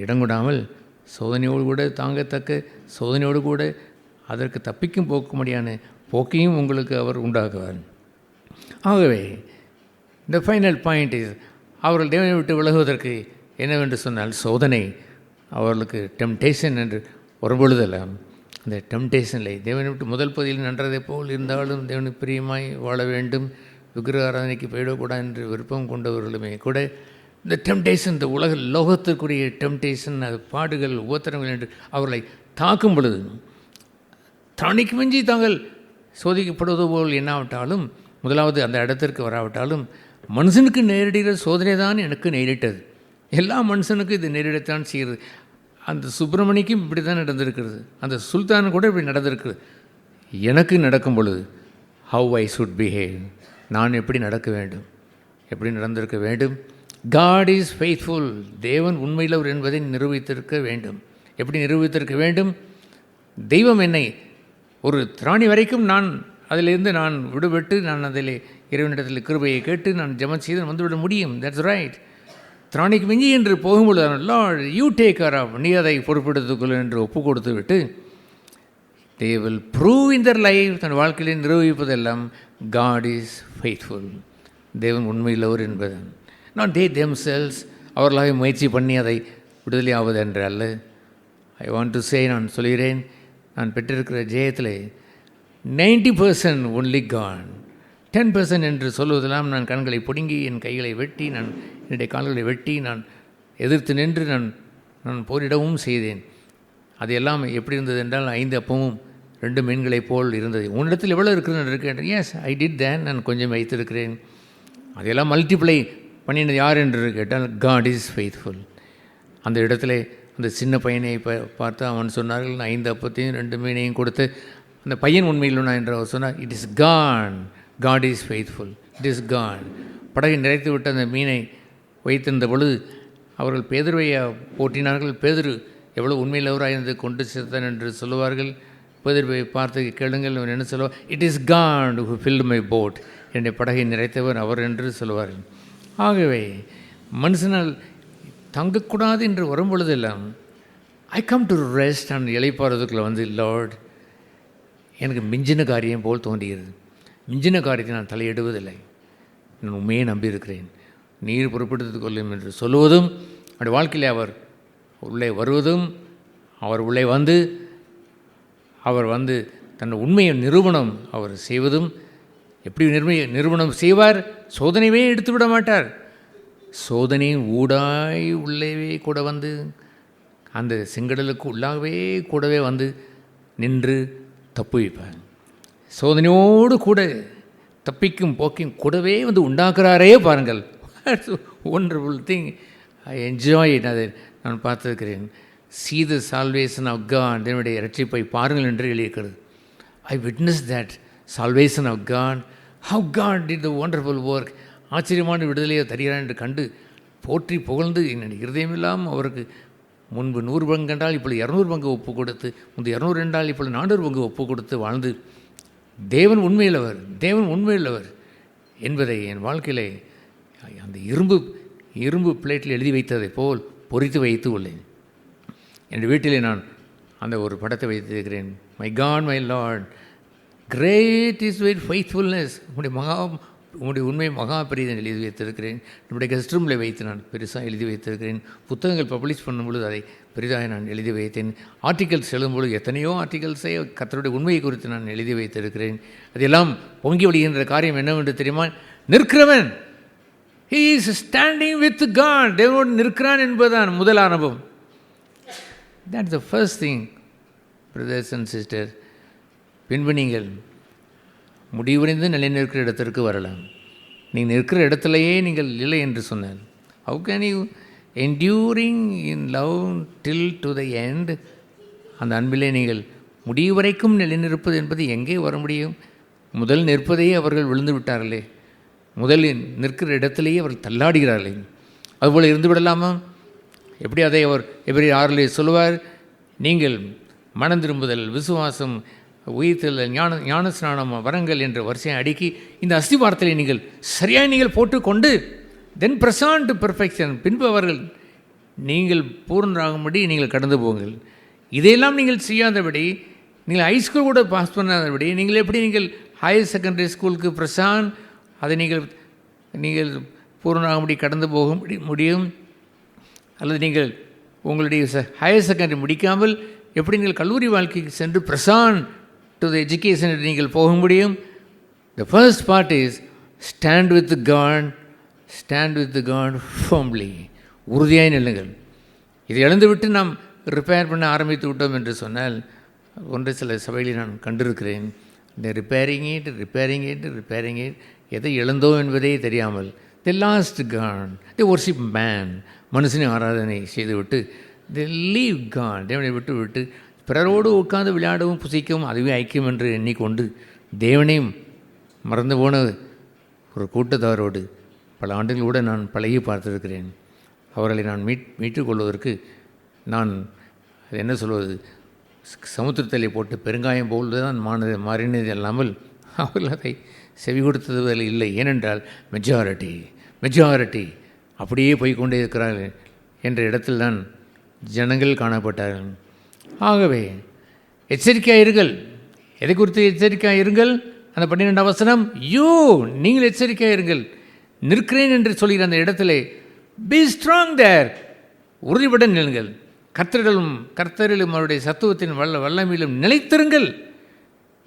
இடம் கொடாமல் சோதனையோடு கூட தாங்கத்தக்க சோதனையோடு கூட அதற்கு தப்பிக்கும் போக்கும்படியான போக்கையும் உங்களுக்கு அவர் உண்டாக்குவார். ஆகவே இந்த ஃபைனல் பாயிண்ட் இஸ், அவர்கள் தேவனை விட்டு விலகுவதற்கு என்னவென்று சொன்னால் சோதனை அவர்களுக்கு டெம்டேஷன் என்று வரும்பொழுதெல்லாம் அந்த டெம்டேஷனில் தேவனை விட்டு முதல் பகுதியில் நன்றதை போல் இருந்தாலும் தேவனுக்கு பிரியமாய் வாழ வேண்டும், விக்கிரக ஆராதனைக்கு போயிடக்கூடாது என்று விருப்பம் கொண்டவர்களுமே கூட இந்த டெம்டேஷன், இந்த லோகத்திற்குரிய டெம்டேஷன், அது பாடுகள் உபத்திரங்கள் என்று அவர்களை தாக்கும் பொழுது தானிக்கு மிஞ்சி தாங்கள் சோதிக்கப்படுவது போல் என்னாவிட்டாலும், முதலாவது அந்த இடத்திற்கு வராவிட்டாலும், மனுஷனுக்கு நேரிடுகிற சோதனை தான் எனக்கு நேரிட்டது. எல்லா மனுஷனுக்கும் இது நேரிடத்தான் செய்கிறது. அந்த சுப்பிரமணிக்கும் இப்படி தான் நடந்திருக்கிறது, அந்த சுல்தான் கூட இப்படி நடந்திருக்கிறது. எனக்கு நடக்கும் பொழுது ஹவ் ஐ சுட் பிஹேவ், நான் எப்படி நடக்க வேண்டும், எப்படி நடந்திருக்க வேண்டும். காட் இஸ் ஃபெய்த்ஃபுல், தேவன் உண்மையிலவர் என்பதை நிரூபித்திருக்க வேண்டும். எப்படி நிரூபித்திருக்க வேண்டும்? தெய்வம் என்னை ஒரு திராணி வரைக்கும் நான் அதிலிருந்து நான் விடுபட்டு நான் அதில் இறைவனிடத்தில் கிருபையை கேட்டு நான் ஜெபம் செய்து வந்துவிட முடியும். That's right. திராணிக்கு மிஞ்சி என்று போகும்பொழுது Lord you take care of, நீ அதை பொறுப்பெடுத்துக்கொள் என்று ஒப்பு கொடுத்து விட்டு they will prove in their life, தன் வாழ்க்கையிலே நிரூபிப்பதெல்லாம் காட் இஸ் ஃபெய்த்ஃபுல், தேவன் உண்மையிலவர் என்பது. நாட் தே தெம்செல்ஸ், அவர்களாக முயற்சி பண்ணி அதை விடுதலை ஆவது என்று அல்ல. ஐ வாண்ட் டு சே, நான் சொல்கிறேன், நான் பெற்றிருக்கிற ஜெயத்தில் 90% ஒன்லி காட், 10% என்று சொல்வதெல்லாம் நான் கண்களை பிடுங்கி என் கைகளை வெட்டி நான் என்னுடைய கால்களை வெட்டி நான் எதிர்த்து நின்று நான் போரிடவும் செய்தேன். அது எல்லாம் எப்படி இருந்தது என்றால் 5 அப்பமும் 2 மீன்களைப் போல் இருந்தது. உன்னிடத்தில் எவ்வளோ இருக்குதுன்னு இருக்கேன். எஸ் ஐ டிட் தேன், நான் கொஞ்சம் வைத்திருக்கிறேன். அதையெல்லாம் மல்டிப்ளை பண்ணினது யார் என்று கேட்டால் காட் இஸ் ஃபெய்த்ஃபுல். அந்த இடத்துல அந்த சின்ன பையனை பார்த்து அவன் சொன்னார்கள், 5 அப்பத்தையும் 2 மீனையும் கொடுத்து அந்த பையன் உண்மையில் என்று அவர் சொன்னார். It is God, God is faithful, it is God. படகை நிறைத்து விட்டு அந்த மீனை வைத்திருந்த பொழுது அவர்கள் பேதுருவையை போட்டினார்கள். பேதுரு எவ்வளோ உண்மையிலவராக இருந்து கொண்டு சேர்த்தான் என்று சொல்லுவார்கள். பேதுருவை பார்த்து கேளுங்கள், அவன் என்ன சொல்லுவார்? It is God who filled my boat, என்னுடைய படகை நிறைத்தவர் அவர் என்று சொல்லுவார்கள். ஆகவே மனுஷனால் தங்கக்கூடாது என்று வரும்பொழுதெல்லாம் I come to rest and இளைப்பாறதுக்குள்ளே லார்ட் எனக்கு மிஞ்சின காரியம் போல் தோன்றுகிறது. மிஞ்சின காரியத்தை நான் தலையிடுவதில்லை, நான் உண்மையே நம்பியிருக்கிறேன், நீர் பொறுப்பெடுத்துக் கொள்ளும் என்று சொல்லுவதும், அவருடைய வாழ்க்கையில் அவர் உள்ளே வருவதும், அவர் உள்ளே அவர் தன் உண்மையை நிரூபணம் அவர் செய்வதும். எப்படி நிரூபணம் செய்வார்? சோதனையே எடுத்து விட மாட்டார். சோதனை ஊடாய் உள்ளவே கூட அந்த செங்கடலுக்கு உள்ளாகவே கூடவே நின்று தப்பு வைப்பார். சோதனையோடு கூட தப்பிக்கும் போக்கையும் கூடவே உண்டாக்குறாரே பாருங்கள். Wonderful thing. I enjoy it. அதை நான் பார்த்துருக்கிறேன். See the salvation of God, தேவனுடைய இரட்சிப்பை பாருங்கள் என்று எழுதியிருக்கிறது. I witnessed that salvation of God, how God did the wonderful work. ஆச்சரியமான விடுதலையை தருகிறார் என்று கண்டு போற்றி புகழ்ந்து என்னுடைய இருதயமெல்லாம் அவருக்கு முன்பு 100 பங்கு என்றால் இப்பொழுது 200 பங்கு ஒப்பு கொடுத்து, முன்பு 200 என்றால் இப்பொழுது 400 பங்கு ஒப்பு கொடுத்து வாழ்ந்து தேவன் உண்மையுள்ளவர் என்பதை என் வாழ்க்கையிலே அந்த இரும்பு பிளேட்டில் எழுதி வைத்ததை போல் பொறித்து வைத்து உள்ளேன். என் வீட்டிலே நான் அந்த ஒரு படத்தை வைத்திருக்கிறேன். My God, my Lord, great is your faithfulness. உங்களுடைய உண்மை மகா பெரியதை எழுதி வைத்திருக்கிறேன். நம்முடைய கெஸ்ட் ரூமில் வைத்து நான் பெருசாக எழுதி வைத்திருக்கிறேன். புத்தகங்கள் பப்ளிஷ் பண்ணும்பொழுது அதை பெரிதாக நான் எழுதி வைத்தேன். ஆர்டிகல்ஸ் எழுதும்பொழுது எத்தனையோ ஆர்டிகல்ஸை கர்த்தருடைய உண்மையை குறித்து நான் எழுதி வைத்திருக்கிறேன். அதெல்லாம் பொங்கி வழிகின்ற காரியம் என்னவென்று தெரியுமா? நிற்கிறவன், he is standing with God, தேவனோடு நிற்கிறான் என்பதுதான் முதல் அனுபவம். That's the first thing, brothers and sisters. பின்பு நீங்கள் முடிவடைந்து நிலைநிற்கிற இடத்திற்கு வரலாம். நீங்கள் நிற்கிற இடத்துலையே நீங்கள் இல்லை என்று சொன்னார். How can you enduring in love till to the end? அந்த அன்பிலே நீங்கள் முடிவு வரைக்கும் நிலைநிற்பது என்பது எங்கே வர முடியும்? முதல் நிற்பதையே அவர்கள் விழுந்து விட்டார்களே. முதலில் நிற்கிற இடத்திலேயே அவர்கள் தள்ளாடுகிறார்கள். அதுபோல் இருந்து விடலாமா? எப்படி அதை அவர் எபிரேயர் 6 சொல்லுவார், நீங்கள் மனம் திரும்புதல், விசுவாசம், உயிர்த்தெழுதல், ஞானஸ்நானம், வரங்கள் என்ற வரிசையை அடுக்கி இந்த அஸ்திவாரத்தை நீங்கள் சரியாக நீங்கள் போட்டுக்கொண்டு தென் பிரசான் டு பெர்ஃபெக்ஷன், பின்பு அவர்கள் நீங்கள் பூர்ணராகும்படி நீங்கள் கடந்து போங்கள். இதையெல்லாம் நீங்கள் செய்யாதபடி, நீங்கள் ஹைஸ்கூல் கூட பாஸ் பண்ணாதபடி நீங்கள் எப்படி நீங்கள் ஹையர் செகண்டரி ஸ்கூலுக்கு பிரசான் அதை நீங்கள் பூர்ணராகும்படி கடந்து போக முடியும்? அல்லது நீங்கள் உங்களுடைய ஹையர் செகண்டரி முடிக்காமல் எப்படி நீங்கள் கல்லூரி வாழ்க்கைக்கு சென்று பிரசான் டு த எஜுகேஷன் நீங்கள் போக முடியும்? The first part is stand with God, stand with God firmly. உறுதியாய் நில்லுங்கள். இதை இழந்துவிட்டு நாம் ரிப்பேர் பண்ண ஆரம்பித்து விட்டோம் என்று சொன்னால், ஒன்றை சில சபைகளில் நான் கண்டிருக்கிறேன். இந்த ரிப்பேரிங் இட் எதை இழந்தோம் என்பதே தெரியாமல் the lost God, the worship man, மனுஷனை ஆராதனை செய்துவிட்டு தி லீவ் காட், தேவனை விட்டு பிறரோடு உட்கார்ந்து விளையாடவும் புசிக்கவும் அதுவே ஐக்கியம் என்று எண்ணிக்கொண்டு தேவனையும் மறந்து போன ஒரு கூட்டத்தாரோடு பல ஆண்டுகள் கூட நான் பழகி பார்த்திருக்கிறேன். அவர்களை நான் மீட்டுக்கொள்வதற்கு நான் என்ன சொல்வது, சமுத்திரத்தில் போட்டு பெருங்காயம் போல் தான் மாறினது அல்லாமல் அவர்கள் அதை செவி கொடுத்தது இல்லை. ஏனென்றால் மெஜாரிட்டி அப்படியே போய்கொண்டே இருக்கிறார்கள் என்ற இடத்தில் தான் ஜனங்கள் காணப்பட்டார்கள். ஆகவே எச்சரிக்கையாக இருங்கள். எதை குறித்து எச்சரிக்கையாக இருங்கள்? அந்த 12ஆம் வசனம், நீங்கள் எச்சரிக்கையாக இருங்கள். நிற்கிறேன் என்று சொல்கிற அந்த இடத்திலே பி ஸ்ட்ராங் தேர், உறுதிபட நில்லுங்கள். கர்த்தரிலும் அவருடைய சத்துவத்தின் வல்லமையிலும் நிலைத்திருங்கள்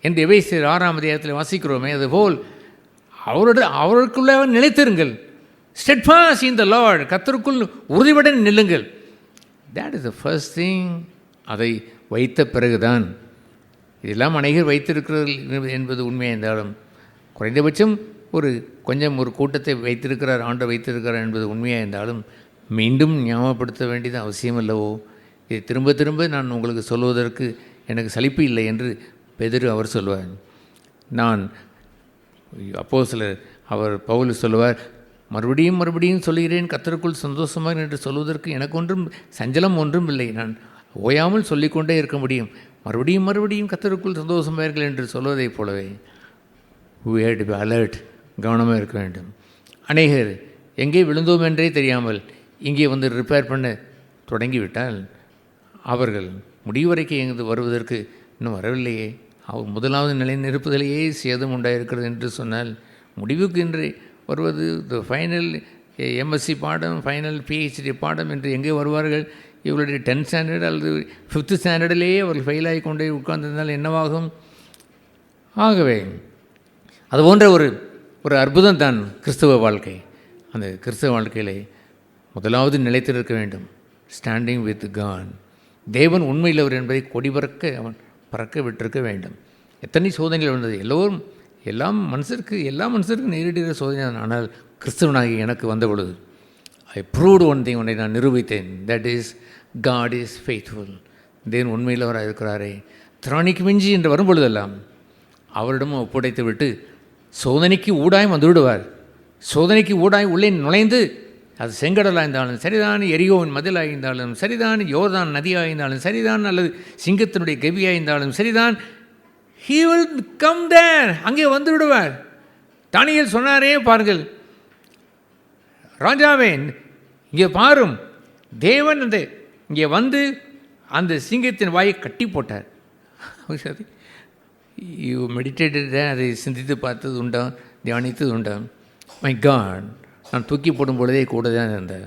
என்று எபேசியர் 6ஆம் அதிகாரத்தில் வாசிக்கிறோமே, அதுபோல் அவருக்குள்ளே நிலைத்திருங்கள். ஸ்டெட்ஃபாஸ்ட் இன் த லார்ட், கர்த்தருக்குள் உறுதிபட நில்லுங்கள். That is the first thing. அதை வைத்த பிறகுதான் இதெல்லாம் அநேகர் வைத்திருக்கிறார்கள் என்பது உண்மையாக இருந்தாலும், குறைந்தபட்சம் ஒரு கூட்டத்தை வைத்திருக்கிறார், ஆண்டவர் வைத்திருக்கிறார் என்பது உண்மையாக இருந்தாலும் மீண்டும் ஞாபகப்படுத்த வேண்டியது அவசியம் அல்லவோ? இதை திரும்ப திரும்ப நான் உங்களுக்கு சொல்வதற்கு எனக்கு சலிப்பு இல்லை என்று பேதுரு அவர் சொல்வார். நான் அப்போஸ்தலர் பவுல் சொல்லுவார், மறுபடியும் சொல்லுகிறேன், கர்த்தருக்குள் சந்தோஷமாக என்று சொல்வதற்கு எனக்கு ஒன்றும் சஞ்சலம் ஒன்றும் இல்லை. நான் ஓயாமல் சொல்லிக்கொண்டே இருக்க முடியும். மறுபடியும் கர்த்தருக்குள் சந்தோஷமாயிருங்கள் என்று சொல்வதைப் போலவே we had to be alert, கவனமாக இருக்க வேண்டும். அநேகர் எங்கே விழுந்தோம் என்றே தெரியாமல் இங்கே வந்து ரிப்பேர் பண்ண தொடங்கிவிட்டால் அவர்கள் முடிவு வரைக்கும் எங்கு வருவதற்கு இன்னும் வரவில்லையே, அவர் முதலாவது நிலை நிற்பதிலேயே சேதம் உண்டாயிருக்கிறது என்று சொன்னால் முடிவுக்கு இன்று வருவது ஃபைனல் எம்எஸ்சி பாடம், ஃபைனல் பிஹெச்டி பாடம் என்று எங்கே வருவார்கள்? இவர்களுடைய 10th ஸ்டாண்டர்ட் அல்லது 5th ஸ்டாண்டர்டிலேயே அவர்கள் ஃபெயிலாகி கொண்டே உட்கார்ந்திருந்தால் என்னவாகும்? ஆகவே அது போன்ற ஒரு அற்புதம் தான் கிறிஸ்தவ வாழ்க்கை. அந்த கிறிஸ்தவ வாழ்க்கையிலே முதலாவது நிலைத்திருக்க வேண்டும். Standing with God. தேவன் உண்மையிலவர் என்பதை கொடி பறக்க விட்டிருக்க வேண்டும். எத்தனை சோதனைகள் வந்தது, எல்லா மனுஷருக்கும் நேரிடுகிற சோதனை. ஆனால் கிறிஸ்தவனாகி எனக்கு வந்த பொழுது ஐ ப்ரூவ்டு ஒன் திங், ஒன்றை நான் நிரூபித்தேன். That is God is faithful. தேவன் உண்மையிலவராக இருக்கிறாரே. திராணிக்கு மிஞ்சி என்று வரும்பொழுதெல்லாம் அவரிடமும் ஒப்படைத்து விட்டு சோதனைக்கு ஊடாய் வந்து விடுவார். சோதனைக்கு ஊடாய் உள்ளே நுழைந்து, அது செங்கடலாக இருந்தாலும் சரிதான், எரியோவின் மதிலாக இருந்தாலும் சரிதான், யோர்தான் நதியாக இருந்தாலும் சரிதான், அல்லது சிங்கத்தினுடைய கெவியாக இருந்தாலும் சரிதான், he will come there, அங்கே வந்து விடுவார். தானியேல் சொன்னாரே பாருங்கள், ராஜாவே இங்கே பாரும், தேவன் இங்கே வந்து அந்த சிங்கத்தின் வாயை கட்டி போட்டார். யூ மெடிடேட்டட், அதை சிந்தித்து பார்த்தது உண்டா, தியானித்தது உண்டா? மை காட், நான் தூக்கி போடும் பொழுதே கூட தான் இருந்தேன்.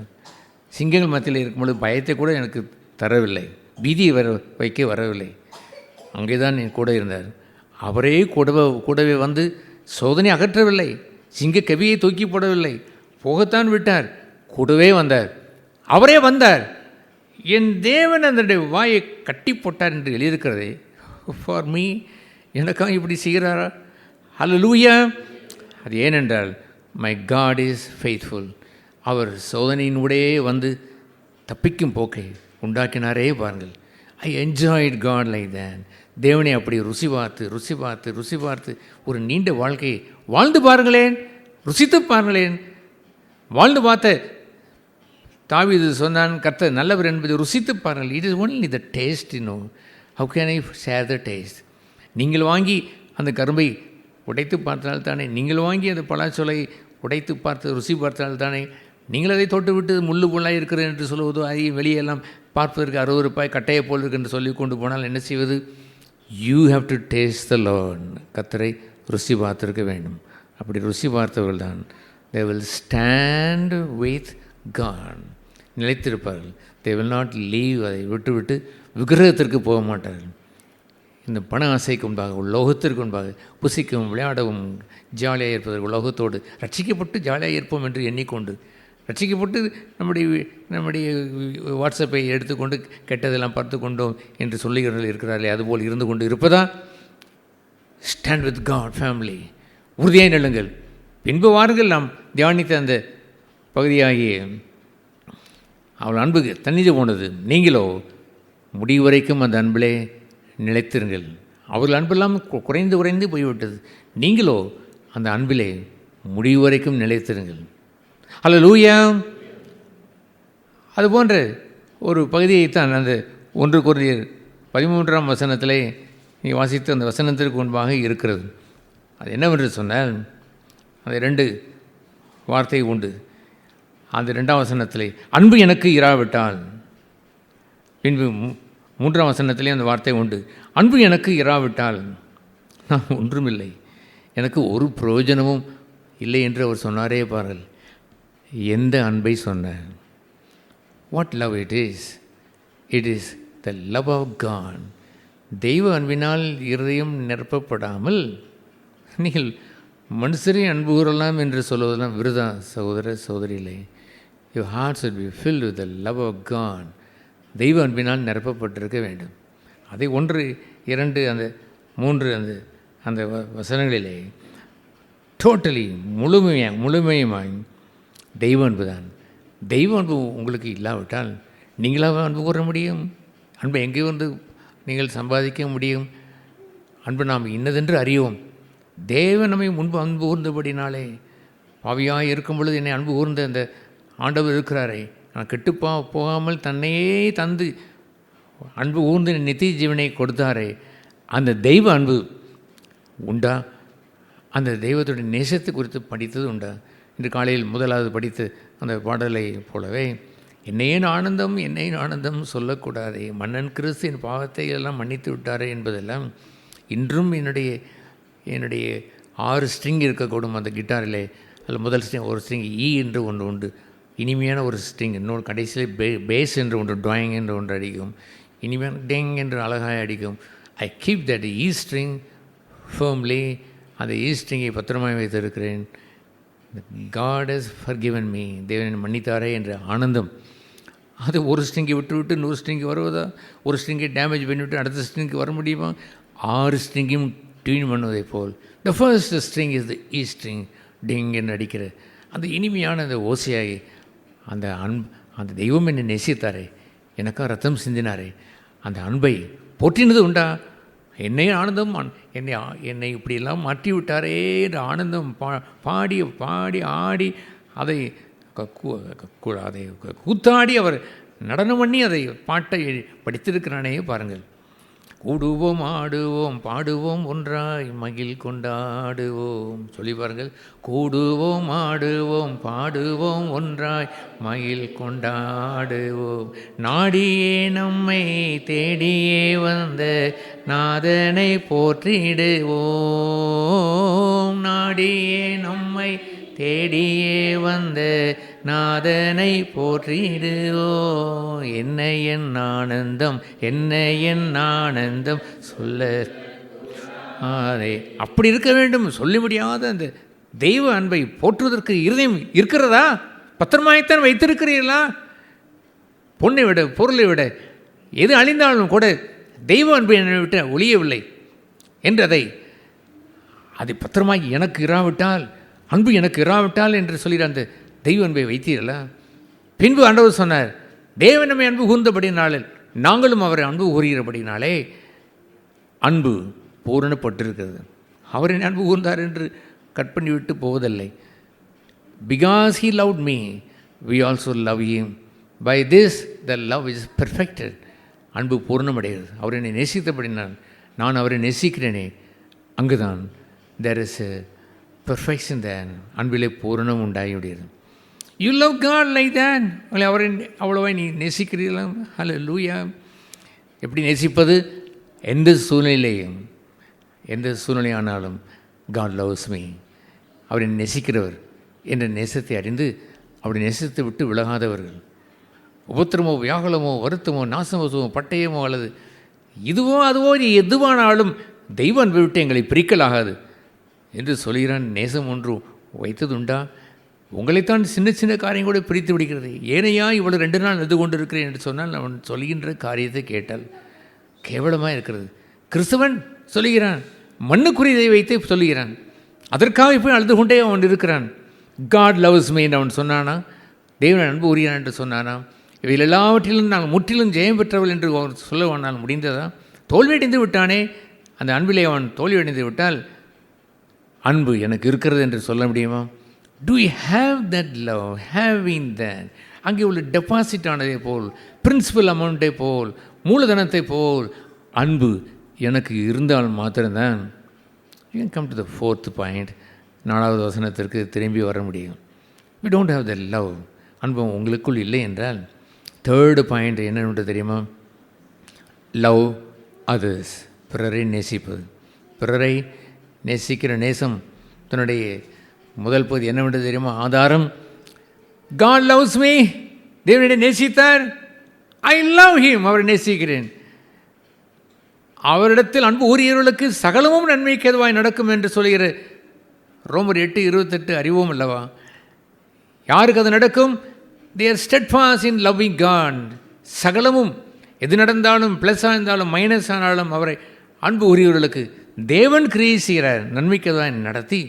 சிங்கங்கள் மத்தியில் இருக்கும்பொழுது பயத்தை கூட எனக்கு தரவில்லை, பீதியை வைக்க வரவில்லை. அங்கே தான் என் கூட இருந்தார். அவரே கூடவே வந்து சோதனை அகற்றவில்லை, சிங்க கவியை தூக்கி போடவில்லை, போகத்தான் விட்டார், கூடவே வந்தார். அவரே வந்தார். என் தேவன் அதனுடைய வாயை கட்டி போட்டார் என்று எழுதியிருக்கிறதே. ஃபார் மீ, எனக்காக இப்படி செய்கிறாரா? ஹல்லேலூயா. அது ஏனென்றால் மை காட் இஸ் ஃபெய்த்ஃபுல். அவர் சோதனையினுடைய வந்து தப்பிக்கும் போக்கை உண்டாக்கினாரே பாருங்கள். ஐ என்ஜாய்ட் காட் லைக் தேன். தேவனை அப்படி ருசி பார்த்து ஒரு நீண்ட வாழ்க்கையை வாழ்ந்து பாருங்களேன். ருசித்து பாருங்களேன். வாழ்ந்து பார்த்த தாவீது சொன்னான், கர்த்தர் நல்லவர் என்பதை ருசித்து பாருங்கள். It is only the taste. How can I share the taste? நீங்கள் வாங்கி அந்த கரும்பை உடைத்து பார்த்தால்தானே, நீங்கள் வாங்கி அந்த பலாச்சோலை உடைத்து பார்த்து ருசி பார்த்தால்தானே, நீங்கள் அதை தொட்டு விட்டு முள்ளு முள்ளாக இருக்கிறது என்று சொல்லுவதோ, அதை வெளியெல்லாம் பார்ப்பதற்கு 60 ரூபாய் கட்டையை போல் இருக்கு என்று சொல்லி கொண்டு போனால் என்ன செய்வது? You have to taste the Lord. கர்த்தரை ருசி பார்த்திருக்க வேண்டும். அப்படி ருசி பார்த்தவர்கள் தான் they will stand with God, நிலைத்திருப்பார்கள். They will not leave. அதை விட்டு விக்கிரகத்திற்கு போக மாட்டார்கள். இந்த பண ஆசைக்கு முன்பாக, உலோகத்திற்கு முன்பாக புசிக்கவும் விளையாடவும் ஜாலியாக இருப்பதற்கு, உலோகத்தோடு ரட்சிக்கப்பட்டு ஜாலியாக இருப்போம் என்று எண்ணிக்கொண்டு, ரட்சிக்கப்பட்டு நம்முடைய வாட்ஸ்அப்பை எடுத்துக்கொண்டு கெட்டதெல்லாம் பார்த்து கொண்டோம் என்று சொல்லுகிறவர்கள் இருக்கிறார்களே, அதுபோல் இருந்து கொண்டு இருப்பதா? Stand with God family. உறுதியாக நில்லுங்கள். பின்பு வாருங்கள் நாம் தியானித்த அந்த பகுதியாகிய அவள் அன்புக்கு தண்ணீர் போனது. நீங்களோ முடிவு வரைக்கும் அந்த அன்பிலே நிலைத்திருங்கள். அவர்கள் அன்பெல்லாம் குறைந்து போய்விட்டது. நீங்களோ அந்த அன்பிலே முடிவு வரைக்கும் நிலைத்திருங்கள். அல்லேலூயா. அதுபோன்ற ஒரு பகுதியைத்தான் அந்த 1 கொரிந்தியர் 13ஆம் வசனத்திலே நீ வாசித்த அந்த வசனத்திற்கு முன்பாக இருக்கிறது. அது என்னவென்று சொன்னால், அந்த 2 வார்த்தை உண்டு. அந்த 2ஆம் வசனத்திலே அன்பு எனக்கு இராவிட்டால், பின்பு 3ஆம் வசனத்திலே அந்த வார்த்தை உண்டு, அன்பு எனக்கு இராவிட்டால் நான் ஒன்றுமில்லை, எனக்கு ஒரு பிரயோஜனமும் இல்லை என்று அவர் சொன்னாரே பாருங்கள். எந்த அன்பை சொன்னார்? What love it is? It is the love of God. தெய்வ அன்பினால் இருதயம் நிரப்பப்படாமல் நீங்கள் மனுஷரை அன்பு கூறலாம் என்று சொல்வதெல்லாம் விருதா சகோதர சகோதரிகளே. Your hearts will be filled with the love of God. தெய்வ அன்பினால் நிரப்பப்பட்டிருக்க வேண்டும். அதை 1, 2, அந்த 3 அந்த வசனங்களிலே டோட்டலி முழுமையுமாய் தெய்வ அன்பு தான். தெய்வ அன்பு உங்களுக்கு இல்லாவிட்டால் நீங்களாக அன்பு கூற முடியும்? அன்பை எங்கே வந்து நீங்கள் சம்பாதிக்க முடியும்? அன்பு நாம் இன்னதென்று அறியோம். தேவன் நம்மை முன்பு அன்பு கூர்ந்தபடினாலே, பாவியாக இருக்கும் பொழுது என்னை அன்பு கூர்ந்த அந்த ஆண்டவர் இருக்கிறாரே, நான் போகாமல் தன்னையே தந்து அன்பு கூர்ந்து நித்திய ஜீவனை கொடுத்தாரே, அந்த தெய்வ அன்பு உண்டா? அந்த தெய்வத்துடைய நேசத்தை குறித்து படித்தது உண்டா? இன்று காலையில் முதலாவது படித்து அந்த பாடலை போலவே, என்னையேன் ஆனந்தம் சொல்லக்கூடாதே, மன்னன் கிறிஸ்து என் பாவத்தை எல்லாம் மன்னித்து விட்டாரே என்பதெல்லாம் இன்றும் என்னுடைய 6 ஸ்ட்ரிங் இருக்கக்கூடும் அந்த கிட்டாரிலே. அதில் முதல் ஸ்ட்ரிங் ஒரு ஸ்ட்ரிங் ஈ என்று ஒன்று உண்டு, இனிமையான ஒரு ஸ்ட்ரிங். இன்னொரு கடைசியில் பேஸ் என்று ஒன்று, ட்ராயிங் என்று ஒன்று அடிக்கும், இனிமையான டெங் என்று அழகாக அடிக்கும். I keep that he string firmly. அந்த ஈ ஸ்ட்ரிங்கை பத்திரமாக வைத்திருக்கிறேன். காட் ஹஸ் ஃபர்கிவன் மீ, தேவன் மன்னித்தாரே என்ற ஆனந்தம். அது ஒரு ஸ்ட்ரிங்கை விட்டு 100 ஸ்ட்ரிங்கு வருவதா? ஒரு ஸ்ட்ரிங்கை டேமேஜ் பண்ணிவிட்டு அடுத்த ஸ்ட்ரிங்க்கு வர முடியுமா? 6 ஸ்ட்ரிங்கையும் டியூன் பண்ணுவதை போல் the first string is the E string, டிங் என்று அடிக்கிற அந்த இனிமையான அந்த ஓசையாகி அந்த தெய்வம் என்னை நேசித்தாரே, எனக்காக ரத்தம் சிந்தினாரே, அந்த அன்பை போற்றினது உண்டா? என்னை ஆனந்தம், என்னை இப்படியெல்லாம் மாற்றி விட்டாரே என்ற ஆனந்தம் பாடி ஆடி அதை கூத்தாடி அவர் நடனம் பண்ணி அதை பாட்டை படித்திருக்கிறானே பாருங்கள். கூடுவோம் ஆடுவோம் பாடுவோம் ஒன்றாய் மகிழ் கொண்டாடுவோம் சொல்லி பாருங்கள். கூடுவோம் ஆடுவோம் பாடுவோம் ஒன்றாய் மகிழ் கொண்டாடுவோம், நாடியே நம்மை தேடியே வந்த நாதனை போற்றிடுவோம், நாடியே நம்மை தேடியே வந்த நாதனை போற்றிடுவோம். என்ன என் ஆனந்தம் சொல்ல அதே அப்படி இருக்க வேண்டும். சொல்ல முடியாத அந்த தெய்வ அன்பை போற்றுவதற்கு இருதயம் இருக்கிறதா? பத்திரமாய்த்தான் வைத்திருக்கிறீர்களா? பொண்ணை விட பொருளை விட எது அழிந்தாலும் கூட தெய்வ அன்பை என்னை விட்டு ஒழியவில்லை என்று அதை பத்திரமாகி எனக்கு இராவிட்டால், அன்பு எனக்கு இராவிட்டால் என்று சொல்லிட அந்த தெய்வ அன்பை வைத்தீர்களா? பின்பு ஆண்டவர் சொன்னார், தேவன் நம்மை அன்பு கூர்ந்தபடினாலே நாங்களும் அவரை அன்பு கூறுகிறபடினாலே அன்பு பூரணப்பட்டிருக்கிறது. அவரை அன்பு கூர்ந்தார் என்று கட் பண்ணிவிட்டு போவதில்லை. Because he loved me, we also love him. By this, the love is perfected. அன்பு பூர்ணமடைகிறது. அவர் என்னை நேசித்தபடினால் நான் அவரை நேசிக்கிறேனே, அங்குதான் there is a perfection there. அன்பிலே பூரணம் உண்டாகிவிடுகிறது. You love God like that. அவரை அவ்வளோவா நீ நேசிக்கிறீர்களா? ஹல்லேலூயா. எப்படி நேசிப்பது? எந்த சூழ்நிலையும், எந்த சூழ்நிலையானாலும் God loves me. அவரை நேசிக்கிறவர் என்ற நேசத்தை அறிந்து அவருடைய நேசத்தை விட்டு விலகாதவர்கள், உபத்திரமோ வியாகுலமோ வருத்தமோ நாசமோசமோ பட்டயமோ அல்லது இதுவோ அதுவோ நீ எதுவானாலும் தெய்வ அன்பை விட்டு எங்களை பிரிக்கலாகாது என்று சொல்கிறான். நேசம் ஒன்று வைத்ததுண்டா? உங்களைத்தான் சின்ன சின்ன காரியம் கூட பிரித்து விடுகிறது. ஏனையா இவ்வளோ 2 நாள் நெது கொண்டு இருக்கிறேன் என்று சொன்னால் அவன் சொல்கின்ற காரியத்தை கேட்டால் கேவலமாக இருக்கிறது. கிறிஸ்தவன் சொல்லுகிறான், மண்ணுக்குரியதை வைத்து சொல்லுகிறான், அதற்காக போய் அழுது கொண்டே அவன் இருக்கிறான். காட் லவ்ஸ் மீ என்று அவன் சொன்னானா? தேவன் அன்பு உரியான் என்று சொன்னானா? இவையில் எல்லாவற்றிலும் நாங்கள் முற்றிலும் ஜெயம் பெற்றவள் என்று அவன் சொல்லவானால் முடிந்ததா? தோல்வியடைந்து விட்டானே. அந்த அன்பிலே அவன் தோல்வியடைந்து விட்டால் அன்பு எனக்கு இருக்கிறது என்று சொல்ல முடியுமா? Do you have that love? Having that, அங்கே உள்ள டெபாசிட் ஆனதை போல், பிரின்சிபல் அமௌண்ட்டை போல், மூலதனத்தை போல் அன்பு எனக்கு இருந்தால் மாத்திரம்தான் you can come to the 4th point. 4வது வசனத்திற்கு திரும்பி வர முடியும். We don't have that love. அன்பு உங்களுக்குள் இல்லை என்றால் 3rd பாயிண்ட் என்னென்று தெரியுமா? லவ் அதர்ஸ், பிறரை நேசிப்பது. பிறரை நேசிக்கிற நேசம் தன்னுடைய முதல் பகுதி என்னவென்று தெரியுமா? ஆதாரம். God loves me. தேவனை நேசித்தார். I love him. அவரை நேசிக்கிறேன். அவரிடத்தில் அன்பு ஊறியவர்களுக்கு சகலமும் நன்மைக்கு எதுவாய் நடக்கும் என்று சொல்கிற ரோமர் 8:28 அறிவோம் அல்லவா? யாருக்கு அது நடக்கும்? They are steadfast in loving God. சகலமும் எது நடந்தாலும், ப்ளஸ்ஸாக இருந்தாலும் மைனஸ் ஆனாலும் அவரை அன்பு உரியவர்களுக்கு தேவன் கிரியை செய்கிறார், நன்மைக்கு தான் நடத்தி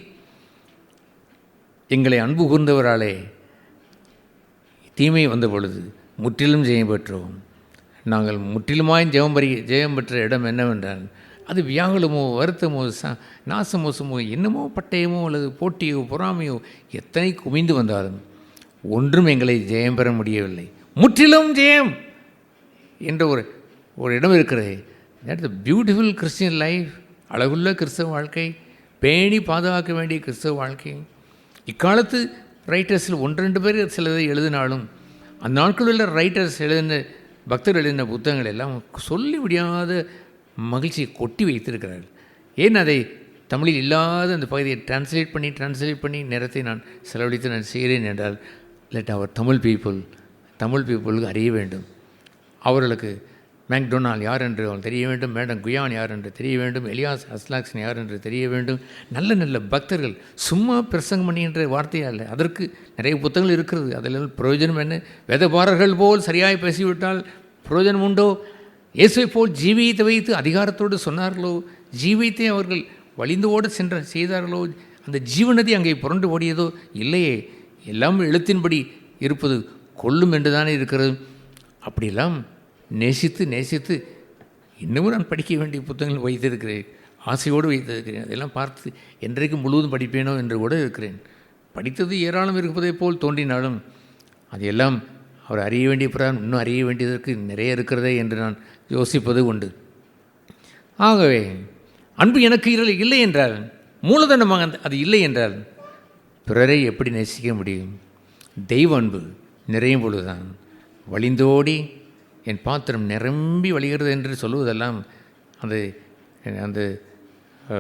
எங்களை அன்பு கூர்ந்தவராலே தீமை வந்த பொழுது முற்றிலும் ஜெயம் பெற்றோம். நாங்கள் முற்றிலுமாய் ஜெயம் பெற்ற இடம் என்னவென்றால் அது வியாகுலமோ வருத்தமோ நாசமோசமோ என்னமோ பட்டயமோ அல்லது போட்டியோ பொறாமையோ எத்தனை குவிந்து வந்தாலும் ஒன்றும் எங்களை ஜெயம் பெற முடியவில்லை. முற்றிலும் ஜெயம் என்ற ஒரு இடம் இருக்கிறது. That is the beautiful Christian life. அழகுள்ள கிறிஸ்தவ வாழ்க்கை, பேணி பாதுகாக்க வேண்டிய கிறிஸ்தவ வாழ்க்கை. இக்காலத்து ரைட்டர்ஸில் 1-2 பேர் சிலதை எழுதினாலும் அந்த நாட்களில் உள்ள ரைட்டர்ஸ் எழுதின பக்தர்கள் எழுதின புத்தகங்கள் எல்லாம் சொல்லி முடியாத மகிழ்ச்சியை கொட்டி வைத்திருக்கிறார்கள். ஏன் அதை தமிழில் இல்லாத அந்த பகுதியை டிரான்ஸ்லேட் பண்ணி நேரத்தை நான் செலவழித்து நான் செய்கிறேன் என்றால், லெட் அவர் தமிழ் பீப்புளுக்கு அறிய வேண்டும். அவர்களுக்கு மேக்டொனால் யார் என்று அவள் தெரிய வேண்டும், மேடம் குயான் யார் என்று தெரிய வேண்டும், எலியாஸ் அஸ்லாக்சன் யார் என்று தெரிய வேண்டும். நல்ல நல்ல பக்தர்கள் சும்மா பிரசங்கம் பண்ணுகின்ற வார்த்தையாக இல்லை, அதற்கு நிறைய புத்தகங்கள் இருக்கிறது. அதில் பிரயோஜனம் என்ன? வேதபாரர்கள் போல் சரியாய் பேசிவிட்டால் பிரயோஜனம் உண்டோ? இயேசுவை போல் ஜீவியத்தை வைத்து அதிகாரத்தோடு சொன்னார்களோ? ஜீவியத்தை அவர்கள் வழிந்து ஓட செய்தார்களோ? அந்த ஜீவநதி அங்கே புரண்டு ஓடியதோ? இல்லையே. எல்லாம் எழுத்தின்படி இருப்பது கொல்லும் என்று தானே இருக்கிறது. அப்படியெல்லாம் நேசித்து இன்னமும் நான் படிக்க வேண்டிய புத்தகங்கள் வைத்திருக்கிறேன், ஆசையோடு வைத்திருக்கிறேன். அதெல்லாம் பார்த்து என்றைக்கு முழுவதும் படிப்பேனோ என்று கூட இருக்கிறேன். படித்தது ஏராளம் இருப்பதை போல் தோன்றினாலும் அதையெல்லாம் அவர் அறிய வேண்டிய பிறகு இன்னும் அறிய வேண்டியதற்கு நிறைய இருக்கிறதே என்று நான் யோசிப்பது உண்டு. ஆகவே அன்பு எனக்கு இல்லை என்றால், மூலதனமாக அது இல்லை என்றால் பிறரை எப்படி நேசிக்க முடியும்? தெய்வ அன்பு நிறையும் பொழுதுதான் வழிந்தோடி என் பாத்திரம் நிரம்பி வழிகிறது என்று சொல்லுவதெல்லாம் அந்த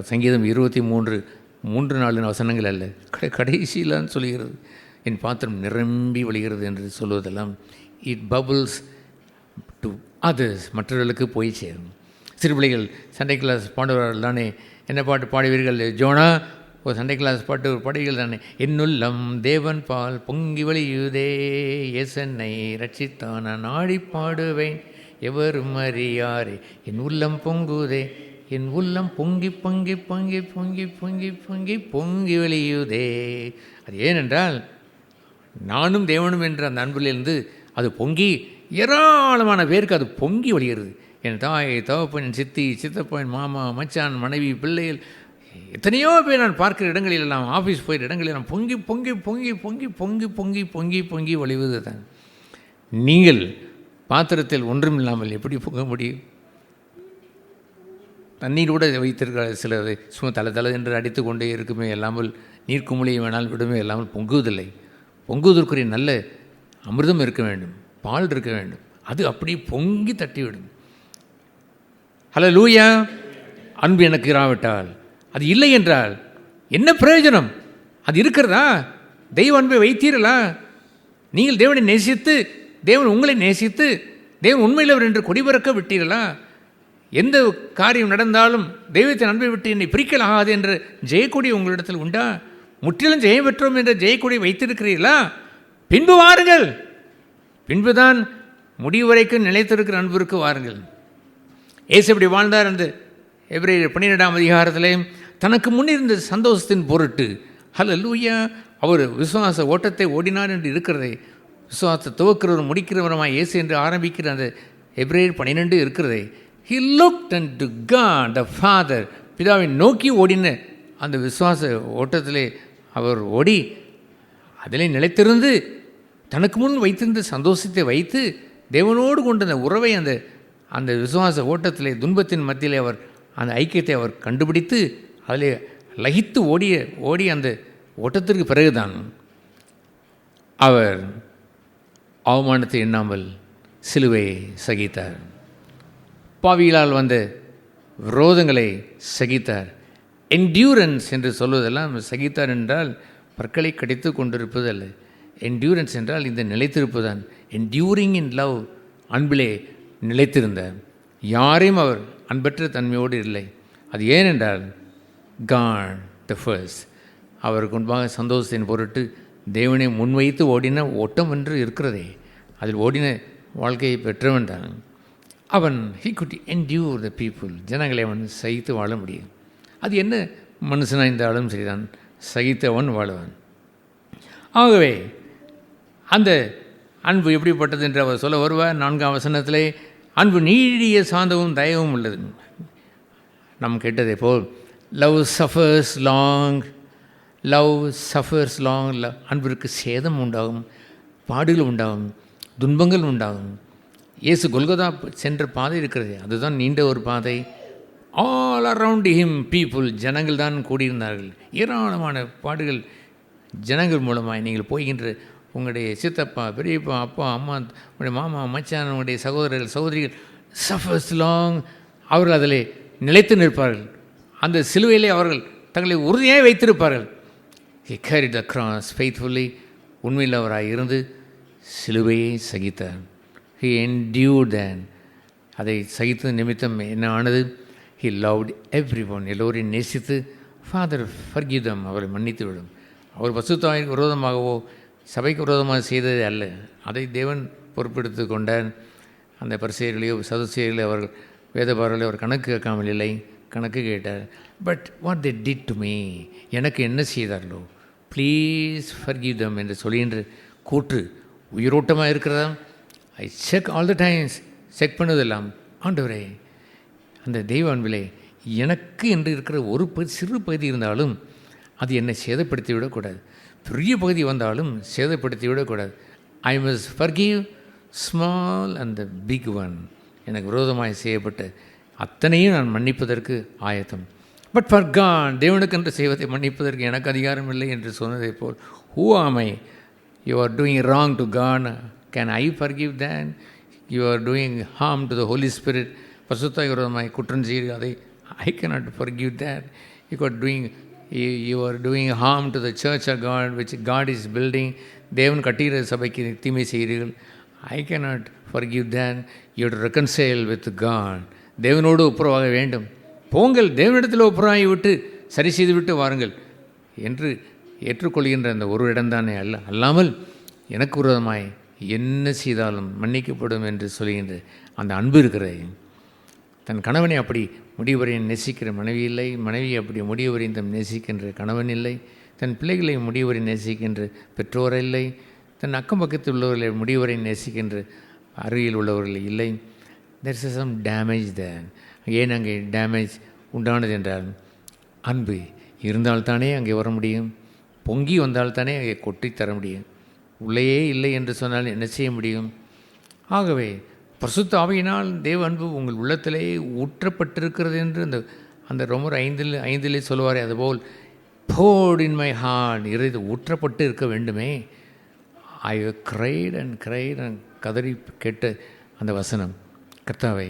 சங்கீதம் 23:3-4 வசனங்கள் அல்ல, கடைசியிலான்னு சொல்லுகிறது. என் பாத்திரம் நிரம்பி வழிகிறது என்று சொல்லுவதெல்லாம் இட் பபுள்ஸ் டு அதர்ஸ், மற்றவர்களுக்கு போய் சேரும். சிறுபிள்ளைகள் சண்டே கிளாஸ் பாடுவார்கள் தானே, என்ன பாட்டு பாடுவீர்கள்? ஜோனா ஒரு சண்டே கிளாஸ் பாட்டு பாடுவீர்கள் தானே, என்னுள்ளம் தேவன் பால் பொங்கி வழியுதே, எசன்னை ரட்சித்தான நாடி பாடுவேன், எவரும் அறியாரே என் உள்ளம் பொங்குதே, என் உள்ளம் பொங்கி பொங்கி பொங்கி பொங்கி பொங்கி பொங்கி பொங்கி வழியுதே. அது ஏனென்றால் நானும் தேவனும் என்ற அந்த அன்பிலிருந்து அது பொங்கி ஏராளமான பேருக்கு அது பொங்கி வழிகிறது. என் தாய், தகப்பன், சித்தி, சித்தப்பன், மாமா, மச்சான், மனைவி, பிள்ளைகள் எத்தனையோ பேர் நான் பார்க்கிற இடங்களில் எல்லாம், ஆஃபீஸ் போயிற இடங்களில் நான் பொங்கி பொங்கி பொங்கி பொங்கி பொங்கி பொங்கி பொங்கி பொங்கி வழிவது தான். நீங்கள் பாத்திரத்தில் ஒன்றும் இல்லாமல் எப்படி பொங்க முடியும்? தண்ணீர் கூட வைத்திருக்கிற சிலர் சும்மா தலை என்று அடித்து கொண்டே இருக்குமே இல்லாமல், நீர் குமிழியை வேணால் விடுமே இல்லாமல் பொங்குவதில்லை. பொங்குவதற்குரிய நல்ல அமிர்தம் இருக்க வேண்டும், பால் இருக்க வேண்டும். அது அப்படி பொங்கி தட்டிவிடும். ஹல்லேலூயா. அன்பு எனக்கு இராவிட்டால், அது இல்லை என்றால் என்ன பிரயோஜனம்? அது இருக்கிறதா? தெய்வ அன்பை வைத்தீர்களா? நீங்கள் தேவனை நேசித்து, தேவன் உங்களை நேசித்து, தேவன் உண்மையிலவர் என்று கொடிபறக்க விட்டீர்களா? எந்த காரியம் நடந்தாலும் தெய்வத்தின் அன்பை விட்டு என்னை பிரிக்கலாகாது என்ற ஜெயக்கொடி உங்களிடத்தில் உண்டா? முற்றிலும் ஜெயம் பெற்றோம் என்ற ஜெயக்கொடி வைத்திருக்கிறீர்களா? பின்பு வாருங்கள். பின்புதான் முடிவு வரைக்கும் நிலைத்திருக்கிற அன்பிற்கு வாருங்கள். இயேசு எப்படி வாழ்ந்தார்? அந்த எபிரேயர் 12ஆம் அதிகாரத்திலே தனக்கு முன்னிருந்த சந்தோஷத்தின் பொருட்டு, ஹல்லேலூயா, அவர் விசுவாச ஓட்டத்தை ஓடினார் என்று இருக்கிறதே. விசுவாசத்தை துவக்கிறவர் முடிக்கிறவருமாய் இயேசு என்று ஆரம்பிக்கிற அந்த எபிரேயர் 12 இருக்கிறதே. He looked unto God the Father. பிதாவை நோக்கி ஓடின அந்த விசுவாச ஓட்டத்திலே அவர் ஓடி அதிலே நிலைத்திருந்து தனக்கு முன் வைத்திருந்த சந்தோஷத்தை வைத்து தேவனோடு கொண்ட அந்த உறவை அந்த விசுவாச ஓட்டத்திலே துன்பத்தின் மத்தியிலே அவர் அந்த ஐக்கியத்தை அவர் கண்டுபிடித்து அதிலே லகித்து ஓடி அந்த ஓட்டத்திற்கு பிறகுதான் அவர் அவமானத்தை எண்ணாமல் சிலுவையை சகித்தார். பாவிகளால் வந்த விரோதங்களை சகித்தார். என்டியூரன்ஸ் என்று சொல்வதெல்லாம் சகித்தார் என்றால் பற்களை கடித்து கொண்டிருப்பது அல்ல. என்டியூரன்ஸ் என்றால் இந்த நிலைத்திருப்புதான். என்டியூரிங் இன் லவ், அன்பிலே நிலைத்திருந்தார். யாரையும் அவர் அன்பற்ற தன்மையோடு இல்லை. அது ஏனென்றால் காட் த ஃபர்ஸ்ட், அவருக்கு முன்பாக சந்தோஷத்தின் பொருட்டு தேவனை முன்வைத்து ஓடின ஓட்டம் என்று இருக்கிறதே, அதில் ஓடின வாழ்க்கையை பெற்றவன் தான் அவன். he could endure the people, ஜனங்களை அவன் சகித்து வாழ முடியும். அது என்ன மனுஷனாக இருந்தாலும் சரிதான், சகித்தவன் வாழுவான். ஆகவே அந்த அன்பு எப்படிப்பட்டது என்று அவர் சொல்ல வருவார். 4ஆம் வசனத்திலே அன்பு நீடிய சாந்தமும் தயவும் உள்ளது. நாம் கேட்டதை போல் லவ் சஃபர்ஸ் லாங், அன்பிற்கு சேதம் உண்டாகும், பாடுகள் உண்டாகும், துன்பங்கள் உண்டாகும். இயேசு கொல்கொதா சென்ற பாதை இருக்கிறது, அதுதான் நீண்ட ஒரு பாதை. ஆல் அரவுண்ட் ஹிம் பீப்புள், ஜனங்கள் தான் கூடியிருந்தார்கள். ஏராளமான பாடுகள் ஜனங்கள் மூலமாக நீங்கள் போகின்ற உங்களுடைய சித்தப்பா, பெரியப்பா, அப்பா, அம்மா, உங்களுடைய மாமா, மச்சான், உங்களுடைய சகோதரர்கள், சகோதரிகள், சஃபர்ஸ் லாங், அவர்கள் அதில் நிலைத்து நிற்பார்கள். அந்த சிலுவையிலே அவர்கள் தங்களை உறுதியாக வைத்திருப்பார்கள். He carried the cross faithfully, உண்மையில் அவராக இருந்து சிலுவையை சகித்தார். He endured that. அதை சகித்த நிமித்தம் என்ன ஆனது? He loved everyone, எல்லோரையும் நேசித்து, Father forgive them, அவரை மன்னித்து விடும். அவர் பசுத்தாவிற்கு விரோதமாகவோ சபைக்கு விரோதமாக செய்தது அல்ல, அதை தேவன் பொறுப்பெடுத்து கொண்டார். அந்த பரிசேயர்களையோ சதுசேயர்களையோ அவர்கள் வேதபாரர்களையோ அவர் கணக்கு கேட்காமல் இல்லை, கணக்கு கேட்டார். But what they did to me, எனக்கு என்ன செய்தார்களோ ப்ளீஸ் ஃபர்கிவ் தம் என்று சொல்கின்ற கூற்று உயிரோட்டமாக இருக்கிறதா? I check all the times, check பண்ணதெல்லாம் ஆண்டவரே, அந்த தெய்வ அன்பிலே எனக்கு என்று இருக்கிற ஒரு சிறு பகுதி இருந்தாலும் அது என்னை சேதப்படுத்தி விடக்கூடாது. பெரிய பகுதி வந்தாலும் சேதப்படுத்தி விடக்கூடாது. I must forgive small and the big one. எனக்கு விரோதமாக செய்யப்பட்ட அத்தனையும் நான் மன்னிப்பதற்கு ஆயத்தம். பட் ஃபார் காட், தேவனுக்கென்று செய்வதை மன்னிப்பதற்கு எனக்கு அதிகாரம் இல்லை என்று சொன்னதை போல், who am I? You are doing wrong to God, can I forgive then? You are doing harm to the Holy Spirit, பரிசுத்த விரோதமாய் குற்றம் செய்து அதை I cannot forgive that. You are doing harm to the church of God, which God is building. தேவன் கட்டுகிற சபைக்கு தீமை செய்கிறீர்கள். I cannot forgive that. You have to reconcile with God. தேவனோடு ஒப்புரவாக வேண்டும். போங்கள், தேவனிடத்தில் ஒப்புரவாகி விட்டு சரி செய்து விட்டு வாருங்கள் என்று ஏற்றுக்கொள்கின்ற அந்த ஒரு இடம்தானே அல்லாமல் எனக்கு விரோதமாய் என்ன செய்தாலும் மன்னிக்கப்படும் என்று சொல்கின்ற அந்த அன்பு இருக்கிறது. தன் கணவனை அப்படி முடிவரையும் நேசிக்கிற மனைவி இல்லை, மனைவி அப்படி முடிவரையும் நேசிக்கின்ற கணவன் இல்லை, தன் பிள்ளைகளை முடிவரை நேசிக்கின்ற பெற்றோர் இல்லை, தன் அக்கம் பக்கத்தில் உள்ளவர்களை முடிவரை நேசிக்கின்ற அருகில் உள்ளவர்கள் இல்லை. தெர் இஸ் சம் டேமேஜ் தேர். ஏன் அங்கே டேமேஜ் உண்டானது என்றால் அன்பு இருந்தால்தானே அங்கே வர முடியும். பொங்கி வந்தால்தானே அங்கே கொட்டி தர முடியும். உள்ளேயே இல்லை என்று சொன்னால் என்ன செய்ய முடியும்? ஆகவே பரிசுத்த ஆவியினால் தேவ அன்பு உங்கள் உள்ளத்திலே ஊற்றப்பட்டிருக்கிறது என்று அந்த ரோமர் 5 சொல்லுவாரே, அதுபோல் poured in my heart, இறைது ஊற்றப்பட்டு இருக்க வேண்டுமே. I cried and கதறி கேட்ட அந்த வசனம், கர்த்தாவே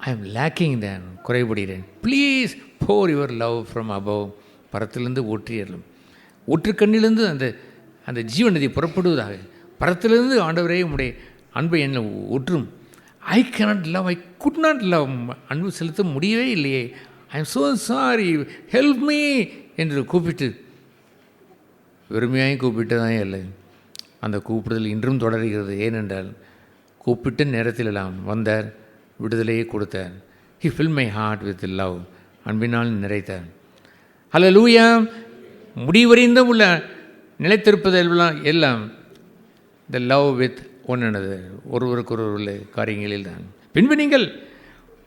I am lacking then, குறைபடுகிறேன், please pour your love from above, பரத்திலிருந்து ஊற்றியறலும், ஊற்றுக்கண்ணிலிருந்து அந்த ஜீவநதி புறப்படுவதாக, பரத்திலிருந்து ஆண்டவரே உம்முடைய அன்பை என்ன ஊற்றும். I cannot love, I could not love, அன்பு செலுத்த முடியவே இல்லையே, I am so sorry, help me என்று கூப்பிட்டு, வெறுமையாக கூப்பிட்டதான் இல்லை, அந்த கூப்பிடுதல் இன்றும் தொடர்கிறது. ஏனென்றால் கூப்பிட்ட நேரத்திலெல்லாம் வந்தார், விடுதலையை கொடுத்தார். He filled my heart with love, அன்பினால் நிறைத்தார். ஹல்லேலூயா. முடிவறிந்த உள்ள நிலைத்திருப்பதெல்லாம் எல்லாம் the love with one another, ஒருவருக்கொருவர் உள்ள காரியங்களில் தான். பின்பு நீங்கள்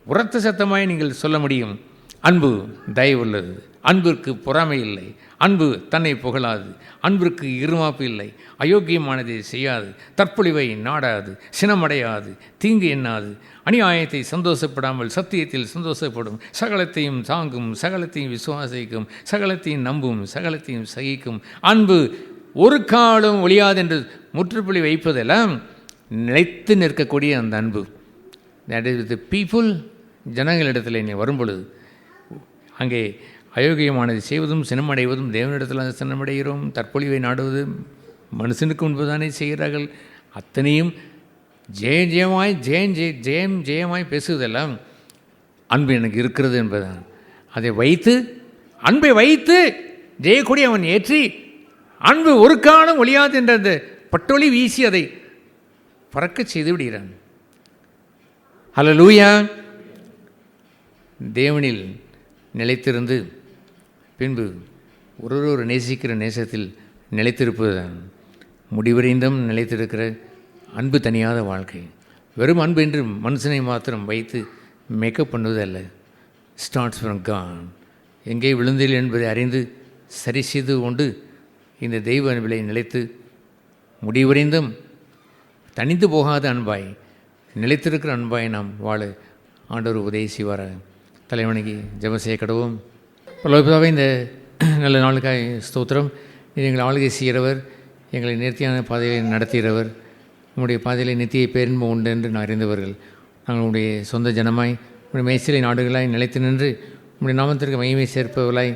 உரத்த சத்தமாய் நீங்கள் சொல்ல முடியும், அன்பு தயவுள்ளது, அன்பிற்கு பொறாமை இல்லை, அன்பு தன்னை புகழாது, அன்பிற்கு இருமாப்பு இல்லை, அயோக்கியமானதை செய்யாது, தற்பொழிவை நாடாது, சினமடையாது, தீங்கு எண்ணாது, அநியாயத்தை சந்தோஷப்படாமல் சத்தியத்தில் சந்தோஷப்படும், சகலத்தையும் தாங்கும், சகலத்தையும் விசுவாசிக்கும், சகலத்தையும் நம்பும், சகலத்தையும் சகிக்கும். அன்பு ஒரு காலம் ஒழியாது என்று முற்றுப்புள்ளி வைப்பதெல்லாம் நிலைத்து நிற்கக்கூடிய அந்த அன்பு. தட் இஸ் வித் பீப்புள், ஜனங்களிடத்தில் நீ வரும்பொழுது அங்கே அயோக்கியமானதை செய்வதும் சினமடைவதும், தேவனிடத்தில் சினமடைகிறோம், தற்பொழிவை நாடுவது மனுஷனுக்கு முன்புதானே செய்கிறார்கள், அத்தனையும் ஜெயமாய் பேசுவதெல்லாம் அன்பு எனக்கு இருக்கிறது என்பதுதான். அதை வைத்து, அன்பை வைத்து ஜெயக்கொடி அவன் ஏற்றி, அன்பு ஒரு காலம் ஒழியாது என்ற அந்த பட்டொளி வீசி அதை பறக்க செய்து விடுகிறான். ஹல்லேலூயா. தேவனில் நிலைத்திருந்து பின்பு ஒரு நேசிக்கிற நேசத்தில் நிலைத்திருப்பது தான் முடிவடைந்தும் நிலைத்திருக்கிற அன்பு தனியாத வாழ்க்கை. வெறும் அன்பு என்று மனுஷனை மாத்திரம் வைத்து மேக்கப் பண்ணுவது அல்ல. Starts from God. எங்கே விழுந்தீர்கள் என்பதை அறிந்து சரி செய்து கொண்டு இந்த தெய்வ அன்பிலை நிலைத்து முடிவடைந்தும் தனிந்து போகாத அன்பாய், நிலைத்திருக்கிற அன்பாய் நாம் வாழ ஆண்டவர் உதவி செய்வாராக. தலைவணங்கி ஜெபம் செய்ய கடவோம். பரலோகபிதாவே, இந்த நல்ல நாளுக்காய் ஸ்தோத்திரம். நீர் எங்களை ஆளுகை செய்கிறவர், எங்களை நேர்த்தியான பாதையை நடத்துகிறவர், உங்களுடைய பாதையிலே நித்திய பேரின்பம் உண்டு என்று நான் அறிந்தவர்கள். நாங்கள் உங்களுடைய சொந்த ஜனமாய், உங்களுடைய மேய்ச்சலை நாடுகளாய் நிலைத்து நின்று உங்களுடைய நாமத்திற்கு மகிமை சேர்ப்பவர்களாய்,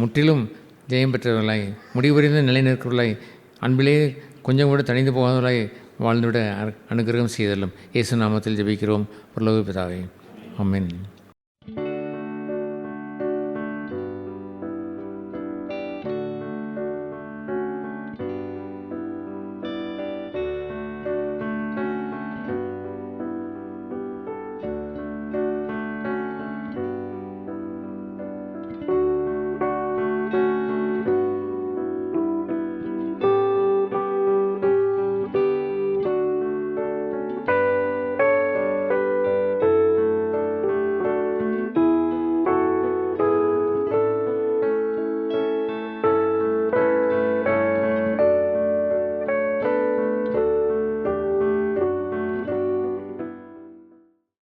முற்றிலும் ஜெயம் பெற்றவர்களாய், முடிவறிந்து நிலை நிற்கிறவர்களாய், அன்பிலே கொஞ்சம் கூட தனிந்து போகாதவர்களாய் வாழ்ந்துவிட அனுகிரகம் செய்தலும். இயேசு நாமத்தில் ஜெபிக்கிறோம் பரலோக பிதாவே. ஆமென்.